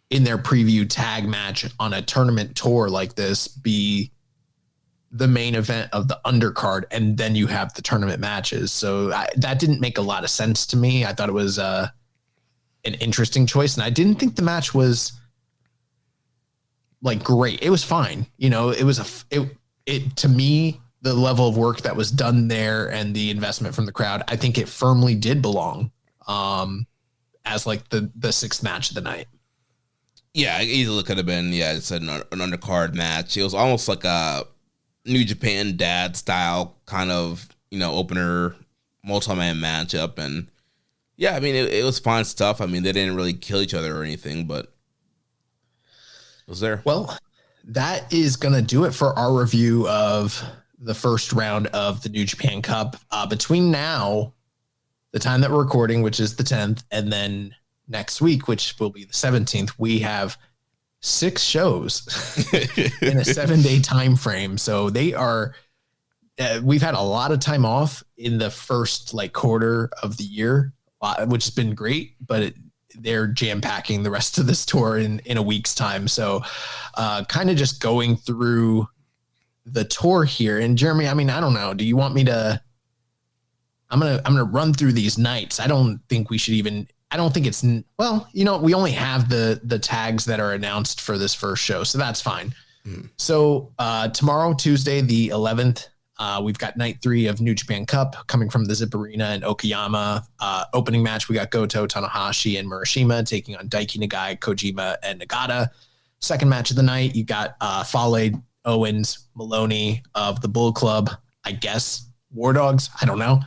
in their preview tag match on a tournament tour like this be the main event of the undercard, and then you have the tournament matches. So that didn't make a lot of sense to me. I thought it was an interesting choice, and I didn't think the match was like great. It was fine. It was to me, the level of work that was done there and the investment from the crowd, I think it firmly did belong as like the 6th match of the night. Yeah, it easily could have been, it's an undercard match. It was almost like a New Japan Dad style kind of, opener multi-man matchup. And yeah, I mean, it was fine stuff. I mean, they didn't really kill each other or anything, but Was there? Well, that is going to do it for our review of the first round of the New Japan Cup. Between now, the time that we're recording, which is the 10th, and then next week, which will be the 17th, we have 6 shows in a 7-day time frame. So they are, we've had a lot of time off in the first quarter of the year, which has been great, but they're jam packing the rest of this tour in a week's time. So kind of just going through the tour here. And Jeremy, I mean, I don't know. Do you want me to, I'm going to run through these nights. I don't think we should even, I don't think it's, well, we only have the tags that are announced for this first show. So that's fine. So tomorrow, Tuesday, the 11th, we've got night 3 of New Japan Cup coming from the Zip Arena in Okayama. Opening match, we got Goto, Tanahashi, and Murashima taking on Daiki Nagai, Kojima, and Nagata. Second match of the night, you got Fale, Owens, Maloney of the Bull Club, I guess, War Dogs, I don't know,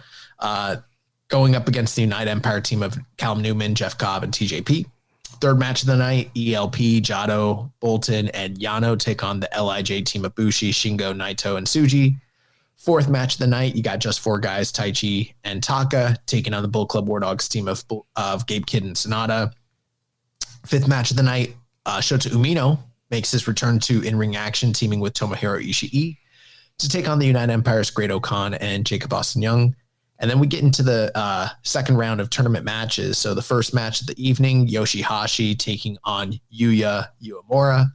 going up against the United Empire team of Callum Newman, Jeff Cobb, and TJP. Third match of the night, ELP, Jado, Bolton, and Yano take on the LIJ team of Bushi, Shingo, Naito, and Tsuji. Fourth match of the night, you got just 4 guys, Taichi and Taka, taking on the Bull Club War Dogs team of Gabe Kidd and Sonata. Fifth match of the night, Shota Umino makes his return to in-ring action, teaming with Tomohiro Ishii to take on the United Empire's Great O'Khan and Jacob Austin Young. And then we get into the second round of tournament matches. So the first match of the evening, Yoshihashi taking on Yuya Uemura.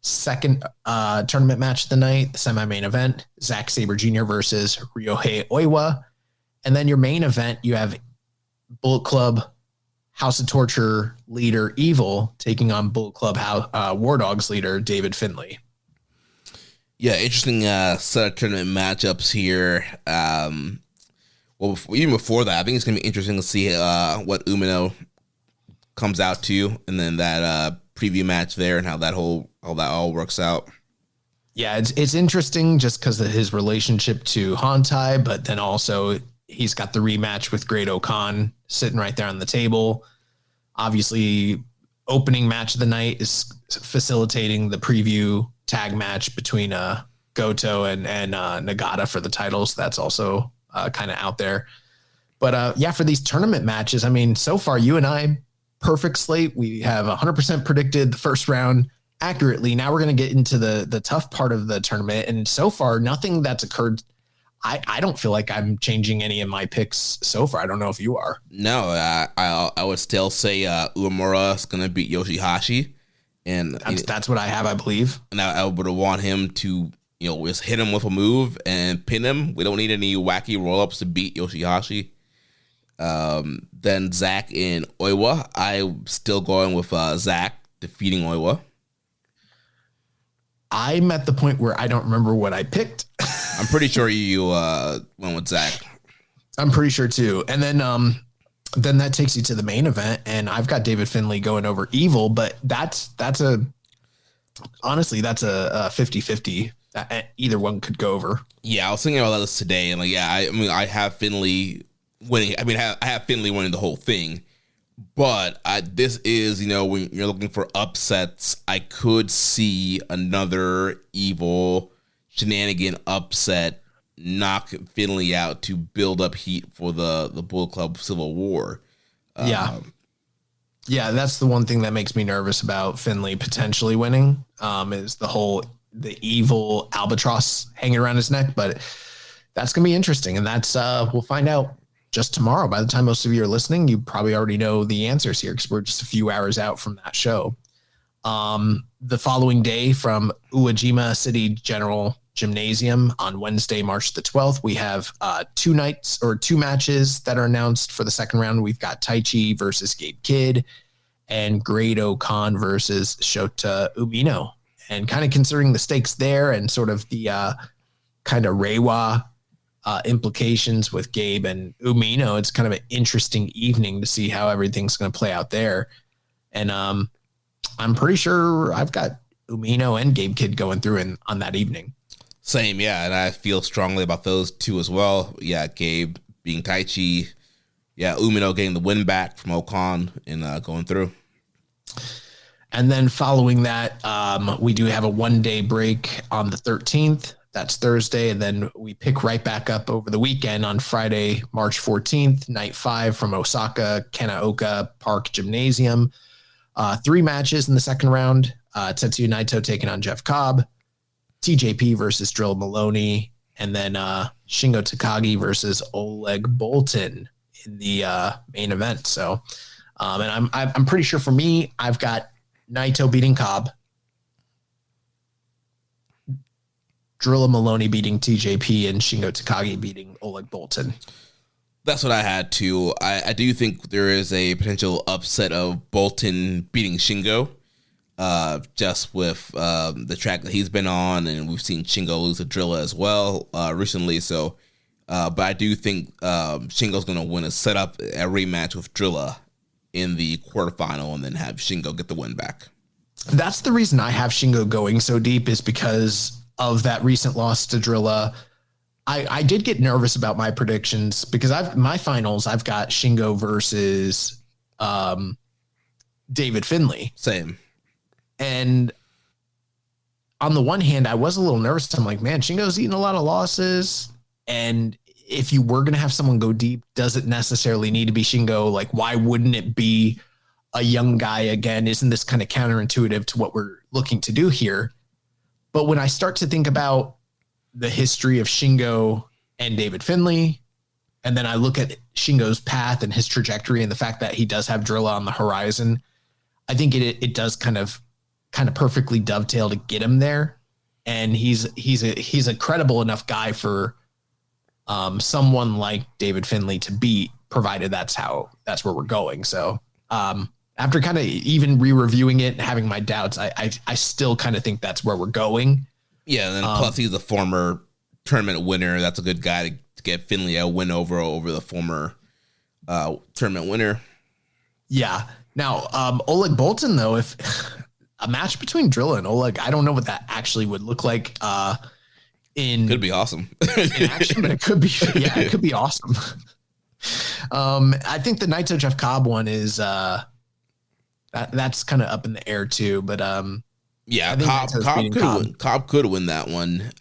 Second tournament match of the night, the semi-main event, Zack Sabre Jr. versus Ryohei Oiwa. And then your main event, you have Bullet Club House of Torture leader Evil taking on Bullet Club War Dogs leader David Finlay. Yeah, interesting set of tournament matchups here. Well, even before that, I think it's going to be interesting to see what Umino comes out to, and then that preview match there and how that all works out. Yeah, it's interesting just because of his relationship to Hantai, but then also he's got the rematch with Great O'Khan sitting right there on the table. Obviously, opening match of the night is facilitating the preview tag match between Goto and Nagata for the titles. That's also kind of out there. But yeah, for these tournament matches, I mean, so far you and I, perfect slate. We have 100% predicted the first round accurately. Now we're going to get into the tough part of the tournament. And so far, nothing that's occurred. I don't feel like I'm changing any of my picks so far. I don't know if you are. No, I would still say Uemura is going to beat Yoshihashi. And that's what I have, I believe. And I would want him to, just hit him with a move and pin him. We don't need any wacky roll-ups to beat Yoshihashi. Then Zack and Oiwa. I'm still going with Zack defeating Oiwa. I'm at the point where I don't remember what I picked. I'm pretty sure you went with Zack. I'm pretty sure too. And then that takes you to the main event, and I've got David Finlay going over Evil, but that's a 50-50. Either one could go over. Yeah, I was thinking about this today, and I have Finlay winning. I mean, I have Finlay winning the whole thing, but this is, when you're looking for upsets, I could see another Evil shenanigan upset knock Finlay out to build up heat for the Bullet Club Civil War. Yeah, that's the one thing that makes me nervous about Finlay potentially winning, is the Evil albatross hanging around his neck. But that's gonna be interesting, and that's we'll find out just tomorrow. By the time most of you are listening, you probably already know the answers here because we're just a few hours out from that show. The following day, from Uwajima City General Gymnasium on Wednesday, March the 12th, we have 2 matches that are announced for the second round. We've got Taichi versus Gabe Kidd and Great O'Khan versus Shota Umino. And kind of considering the stakes there and sort of the kind of Reiwa implications with Gabe and Umino, it's kind of an interesting evening to see how everything's going to play out there. And I'm pretty sure I've got Umino and Gabe Kidd going through on that evening. Same, yeah, and I feel strongly about those two as well. Yeah, Gabe being Taichi. Yeah, Umino getting the win back from O'Khan and going through. And then following that, we do have a 1-day break on the 13th. That's Thursday. And then we pick right back up over the weekend on Friday, March 14th, night 5 from Osaka, Kanaoka Park Gymnasium. 3 matches in the second round. Tetsuya Naito taking on Jeff Cobb, TJP versus Drill Maloney, and then Shingo Takagi versus Oleg Boltin in the main event. So, and I'm pretty sure for me, I've got Naito beating Cobb, Drilla Maloney beating TJP, and Shingo Takagi beating Oleg Boltin. That's what I had too. I do think there is a potential upset of Boltin beating Shingo, just with the track that he's been on, and we've seen Shingo lose to Drilla as well recently. So, but I do think Shingo's going to win a setup, a rematch with Drilla in the quarterfinal, and then have Shingo get the win back. That's the reason I have Shingo going so deep, is because of that recent loss to Drilla. I did get nervous about my predictions because my finals, I've got Shingo versus David Finlay. Same. And on the one hand, I was a little nervous. I'm like, man, Shingo's eating a lot of losses. And if you were going to have someone go deep, does it necessarily need to be Shingo? Like, why wouldn't it be a young guy again? Isn't this kind of counterintuitive to what we're looking to do here? But when I start to think about the history of Shingo and David Finlay, and then I look at Shingo's path and his trajectory and the fact that he does have Drilla on the horizon, I think it does kind of perfectly dovetail to get him there. And he's a credible enough guy for someone like David Finlay to beat, provided that's where we're going. So after kind of even re-reviewing it and having my doubts, I still kind of think that's where we're going. Yeah, and then plus he's a former tournament winner. That's a good guy to get Finlay a win over the former tournament winner. Yeah. Now, Oleg Boltin, though, if a match between Drilla and Oleg, I don't know what that actually would look like. Could be awesome in action, but it could be awesome. I think the Naito Jeff Cobb one is that's kind of up in the air too, but yeah, Cobb could win that one.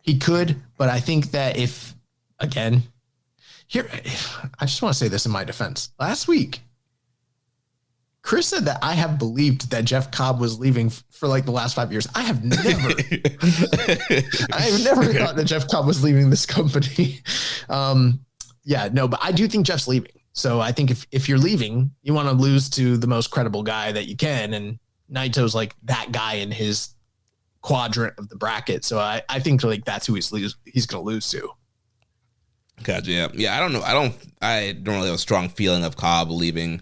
He could, but I think that if, again, here, I just want to say this in my defense. Last week, Chris said that I have believed that Jeff Cobb was leaving for like the last 5 years. I have never thought that Jeff Cobb was leaving this company. But I do think Jeff's leaving. So I think if you're leaving, you want to lose to the most credible guy that you can. And Naito's like that guy in his quadrant of the bracket. So I think like that's who he's going to lose to. Gotcha. Yeah. I don't know. I don't really have a strong feeling of Cobb leaving.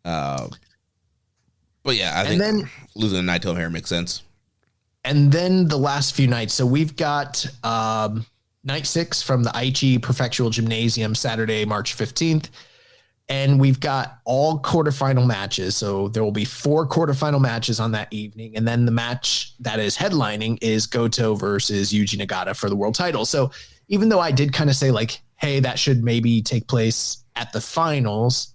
But yeah, I think then, losing to Naito here makes sense. And then the last few nights. So we've got night 6 from the Aichi Prefectural Gymnasium, Saturday, March 15th. And we've got all quarterfinal matches. So there will be 4 quarterfinal matches on that evening. And then the match that is headlining is Goto versus Yuji Nagata for the world title. So even though I did kind of say like, hey, that should maybe take place at the finals,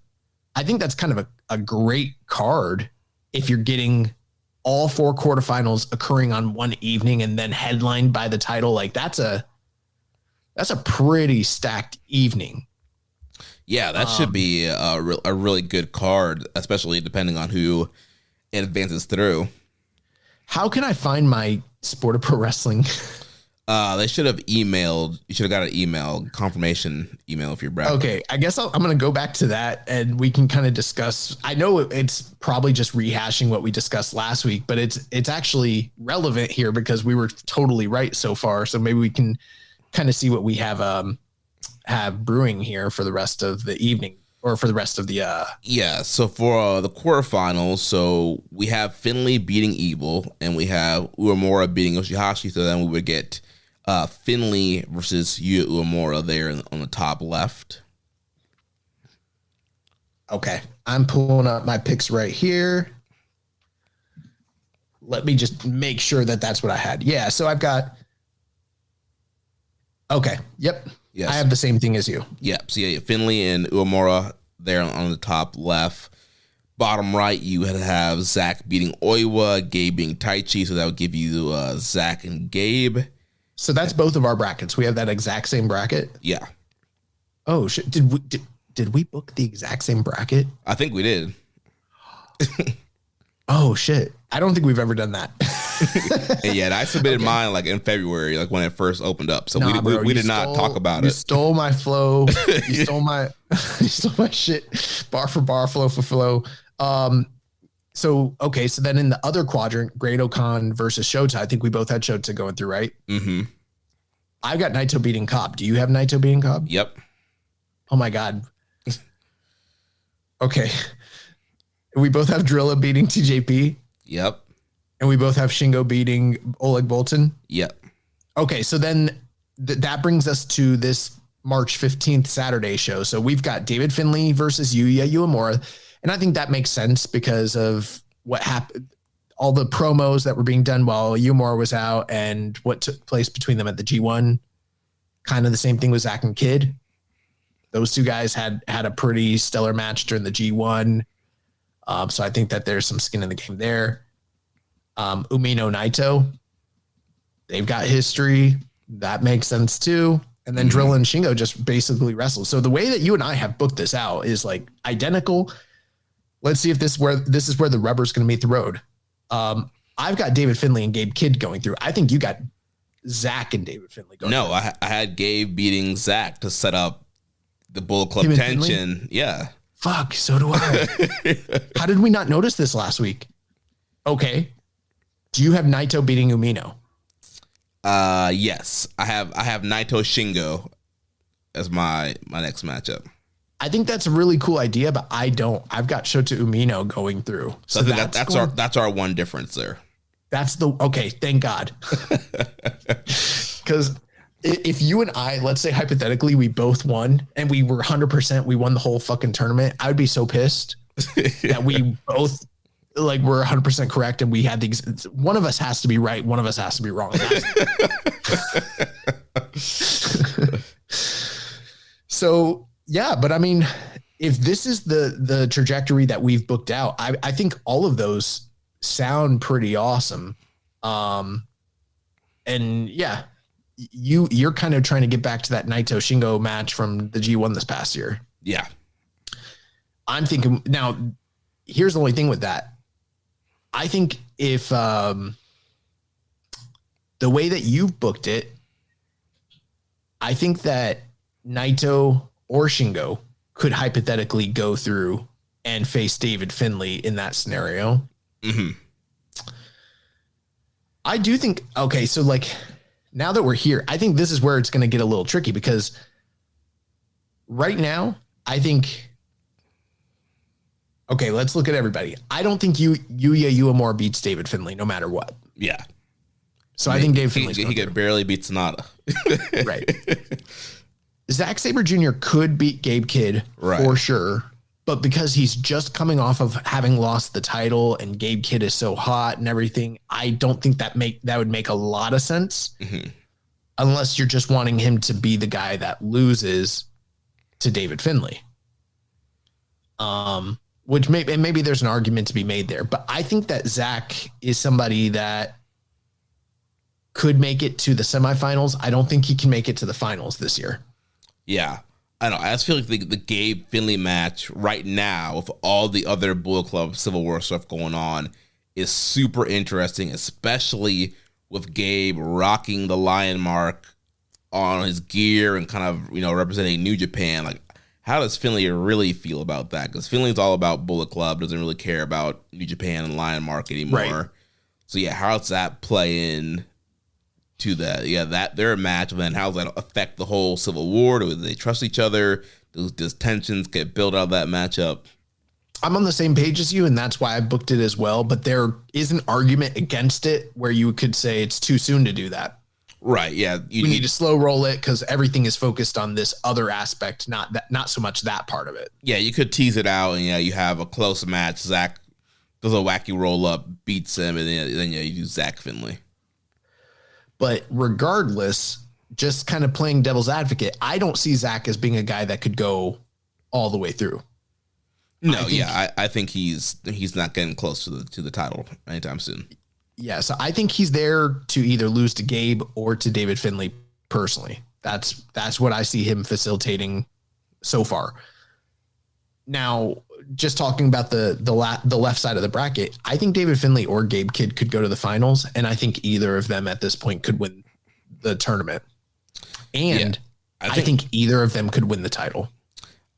I think that's kind of a great card if you're getting all 4 quarterfinals occurring on one evening and then headlined by the title. Like that's a pretty stacked evening. Yeah, that should be a really good card, especially depending on who it advances through. How can I find my Sport of Pro Wrestling? They should have emailed. You should have got an email, confirmation email if you're bracket. Okay, I guess I'm going to go back to that and we can kind of discuss. I know it's probably just rehashing what we discussed last week, but it's actually relevant here because we were totally right so far. So maybe we can kind of see what we have brewing here for the rest of the evening or for the rest of the So for the quarterfinals, so we have Finlay beating Evil and we have Uemura beating Yoshihashi. So then we would get Finlay versus Yuya Uemura there on the top left. Okay, I'm pulling up my picks right here. Let me just make sure that that's what I had. Yeah, so I've got. Okay. Yep. Yes. I have the same thing as you. Yep. So yeah, Finlay and Uemura there on the top left. bottom right, you have Zach beating Oiwa, Gabe beating Taichi, so that would give you Zach and Gabe. So that's both of our brackets. We have that exact same bracket. Yeah. Oh shit! Did we book the exact same bracket? I think we did. Oh shit! I don't think we've ever done that. Yeah, and I submitted mine like in February, like when it first opened up. So we did not talk about it. You stole my flow. You stole my shit. Bar for bar, flow for flow. So then in the other quadrant, Great Okan versus Shota. I think we both had Shota going through, right? Mm-hmm. I've got Naito beating Cobb. Do you have Naito beating Cobb? Yep. Oh my god. Okay. We both have Drilla beating TJP. Yep. And we both have Shingo beating Oleg Boltin. Yep. Okay, so then that brings us to this March 15th Saturday show. So we've got David Finlay versus Yuya Uemura. And I think that makes sense because of what happened, all the promos that were being done while Uemura was out and what took place between them at the G1. Kind of the same thing with Zach and Kid. Those two guys had a pretty stellar match during the G1. So I think that there's some skin in the game there. Umino Naito, they've got history. That makes sense too. And then Drilla and Shingo just basically wrestle. So the way that you and I have booked this out is like identical. Let's see if this is where the rubber's going to meet the road. I've got David Finlay and Gabe Kidd going through. I think you got Zach and David Finlay going through. No, I had Gabe beating Zach to set up the Bullet Club tension. Finlay? Yeah. Fuck, so do I. How did we not notice this last week? Okay. Do you have Naito beating Umino? Yes. I have Naito Shingo as my next matchup. I think that's a really cool idea, but I don't. I've got Shota Umino going through. So I think that's our one difference there. Okay, thank God. Because if you and I, let's say hypothetically, we both won and we were 100%, we won the whole fucking tournament, I would be so pissed that we both like were 100% correct and we had one of us has to be right, one of us has to be wrong. So yeah, but I mean, if this is the trajectory that we've booked out, I think all of those sound pretty awesome. And yeah, you're kind of trying to get back to that Naito Shingo match from the G1 this past year. Yeah. I'm thinking now, here's the only thing with that. I think if the way that you've booked it, I think that Naito or Shingo could hypothetically go through and face David Finlay in that scenario. Mm-hmm. I do think, okay, so like now that we're here, I think this is where it's going to get a little tricky because right now, I think, okay, let's look at everybody. I don't think Yuya Uemura beats David Finlay no matter what. Yeah. So I think David Finlay's he could barely beat Sonata. Right. Zack Sabre Jr. could beat Gabe Kidd for sure. But because he's just coming off of having lost the title and Gabe Kidd is so hot and everything, I don't think that would make a lot of sense unless you're just wanting him to be the guy that loses to David Finlay. Which maybe there's an argument to be made there, but I think that Zach is somebody that could make it to the semifinals. I don't think he can make it to the finals this year. Yeah. I don't know. I just feel like the Gabe Finlay match right now with all the other Bullet Club Civil War stuff going on is super interesting, especially with Gabe rocking the lion mark on his gear and kind of, representing New Japan. Like, how does Finlay really feel about that? Because Finlay's all about Bullet Club, doesn't really care about New Japan and lion mark anymore. Right. So yeah, how does that play in to that? Yeah, that their match, and then how does that affect the whole Civil War? Do they trust each other? Does tensions get built out of that matchup? I'm on the same page as you, and that's why I booked it as well. But there is an argument against it where you could say it's too soon to do that. Right. Yeah. We need to slow roll it because everything is focused on this other aspect, not so much that part of it. Yeah, you could tease it out, and you have a close match. Zach does a wacky roll up, beats him, and then you do Zach Finlay. But regardless, just kind of playing devil's advocate, I don't see Zach as being a guy that could go all the way through. No, I think he's not getting close to the title anytime soon. Yeah, so I think he's there to either lose to Gabe or to David Finlay personally. That's what I see him facilitating so far. Now, just talking about the left side of the bracket, I think David Finlay or Gabe Kidd could go to the finals, and I think either of them at this point could win the tournament. And I think either of them could win the title.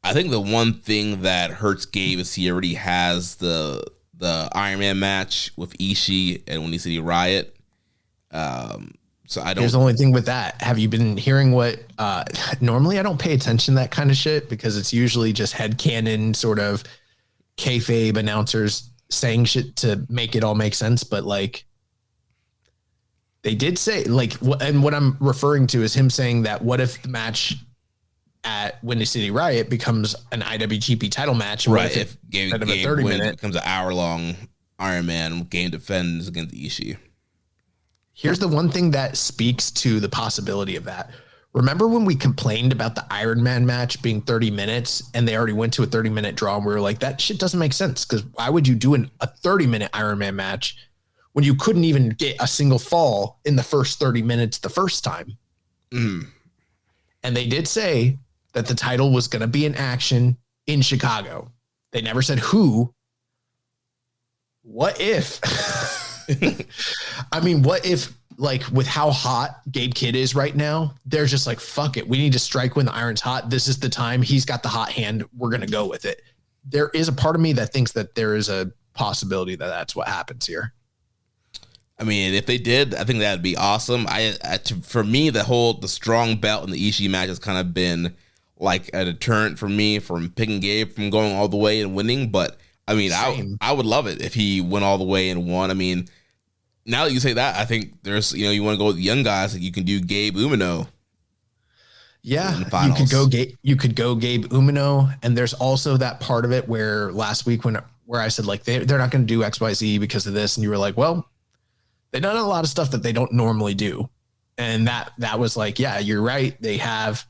I think the one thing that hurts Gabe is he already has the Iron Man match with Ishii and Windy City Riot. So I don't. Here's the only thing with that. Have you been hearing what? Normally, I don't pay attention to that kind of shit because it's usually just headcanon sort of kayfabe announcers saying shit to make it all make sense. But like, they did say like, and what I'm referring to is him saying that what if the match at Windy City Riot becomes an IWGP title match? Right. If Gabe wins, it becomes an hour-long Iron Man game defends against Ishii. Here's the one thing that speaks to the possibility of that. Remember when we complained about the Iron Man match being 30 minutes and they already went to a 30-minute draw and we were like, that shit doesn't make sense because why would you do a 30-minute Iron Man match when you couldn't even get a single fall in the first 30 minutes the first time? Mm. And they did say that the title was going to be in action in Chicago. They never said who. What if? I mean, what if, like, with how hot Gabe Kidd is right now, they're just like, fuck it. We need to strike when the iron's hot. This is the time. He's got the hot hand. We're going to go with it. There is a part of me that thinks that there is a possibility that that's what happens here. I mean, if they did, I think that'd be awesome. For me, the strong belt in the Ishii match has kind of been like a deterrent for me from picking Gabe from going all the way and winning. But I mean, I would love it if he went all the way and won. I mean, now that you say that, I think there's, you want to go with the young guys, like you can do Gabe Umino. Yeah, you could go Gabe Umino, and there's also that part of it where last week where I said like they're not going to do XYZ because of this, and you were like, well, they've done a lot of stuff that they don't normally do, and that was like, yeah, you're right, they have,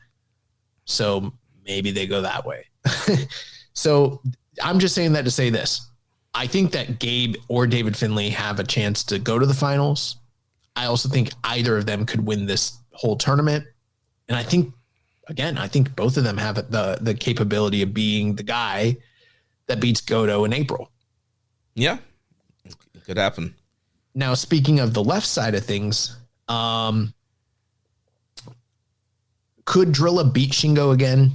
so maybe they go that way. So I'm just saying that to say this. I think that Gabe or David Finlay have a chance to go to the finals. I also think either of them could win this whole tournament. And I think both of them have the capability of being the guy that beats Goto in April. Yeah, it could happen. Now, speaking of the left side of things, could Drilla beat Shingo again?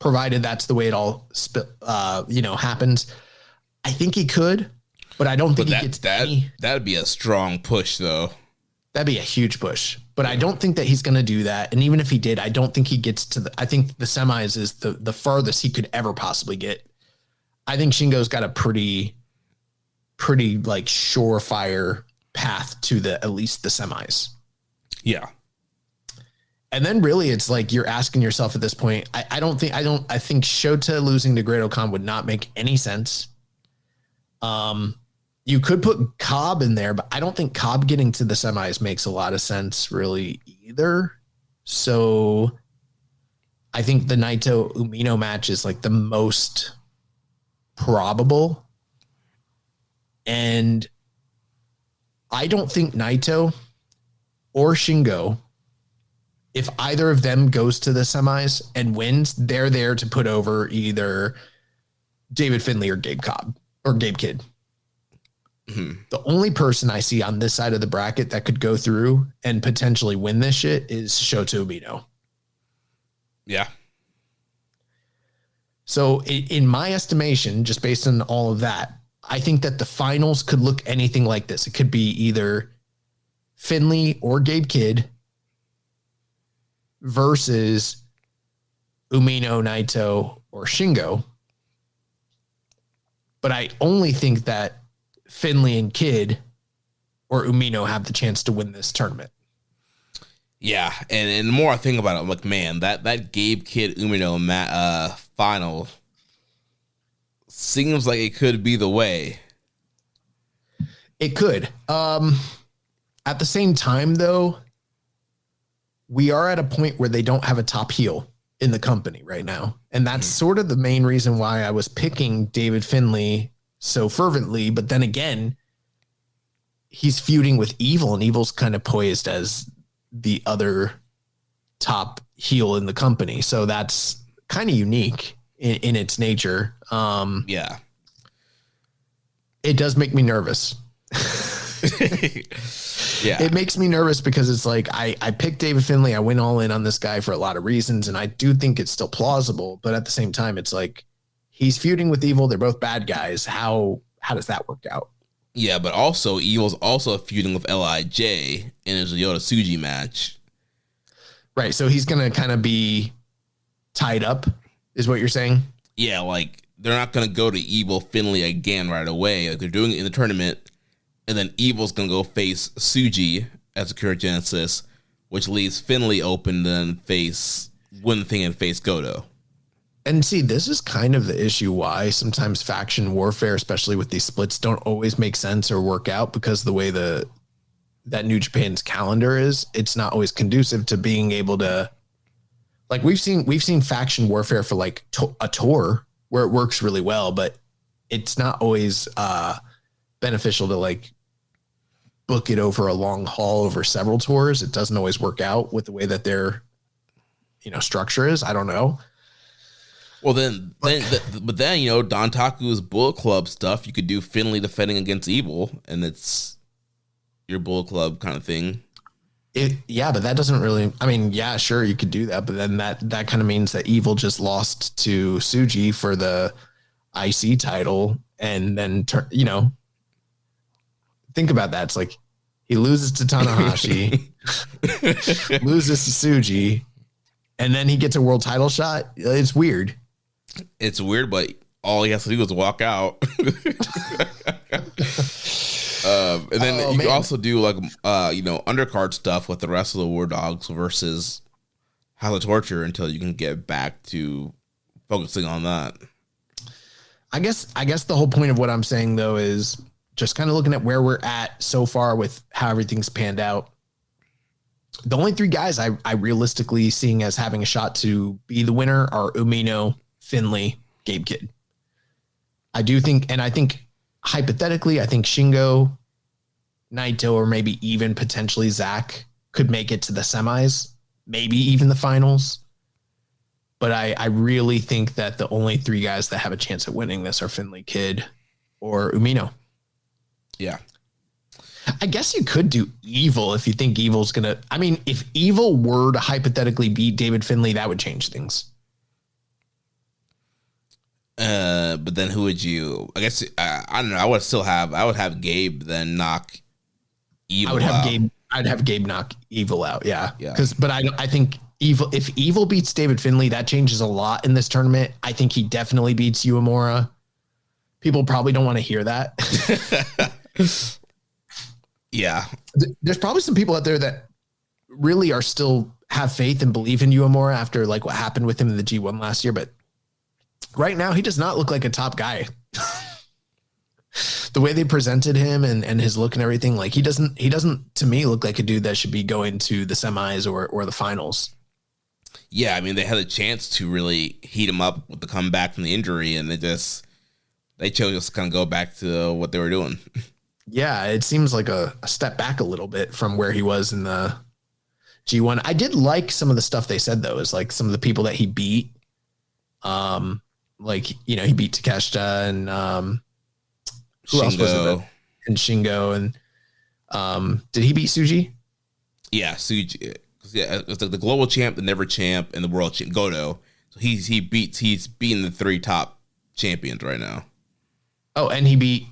Provided that's the way it all happens. I think he could, but I don't think he gets that'd be a strong push, though. That'd be a huge push, but I don't think that he's going to do that. And even if he did, I don't think he gets to I think the semis is the farthest he could ever possibly get. I think Shingo's got a pretty like surefire path to at least the semis. Yeah. And then really it's like you're asking yourself at this point, I think Shota losing to Great Khan would not make any sense. You could put Cobb in there, but I don't think Cobb getting to the semis makes a lot of sense really either. So I think the Naito Umino match is like the most probable. And I don't think Naito or Shingo, if either of them goes to the semis and wins, they're there to put over either David Finlay or Gabe Cobb or Gabe Kidd. Mm-hmm. The only person I see on this side of the bracket that could go through and potentially win this shit is Shota Umino. Yeah. So in my estimation, just based on all of that, I think that the finals could look anything like this. It could be either Finlay or Gabe Kidd versus Umino, Naito, or Shingo. But I only think that Finlay and Kidd or Umino have the chance to win this tournament. Yeah, and the more I think about it, I'm like, man, that Gabe Kidd Umino final seems like it could be the way. It could. At the same time, though, we are at a point where they don't have a top heel. in the company right now. And that's sort of the main reason why I was picking David Finlay so fervently. But then again, he's feuding with Evil, and Evil's kind of poised as the other top heel in the company. So that's kind of unique in its nature. Yeah. It does make me nervous. Yeah. It makes me nervous because it's like I picked David Finlay. I went all in on this guy for a lot of reasons, and I do think it's still plausible. But at the same time, it's like he's feuding with Evil. They're both bad guys. How does that work out? Yeah, but also Evil's also feuding with LIJ in his Ryota Tsuji match. Right. So he's going to kind of be tied up, is what you're saying? Yeah, like they're not going to go to Evil Finlay again right away. Like they're doing it in the tournament, and then Evil's going to go face Tsuji as a current Genesis, which leaves Finlay open to then face One Thing and face Goto. And see, this is kind of the issue why sometimes faction warfare, especially with these splits, don't always make sense or work out, because the way that New Japan's calendar is, it's not always conducive to being able to, like, we've seen faction warfare for like a tour where it works really well, but it's not always beneficial to like book it over a long haul over several tours. It doesn't always work out with the way that their, structure is. I don't know. Well, then, Don Taku's Bullet Club stuff, you could do Finlay defending against Evil, and it's your Bullet Club kind of thing. Yeah, but that doesn't really, yeah, sure, you could do that, but then that kind of means that Evil just lost to Tsuji for the IC title, and then, think about that. It's like he loses to Tanahashi, loses to Tsuji, and then he gets a world title shot. It's weird. It's weird, but all he has to do is walk out. And then you can also do like undercard stuff with the rest of the War Dogs versus House of Torture until you can get back to focusing on that. I guess the whole point of what I'm saying though is just kind of looking at where we're at so far with how everything's panned out. The only three guys I realistically seeing as having a shot to be the winner are Umino, Finlay, Gabe Kidd. I think hypothetically, I think Shingo, Naito, or maybe even potentially Zach could make it to the semis, maybe even the finals. But I really think that the only three guys that have a chance at winning this are Finlay, Kidd, or Umino. Yeah. I guess you could do Evil if you think Evil's going to... if Evil were to hypothetically beat David Finlay, that would change things. But then who would you... I guess, I don't know, I would have Gabe then knock Evil out. I'd have Gabe knock Evil out, yeah. Yeah. But I think if Evil beats David Finlay, that changes a lot in this tournament. I think he definitely beats Uemura. People probably don't want to hear that. Yeah. There's probably some people out there that really are still have faith and believe in Uemura after like what happened with him in the G1 last year. But right now he does not look like a top guy. The way they presented him and his look and everything, like he doesn't to me look like a dude that should be going to the semis or the finals. Yeah. They had a chance to really heat him up with the comeback from the injury, and they chose to kind of go back to what they were doing. Yeah, it seems like a step back a little bit from where he was in the G1. I did like some of the stuff they said, though, is like some of the people that he beat. He beat Takeshita and who Shingo. else was it? And Shingo. And did he beat Tsuji? Yeah, Tsuji. Yeah, it's like the global champ, the never champ, and the world champ, Goto. So he's beating the three top champions right now. Oh, and he beat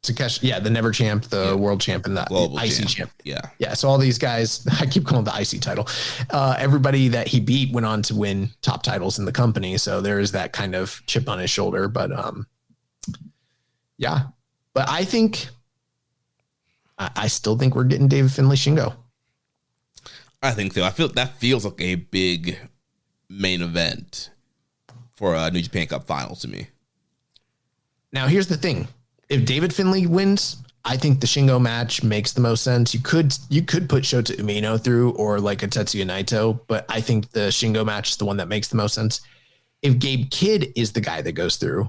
Takeshi, the never champ, the world champ, and the global IC champ. Yeah. So all these guys, I keep calling the IC title. Everybody that he beat went on to win top titles in the company. So there is that kind of chip on his shoulder. But yeah. But I think I still think we're getting David Finlay Shingo. I think so. I feel that feels like a big main event for a New Japan Cup Finals to me. Now, here's the thing. If David Finlay wins, I think the Shingo match makes the most sense. You could put Shota Umino through or like a Tetsuya Naito, but I think the Shingo match is the one that makes the most sense. If Gabe Kidd is the guy that goes through,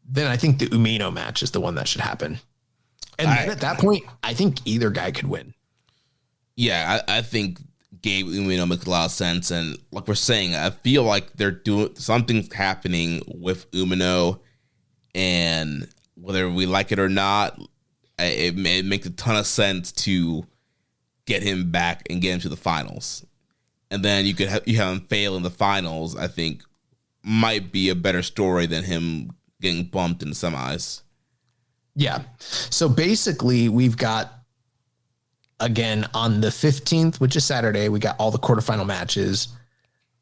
then I think the Umino match is the one that should happen. And then at that point, I think either guy could win. Yeah, I think Gabe Umino makes a lot of sense. And like we're saying, I feel like they're doing something's happening with Umino, and whether we like it or not, it makes a ton of sense to get him back and get him to the finals. And then you have him fail in the finals, I think might be a better story than him getting bumped in the semis. Yeah. So basically we've got, again, on the 15th, which is Saturday, we got all the quarterfinal matches.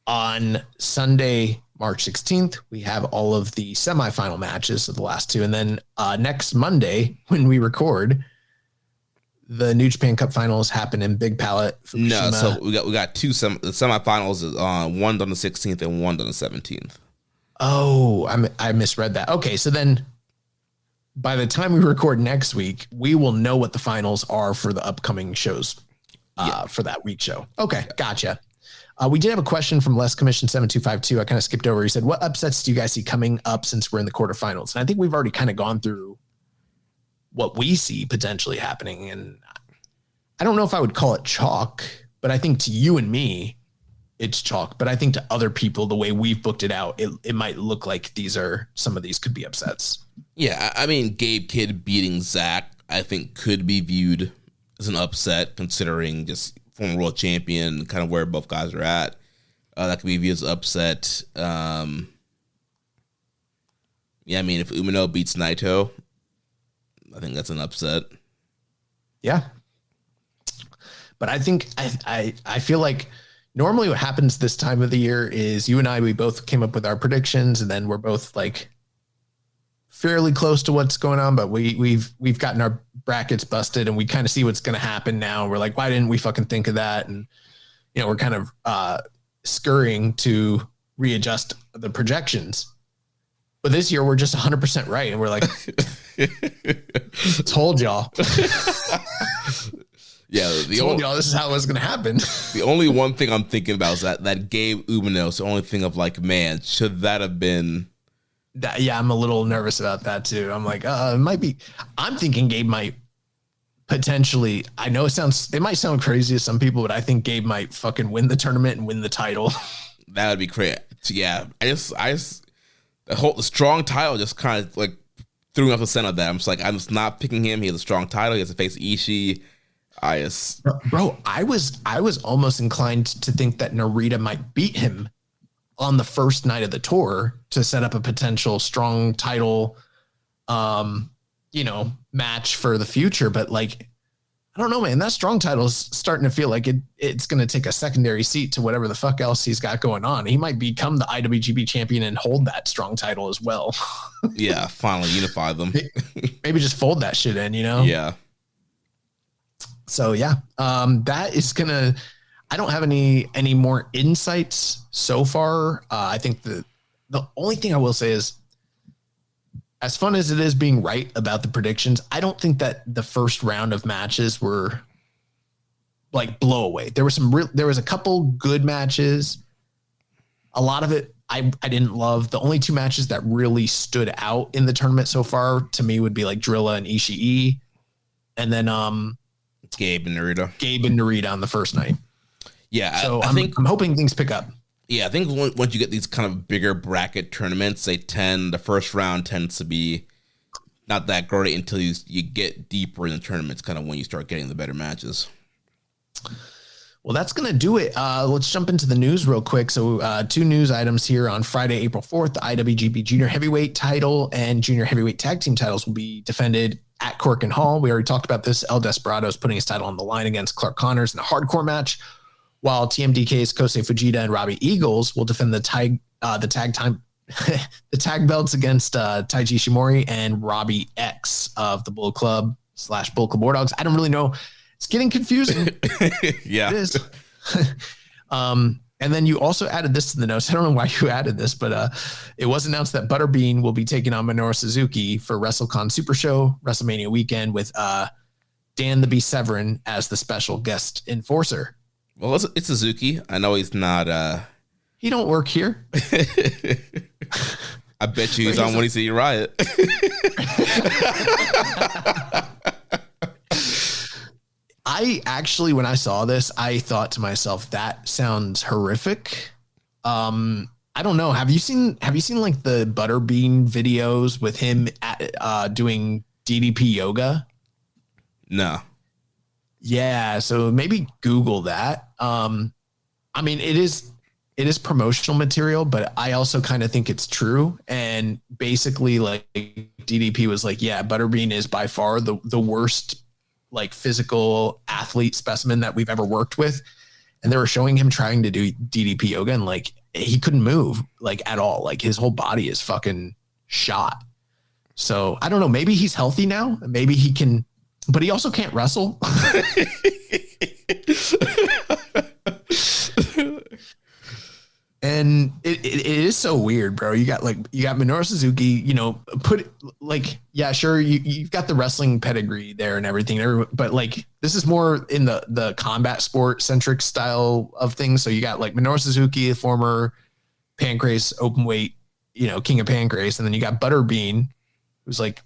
On Sunday, March 16th, we have all of the semifinal matches of the last two. And then next Monday, when we record, the New Japan Cup finals happen in Big Palette. Fukushima. No, so we got two semifinals, one on the 16th and one on the 17th. Oh, I misread that. Okay, so then by the time we record next week, we will know what the finals are for the upcoming shows for that week show. Okay, gotcha. We did have a question from Les Commission 7252. I kind of skipped over. He said, what upsets do you guys see coming up since we're in the quarterfinals? And I think we've already kind of gone through what we see potentially happening. And I don't know if I would call it chalk, but I think to you and me, it's chalk. But I think to other people, the way we've booked it out, it might look like some of these could be upsets. Yeah, I mean, Gabe Kidd beating Zach, I think could be viewed as an upset, considering just former world champion, kind of where both guys are at. That could be viewed as an upset. Yeah, I mean, if Umino beats Naito, I think that's an upset. Yeah. But I think I feel like normally what happens this time of the year is you and I, we both came up with our predictions, and then we're both like fairly close to what's going on, but we've gotten our brackets busted and we kind of see what's going to happen now. We're like, why didn't we fucking think of that? And, you know, we're kind of scurrying to readjust the projections. But this year we're just 100% right. And we're like, told y'all. Yeah, told y'all this is how it was going to happen. The only one thing I'm thinking about is that Gabe Umino. It's the only thing of like, man, should that have been... Yeah, I'm a little nervous about that too. I'm like, it might be. I'm thinking Gabe might potentially. I know it might sound crazy to some people, but I think Gabe might fucking win the tournament and win the title. That would be great. Yeah, I just the strong title just kind of like threw me off the center of that. I'm just not picking him. He has a strong title. He has to face Ishii. Bro, I was almost inclined to think that Narita might beat him on the first night of the tour to set up a potential strong title, match for the future. But like, I don't know, man, that strong title is starting to feel like it's going to take a secondary seat to whatever the fuck else he's got going on. He might become the IWGP champion and hold that strong title as well. Yeah. Finally unify them. Maybe just fold that shit in, Yeah. So yeah, that is going to, I don't have any more insights so far. I think the only thing I will say is, as fun as it is being right about the predictions, I don't think that the first round of matches were like blow away. There was a couple good matches. A lot of it I didn't love. The only two matches that really stood out in the tournament so far to me would be like Drilla and Ishii, and then Gabe and Narita on the first night. Yeah, so I'm hoping things pick up. Yeah, I think once you get these kind of bigger bracket tournaments, the first round tends to be not that great until you get deeper in the tournaments, kind of when you start getting the better matches. Well, that's going to do it. Let's jump into the news real quick. So 2 news items here on Friday, April 4th. The IWGP Junior Heavyweight title and Junior Heavyweight Tag Team titles will be defended at Cork Hall. We already talked about this. El Desperado is putting his title on the line against Clark Connors in a hardcore match, while TMDK's Kosei Fujita and Robbie Eagles will defend the tag belts against Taiji Ishimori and Robbie X of the Bull Club / Bull Club War Dogs. I don't really know. It's getting confusing. Yeah. It is. And then you also added this to the notes. I don't know why you added this, but it was announced that Butterbean will be taking on Minoru Suzuki for WrestleCon Super Show WrestleMania weekend with Dan the Beast Severin as the special guest enforcer. Well, it's Suzuki. I know he's not. He don't work here. I bet you he's on when he see Riot. I actually, when I saw this, I thought to myself, that sounds horrific. I don't know. Have you seen like the Butterbean videos with him doing DDP yoga? No. Yeah. So maybe Google that. I mean, it is promotional material, but I also kind of think it's true. And basically like DDP was like, yeah, Butterbean is by far the worst like physical athlete specimen that we've ever worked with. And they were showing him trying to do DDP yoga and like he couldn't move like at all. Like his whole body is fucking shot. So I don't know, maybe he's healthy now. Maybe he can, but he also can't wrestle. And it is so weird, bro. You got Minoru Suzuki, you know, yeah, sure. You've got the wrestling pedigree there and everything, but like, this is more in the combat sport centric style of things. So you got like Minoru Suzuki, the former Pancrase openweight, you know, king of Pancrase. And then you got Butterbean, who's like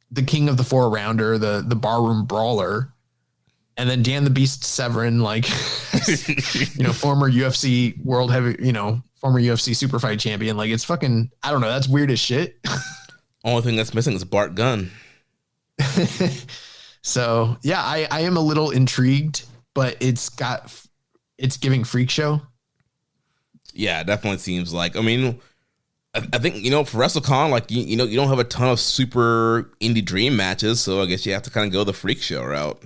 the king of the 4-rounder, the barroom brawler. And then Dan the Beast Severin, like, you know, former UFC former UFC super fight champion. Like, it's fucking, I don't know. That's weird as shit. Only thing that's missing is Bart Gunn. So yeah, I am a little intrigued, but it's giving freak show. Yeah, it definitely seems like, I mean, I think, you know, for WrestleCon, like, you know, you don't have a ton of super indie dream matches. So I guess you have to kind of go the freak show route.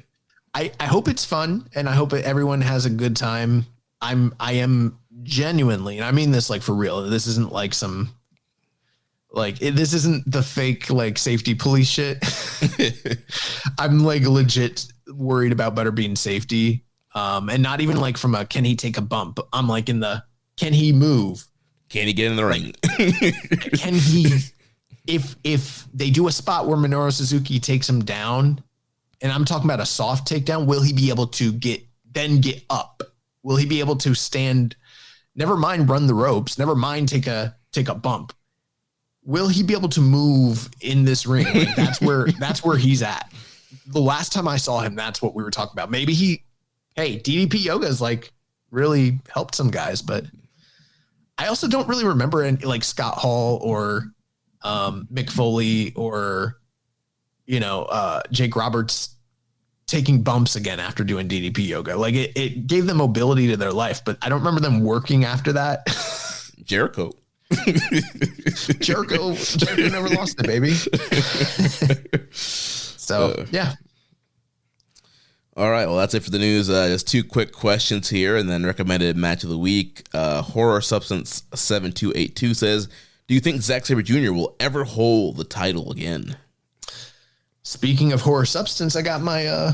I hope it's fun and I hope everyone has a good time. I am genuinely, and I mean this like for real. This isn't like some this isn't the fake like safety police shit. I'm like legit worried about Butterbean's safety. And not even like from a, can he take a bump? I'm like in the, can he move? Can he get in the ring? Can he, if they do a spot where Minoru Suzuki takes him down, and I'm talking about a soft takedown, will he be able to get up? Will he be able to stand? Never mind run the ropes. Never mind take a bump. Will he be able to move in this ring? Like that's where he's at. The last time I saw him, that's what we were talking about. Maybe DDP yoga is like really helped some guys, but I also don't really remember any like Scott Hall or Mick Foley or Jake Roberts taking bumps again after doing DDP yoga. Like it gave them mobility to their life, but I don't remember them working after that. Jericho never lost it, baby. So yeah. All right, well, that's it for the news. Just two quick questions here, and then recommended match of the week. Horror Substance 7282 says, "Do you think Zack Sabre Jr. will ever hold the title again?" Speaking of Horror Substance, I got my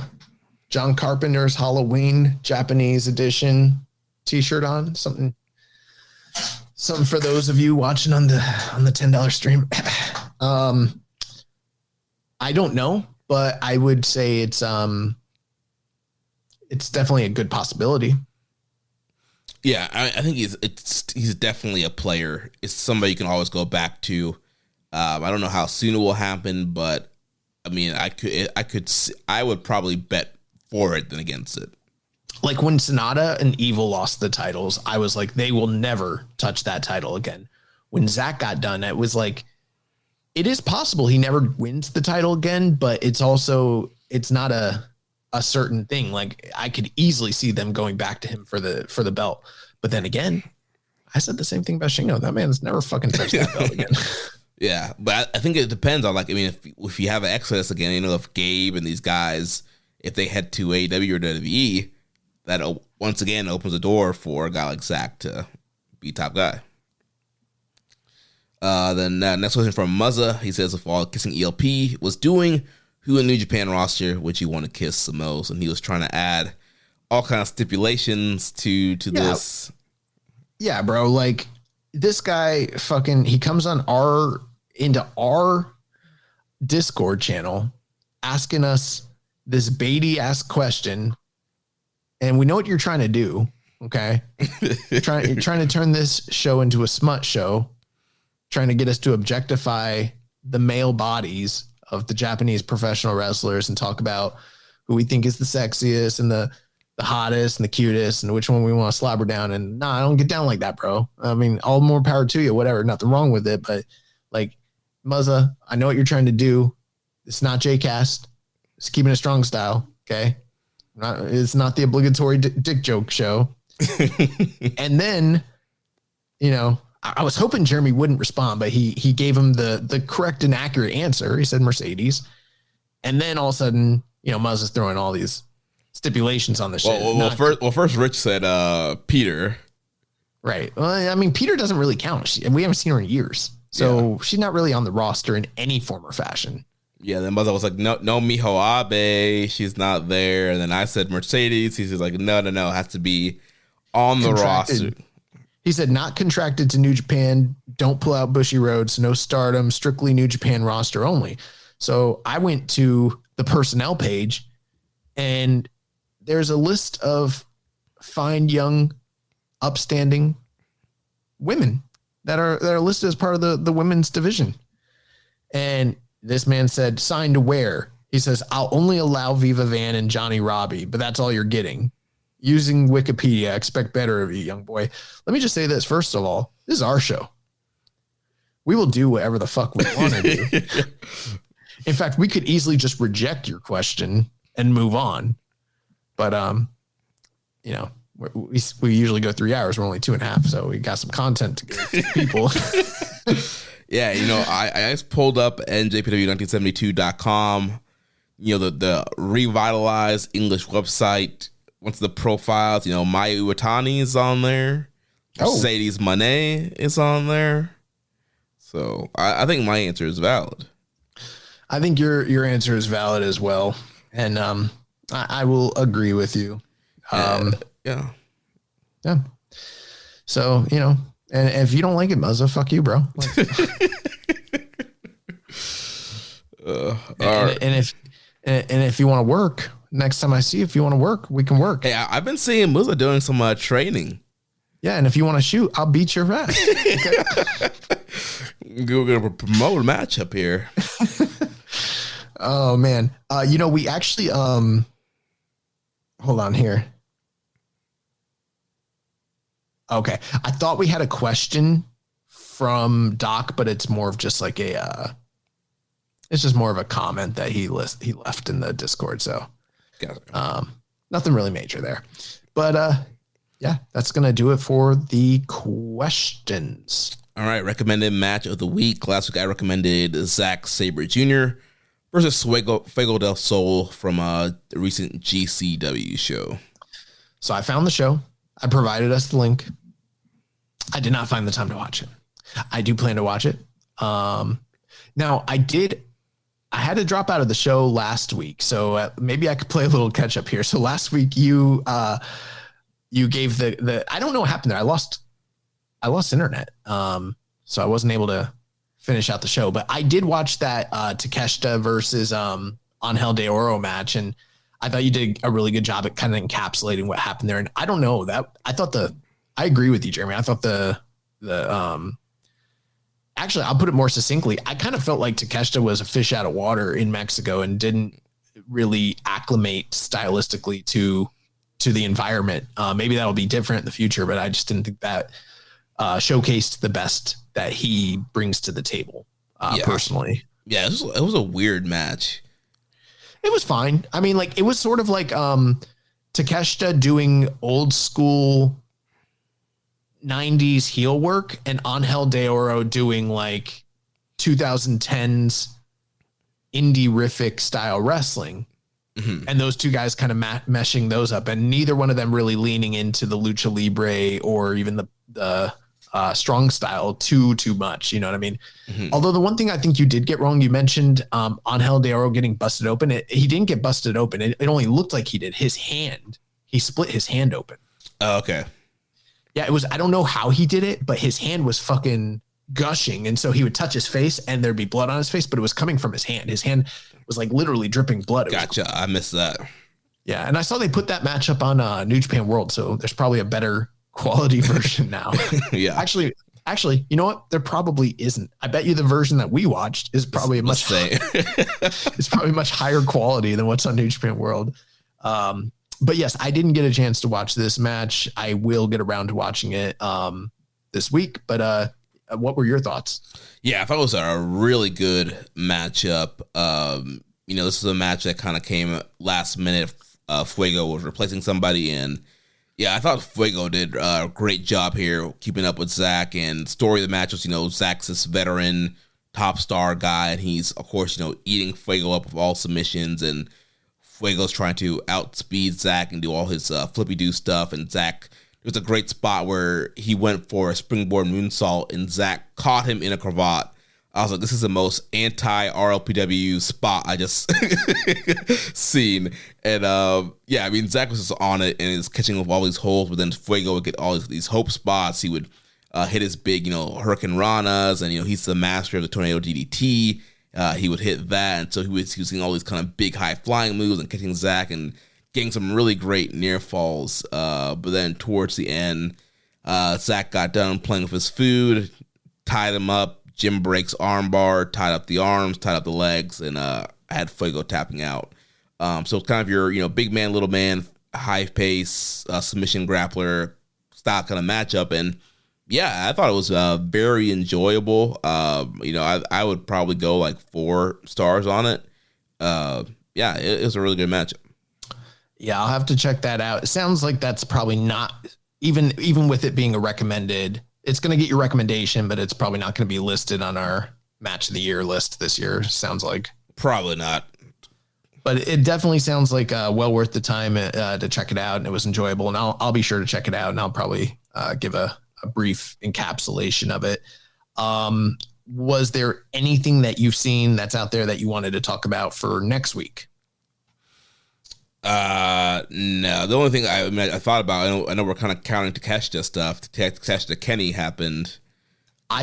John Carpenter's Halloween Japanese edition T-shirt on. Something for those of you watching on the $10 stream. I don't know, but I would say it's definitely a good possibility. Yeah, I think he's definitely a player. It's somebody you can always go back to. I don't know how soon it will happen, but I mean, I would probably bet for it than against it. Like when Sonata and Evil lost the titles, I was like, they will never touch that title again. When Zack got done, it was like, it is possible he never wins the title again, but it's not a certain thing. Like I could easily see them going back to him for the belt. But then again, I said the same thing about Shingo. That man's never fucking touched that belt again. Yeah, but I think it depends on, like, I mean, if you have an Exodus again, if Gabe and these guys, if they head to AEW or WWE, that once again opens the door for a guy like Zack to be top guy. Then next question from Muzza. He says, if all kissing ELP was doing, who in New Japan roster would you want to kiss the most? And he was trying to add all kinds of stipulations to this. Yeah, bro. Like this guy he comes on into our Discord channel asking us this baity ass question. And we know what you're trying to do. Okay. You're trying to turn this show into a smut show, trying to get us to objectify the male bodies of the Japanese professional wrestlers and talk about who we think is the sexiest and the hottest and the cutest and which one we want to slobber down. And nah, I don't get down like that, bro. I mean, all more power to you, whatever. Nothing wrong with it. But like, Muzza, I know what you're trying to do. It's not JCast. It's Keeping It Strong Style. Okay. It's not the obligatory dick joke show. And then, you know, I was hoping Jeremy wouldn't respond, but he gave him the correct and accurate answer. He said Mercedes. And then all of a sudden, you know, Muzz is throwing all these stipulations on the shit. First Rich said Peter. Right. Well, I mean, Peter doesn't really count. We haven't seen her in years. So she's not really on the roster in any form or fashion. Yeah, then Muzz was like, no, Miho Abe, she's not there. And then I said Mercedes. He's just like, no, it has to be on the roster. He said, not contracted to New Japan. Don't pull out Bushy Roads. No Stardom. Strictly New Japan roster only. So I went to the personnel page, and there's a list of fine, young, upstanding women that are listed as part of the women's division. And this man said, signed to where? He says, I'll only allow Viva Van and Johnny Robbie, but that's all you're getting. Using Wikipedia, expect better of you, young boy. Let me just say this. First of all, this is our show. We will do whatever the fuck we want to do. In fact, we could easily just reject your question and move on. But, you know, we usually go 3 hours. We're only 2.5. So we got some content to give to people. Yeah, you know, I just pulled up NJPW1972.com, you know, the revitalized English website. Went to the profiles, you know, Maya Iwatani is on there. Mercedes Moné is on there. So I think my answer is valid. I think your answer is valid as well. And I will agree with you. Yeah. So, you know, and if you don't like it, Muzza, fuck you, bro. And if you want to work, next time I see you, if you want to work, we can work. Hey, I've been seeing Muzza doing some training. Yeah, and if you want to shoot, I'll beat your ass. Okay? We're going to promote a matchup here. Oh, man. You know, we actually, hold on here. Okay. I thought we had a question from Doc, but it's more of just like it's just more of a comment that he left in the Discord. So nothing really major there, but yeah, that's going to do it for the questions. All right. Recommended match of the week. Last week I recommended Zack Sabre Jr. versus Fuego del Sol from the recent GCW show. So I found the show. I provided us the link. I did not find the time to watch it. I do plan to watch it. Now I had to drop out of the show last week, so maybe I could play a little catch up here. So last week you gave the I don't know what happened there. I lost internet. So I wasn't able to finish out the show, but I did watch that Takeshita versus Angel De Oro match, and I thought you did a really good job at kind of encapsulating what happened there. And I don't know that I agree with you, Jeremy. I thought actually, I'll put it more succinctly. I kind of felt like Takeshita was a fish out of water in Mexico and didn't really acclimate stylistically to the environment. Maybe that'll be different in the future, but I just didn't think that showcased the best that he brings to the table, personally. Yeah, it was a weird match. It was fine. I mean, like, it was sort of like Takeshita doing old school 90s heel work and Angel De Oro doing like 2010s indie-rific style wrestling. Mm-hmm. And those two guys kind of meshing those up, and neither one of them really leaning into the lucha libre or even the strong style too much. You know what I mean? Mm-hmm. Although the one thing I think you did get wrong, you mentioned Angel De Oro getting busted open. He didn't get busted open. It only looked like he did. He split his hand open. Oh, okay. Yeah, it was. I don't know how he did it, but his hand was fucking gushing, and so he would touch his face, and there'd be blood on his face, but it was coming from his hand. His hand was like literally dripping blood. Gotcha. I missed that. Yeah, and I saw they put that match up on New Japan World, so there's probably a better quality version now. Yeah. Actually, you know what? There probably isn't. I bet you the version that we watched is probably it's probably much higher quality than what's on New Japan World. But yes, I didn't get a chance to watch this match. I will get around to watching it this week. But what were your thoughts? Yeah, I thought it was a really good matchup. This is a match that kind of came last minute. Fuego was replacing somebody, and yeah, I thought Fuego did a great job here keeping up with Zach. And story of the match was, Zach's this veteran top star guy, and he's, of course, eating Fuego up with all submissions, and Fuego's trying to outspeed Zach and do all his flippy-do stuff. And Zach, there was a great spot where he went for a springboard moonsault, and Zach caught him in a cravat. I was like, this is the most anti-RLPW spot I just seen. And Zach was just on it and is catching with all these holes, but then Fuego would get all these hope spots. He would hit his big, Hurricane Ranas, and, he's the master of the Tornado DDT. He would hit that, and so he was using all these kind of big high flying moves and catching Zach and getting some really great near falls. But then towards the end, Zach got done playing with his food, tied him up, Jim breaks armbar, tied up the arms, tied up the legs, and had Fuego tapping out. So it's kind of your big man, little man, high pace submission grappler style kind of matchup, and yeah, I thought it was very enjoyable. I would probably go like 4 stars on it. It was a really good matchup. Yeah, I'll have to check that out. It sounds like that's probably not even with it being a recommended. It's going to get your recommendation, but it's probably not going to be listed on our match of the year list this year. Sounds like probably not. But it definitely sounds like well worth the time to check it out, and it was enjoyable. And I'll be sure to check it out, and I'll probably give a brief encapsulation of it. Was there anything that you've seen that's out there that you wanted to talk about for next week? No. The only thing I thought about, I know we're kind of counting Takeshita stuff. Takeshita Kenny happened.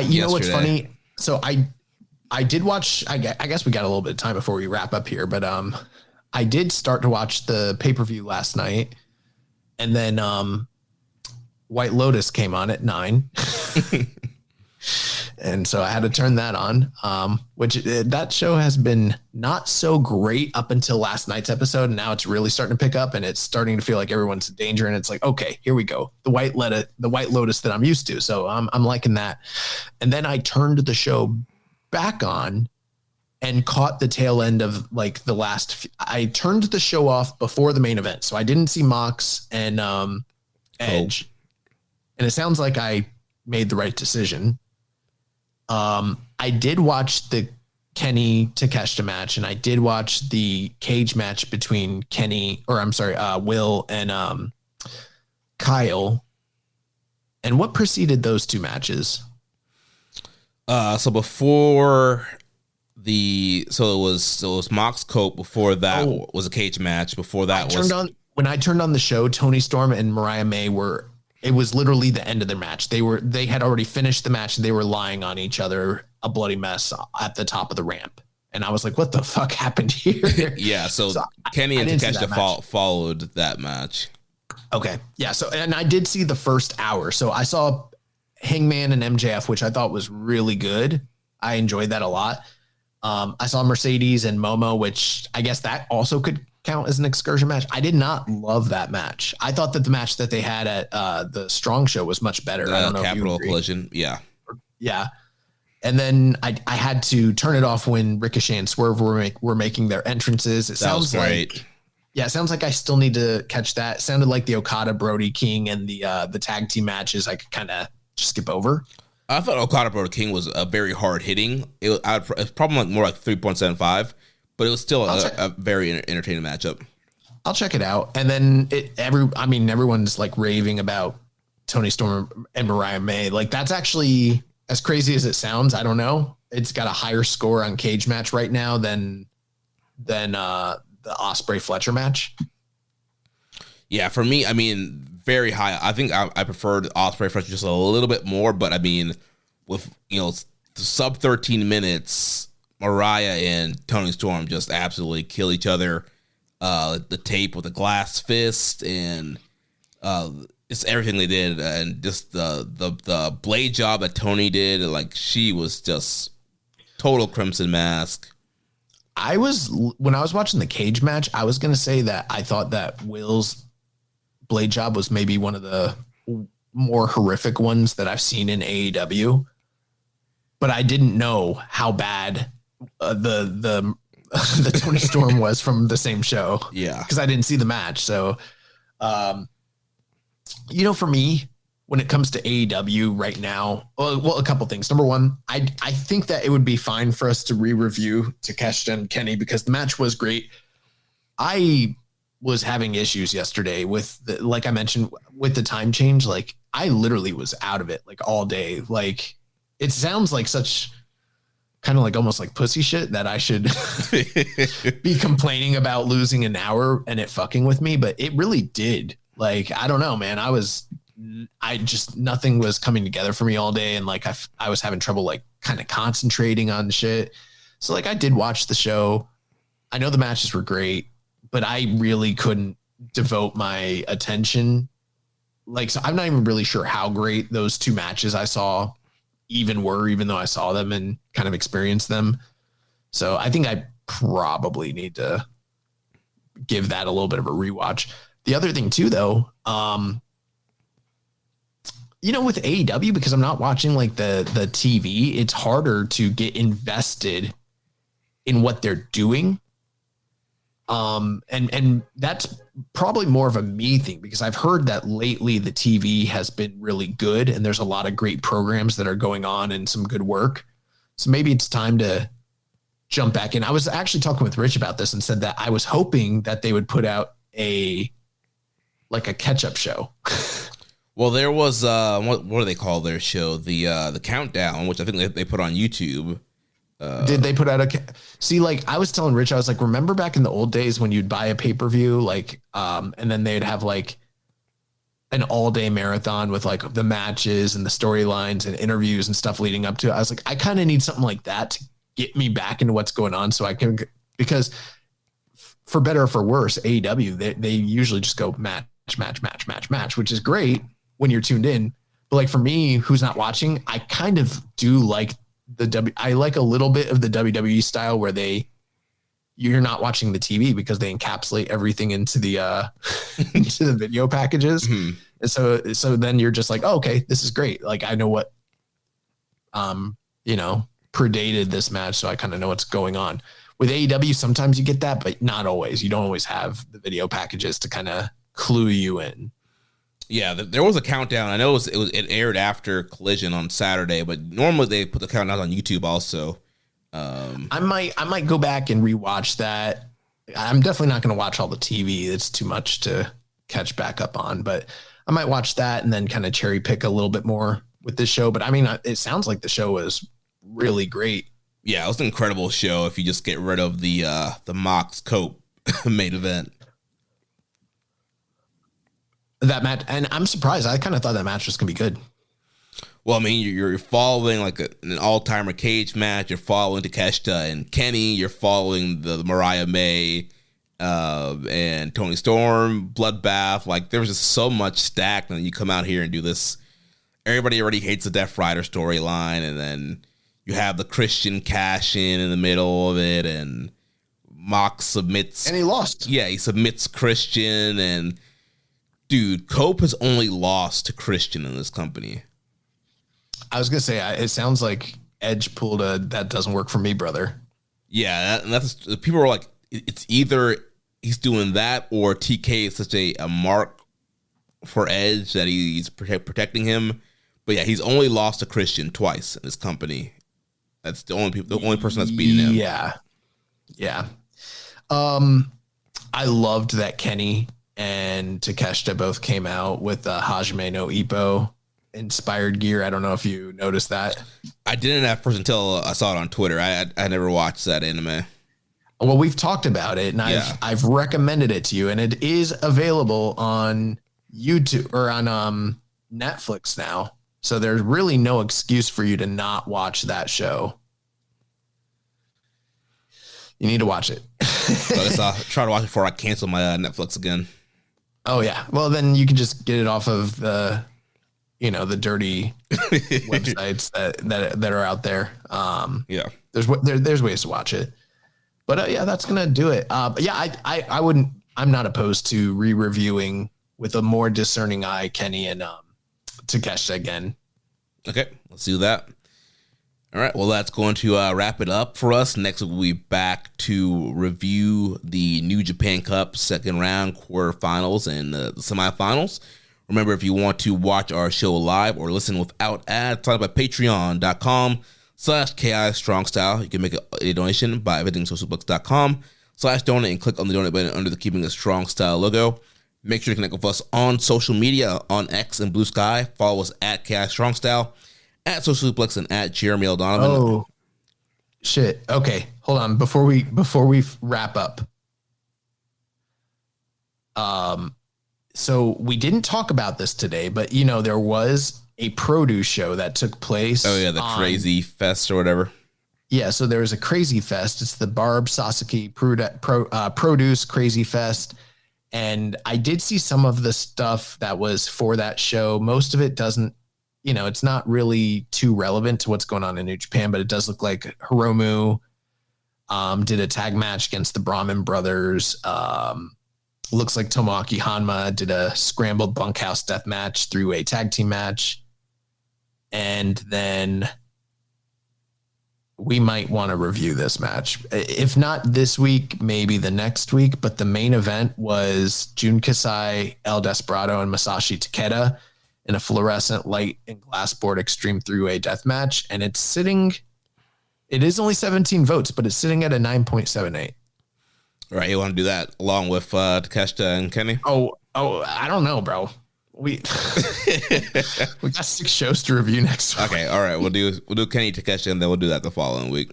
You know what's funny? So I did watch. I guess we got a little bit of time before we wrap up here, but I did start to watch the pay-per-view last night, and then White Lotus came on at 9. And so I had to turn that on, which that show has been not so great up until last night's episode. And now it's really starting to pick up, and it's starting to feel like everyone's in danger. And it's like, okay, here we go. The White Lotus that I'm used to. So I'm liking that. And then I turned the show back on and caught the tail end of like the last. I turned the show off before the main event. So I didn't see Mox and Edge. And it sounds like I made the right decision. I did watch the Kenny Takeshita match, and I did watch the cage match between Will and Kyle. And what preceded those two matches? So before it was Mox Cope. Before that was a cage match. Before that when I turned on the show, Tony Storm and Mariah May it was literally the end of their match. They had already finished the match, and they were lying on each other, a bloody mess at the top of the ramp. And I was like, what the fuck happened here? Yeah. So Kenny and Takeshita followed that match. Okay. Yeah. So, and I did see the first hour. So I saw Hangman and MJF, which I thought was really good. I enjoyed that a lot. I saw Mercedes and Momo, which I guess that also could count as an excursion match. I did not love that match. I thought that the match that they had at the Strong Show was much better. I don't know. Capital Collision. Yeah. Yeah. And then I had to turn it off when Ricochet and Swerve were making their entrances. It sounds great. It sounds like I still need to catch that. It sounded like the Okada, Brody King, and the tag team matches I could kind of just skip over. I thought Okada Brody King was a very hard hitting. It's probably more like 3.75, but it was still a very entertaining matchup. I'll check it out. And then everyone's like raving about Tony Storm and Mariah May. Like, that's actually, as crazy as it sounds, I don't know. It's got a higher score on Cage Match right now than the Ospreay Fletcher match. Yeah, for me, very high. I think I preferred Ospreay Fresh just a little bit more, but I mean, with sub 13 minutes, Mariah and Toni Storm just absolutely kill each other. The tape with the glass fist and it's everything they did, and just the blade job that Toni did. Like, she was just total Crimson Mask. When I was watching the cage match, I was going to say that I thought that Will's blade job was maybe one of the more horrific ones that I've seen in AEW, but I didn't know how bad the Toni Storm was from the same show. Yeah, because I didn't see the match. So, for me, when it comes to AEW right now, well, a couple things. Number one, I think that it would be fine for us to re-review Takeshita and Kenny because the match was great. I was having issues yesterday with, like I mentioned, with the time change. Like, I literally was out of it like all day. Like, it sounds like such kind of like almost like pussy shit that I should be complaining about losing an hour and it fucking with me, but it really did. Like, I don't know, man. Nothing was coming together for me all day. And like, I was having trouble, like, kind of concentrating on shit. So like, I did watch the show. I know the matches were great, but I really couldn't devote my attention. Like, so I'm not even really sure how great those two matches I saw even though I saw them and kind of experienced them. So I think I probably need to give that a little bit of a rewatch. The other thing too, though, with AEW, because I'm not watching like the TV, it's harder to get invested in what they're doing. And that's probably more of a me thing because I've heard that lately the TV has been really good and there's a lot of great programs that are going on and some good work. So maybe it's time to jump back in. I was actually talking with Rich about this and said that I was hoping that they would put out a catch-up show. Well, there was what do they call their show? The Countdown, which I think they put on YouTube. Did they put out see, like, I was telling Rich, I was like, remember back in the old days when you'd buy a pay-per-view, like, and then they'd have like an all-day marathon with like the matches and the storylines and interviews and stuff leading up to it. I was like, I kind of need something like that to get me back into what's going on so I can, because for better or for worse, AEW, they usually just go match, which is great when you're tuned in. But like, for me, who's not watching, I kind of do like I like a little bit of the WWE style where you're not watching the TV because they encapsulate everything into the into the video packages. Mm-hmm. And so then you're just like, oh, okay, this is great. Like, I know what predated this match, so I kind of know what's going on. With AEW, sometimes you get that, but not always. You don't always have the video packages to kind of clue you in. Yeah, there was a countdown. I know it aired after Collision on Saturday, but normally they put the countdown on YouTube also. I might go back and rewatch that. I'm definitely not going to watch all the TV. It's too much to catch back up on, but I might watch that and then kind of cherry pick a little bit more with this show. But I mean, it sounds like the show was really great. Yeah, it was an incredible show if you just get rid of the Mox Cope main event. That match, and I'm surprised. I kind of thought that match was gonna be good. Well, I mean, you're following like an all-timer cage match. You're following Takeshita and Kenny. You're following the Mariah May and Toni Storm bloodbath. Like, there was just so much stacked, and then you come out here and do this. Everybody already hates the Death Rider storyline, and then you have the Christian cash in the middle of it, and Mox submits, and he lost. Yeah, he submits Christian, and dude, Cope has only lost to Christian in this company. I was going to say, it sounds like Edge pulled that doesn't work for me, brother. Yeah, that's people are like, it's either he's doing that or TK is such a mark for Edge that he's protecting him. But yeah, he's only lost to Christian twice in this company. That's the only person that's beaten him. Yeah. I loved that Kenny and Takeshita both came out with Hajime no Ippo inspired gear. I don't know if you noticed that. I didn't at first until I saw it on Twitter. I never watched that anime. Well, we've talked about it, and I've recommended it to you, and it is available on YouTube or on Netflix now. So there's really no excuse for you to not watch that show. You need to watch it. So I guess I'll try to watch it before I cancel my Netflix again. Oh yeah. Well, then you can just get it off of the dirty websites that are out there. Yeah. There's ways to watch it. But yeah, that's gonna do it. But yeah, I'm not opposed to re-reviewing with a more discerning eye Kenny and Takeshita again. Okay, let's do that. All right, well, that's going to wrap it up for us. Next, we'll be back to review the New Japan Cup second round, quarterfinals, and the semifinals. Remember, if you want to watch our show live or listen without ads, sign up at patreon.com/KI Strong Style. You can make a donation by visiting socialbooks.com/donate and click on the donate button under the Keeping It Strong Style logo. Make sure to connect with us on social media on X and Blue Sky. Follow us at KI Strong Style, at Social Suplex, and at Jeremy L. Donovan. Oh, shit. Okay, hold on. Before we wrap up. So we didn't talk about this today, but there was a produce show that took place. Oh yeah, the Crazy Fest or whatever. Yeah, so there was a Crazy Fest. It's the Barb Sasaki Produce Crazy Fest. And I did see some of the stuff that was for that show. Most of it doesn't, it's not really too relevant to what's going on in New Japan, but it does look like Hiromu did a tag match against the Brahmin brothers. Looks like Tomoaki Hanma did a scrambled bunkhouse death match through a tag team match. And then we might want to review this match. If not this week, maybe the next week. But the main event was Jun Kasai, El Desperado, and Masashi Takeda in a fluorescent light and glass board extreme three-way death match. And it is only 17 votes, but it's sitting at a 9.78. All right, you want to do that along with Takeshita and Kenny? Oh, I don't know, bro. We got 6 shows to review next week. Okay, all right. We'll do Kenny Takeshita, and then we'll do that the following week.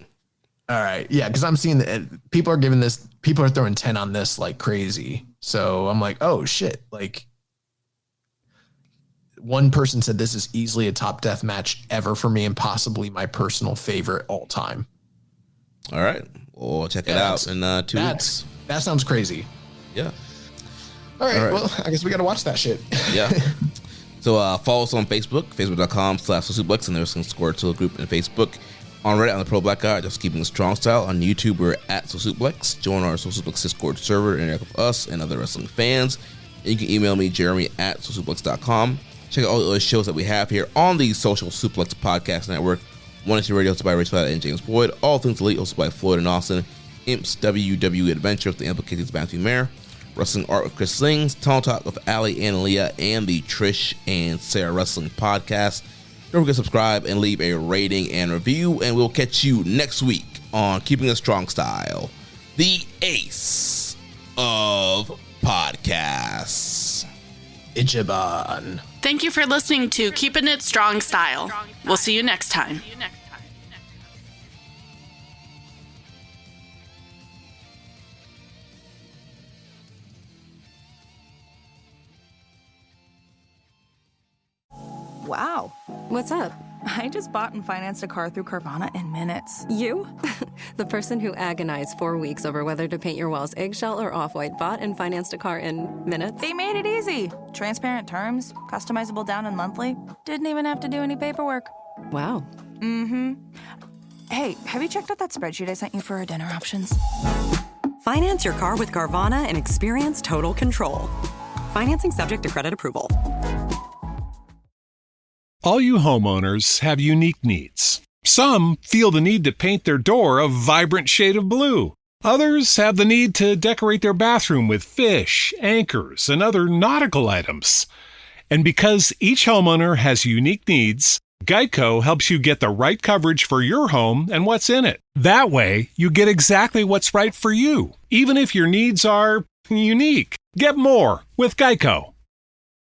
All right, yeah, because I'm seeing that people are throwing 10 on this like crazy. So I'm like, oh shit! Like, one person said this is easily a top death match ever for me, and possibly my personal favorite all time. All right, we'll check it out in 2 weeks. That sounds crazy. Yeah. All right, well, I guess we got to watch that shit. Yeah. So follow us on Facebook, facebook.com/Suplex, and there's some score to the group in Facebook. On Reddit, on the Pro Black Guy, just Keeping It Strong Style. On YouTube, we're at Suplex. Join our Suplex Discord server and interact with us and other wrestling fans. And you can email me, Jeremy, at socialsuplex.com. Check out all the other shows that we have here on the Social Suplex Podcast Network. One is radio hosted by Rich Latta and James Boyd. All Things Elite hosted by Floyd and Austin. Imp's WW Adventure with the implicated Matthew Mayer. Wrestling Art with Chris Slings, Tall Talk with Ali and Leah, and the Trish and Sarah Wrestling Podcast. Don't forget to subscribe and leave a rating and review, and we'll catch you next week on Keeping It Strong Style, the ace of podcasts. Ichiban. Thank you for listening to Keepin' It Strong Style. We'll see you next time. Wow. What's up? I just bought and financed a car through Carvana in minutes. You? The person who agonized 4 weeks over whether to paint your walls eggshell or off-white bought and financed a car in minutes? They made it easy. Transparent terms, customizable down and monthly. Didn't even have to do any paperwork. Wow. Mm-hmm. Hey, have you checked out that spreadsheet I sent you for our dinner options? Finance your car with Carvana and experience total control. Financing subject to credit approval. All you homeowners have unique needs. Some feel the need to paint their door a vibrant shade of blue. Others have the need to decorate their bathroom with fish, anchors, and other nautical items. And because each homeowner has unique needs, Geico helps you get the right coverage for your home and what's in it. That way, you get exactly what's right for you, even if your needs are unique. Get more with Geico.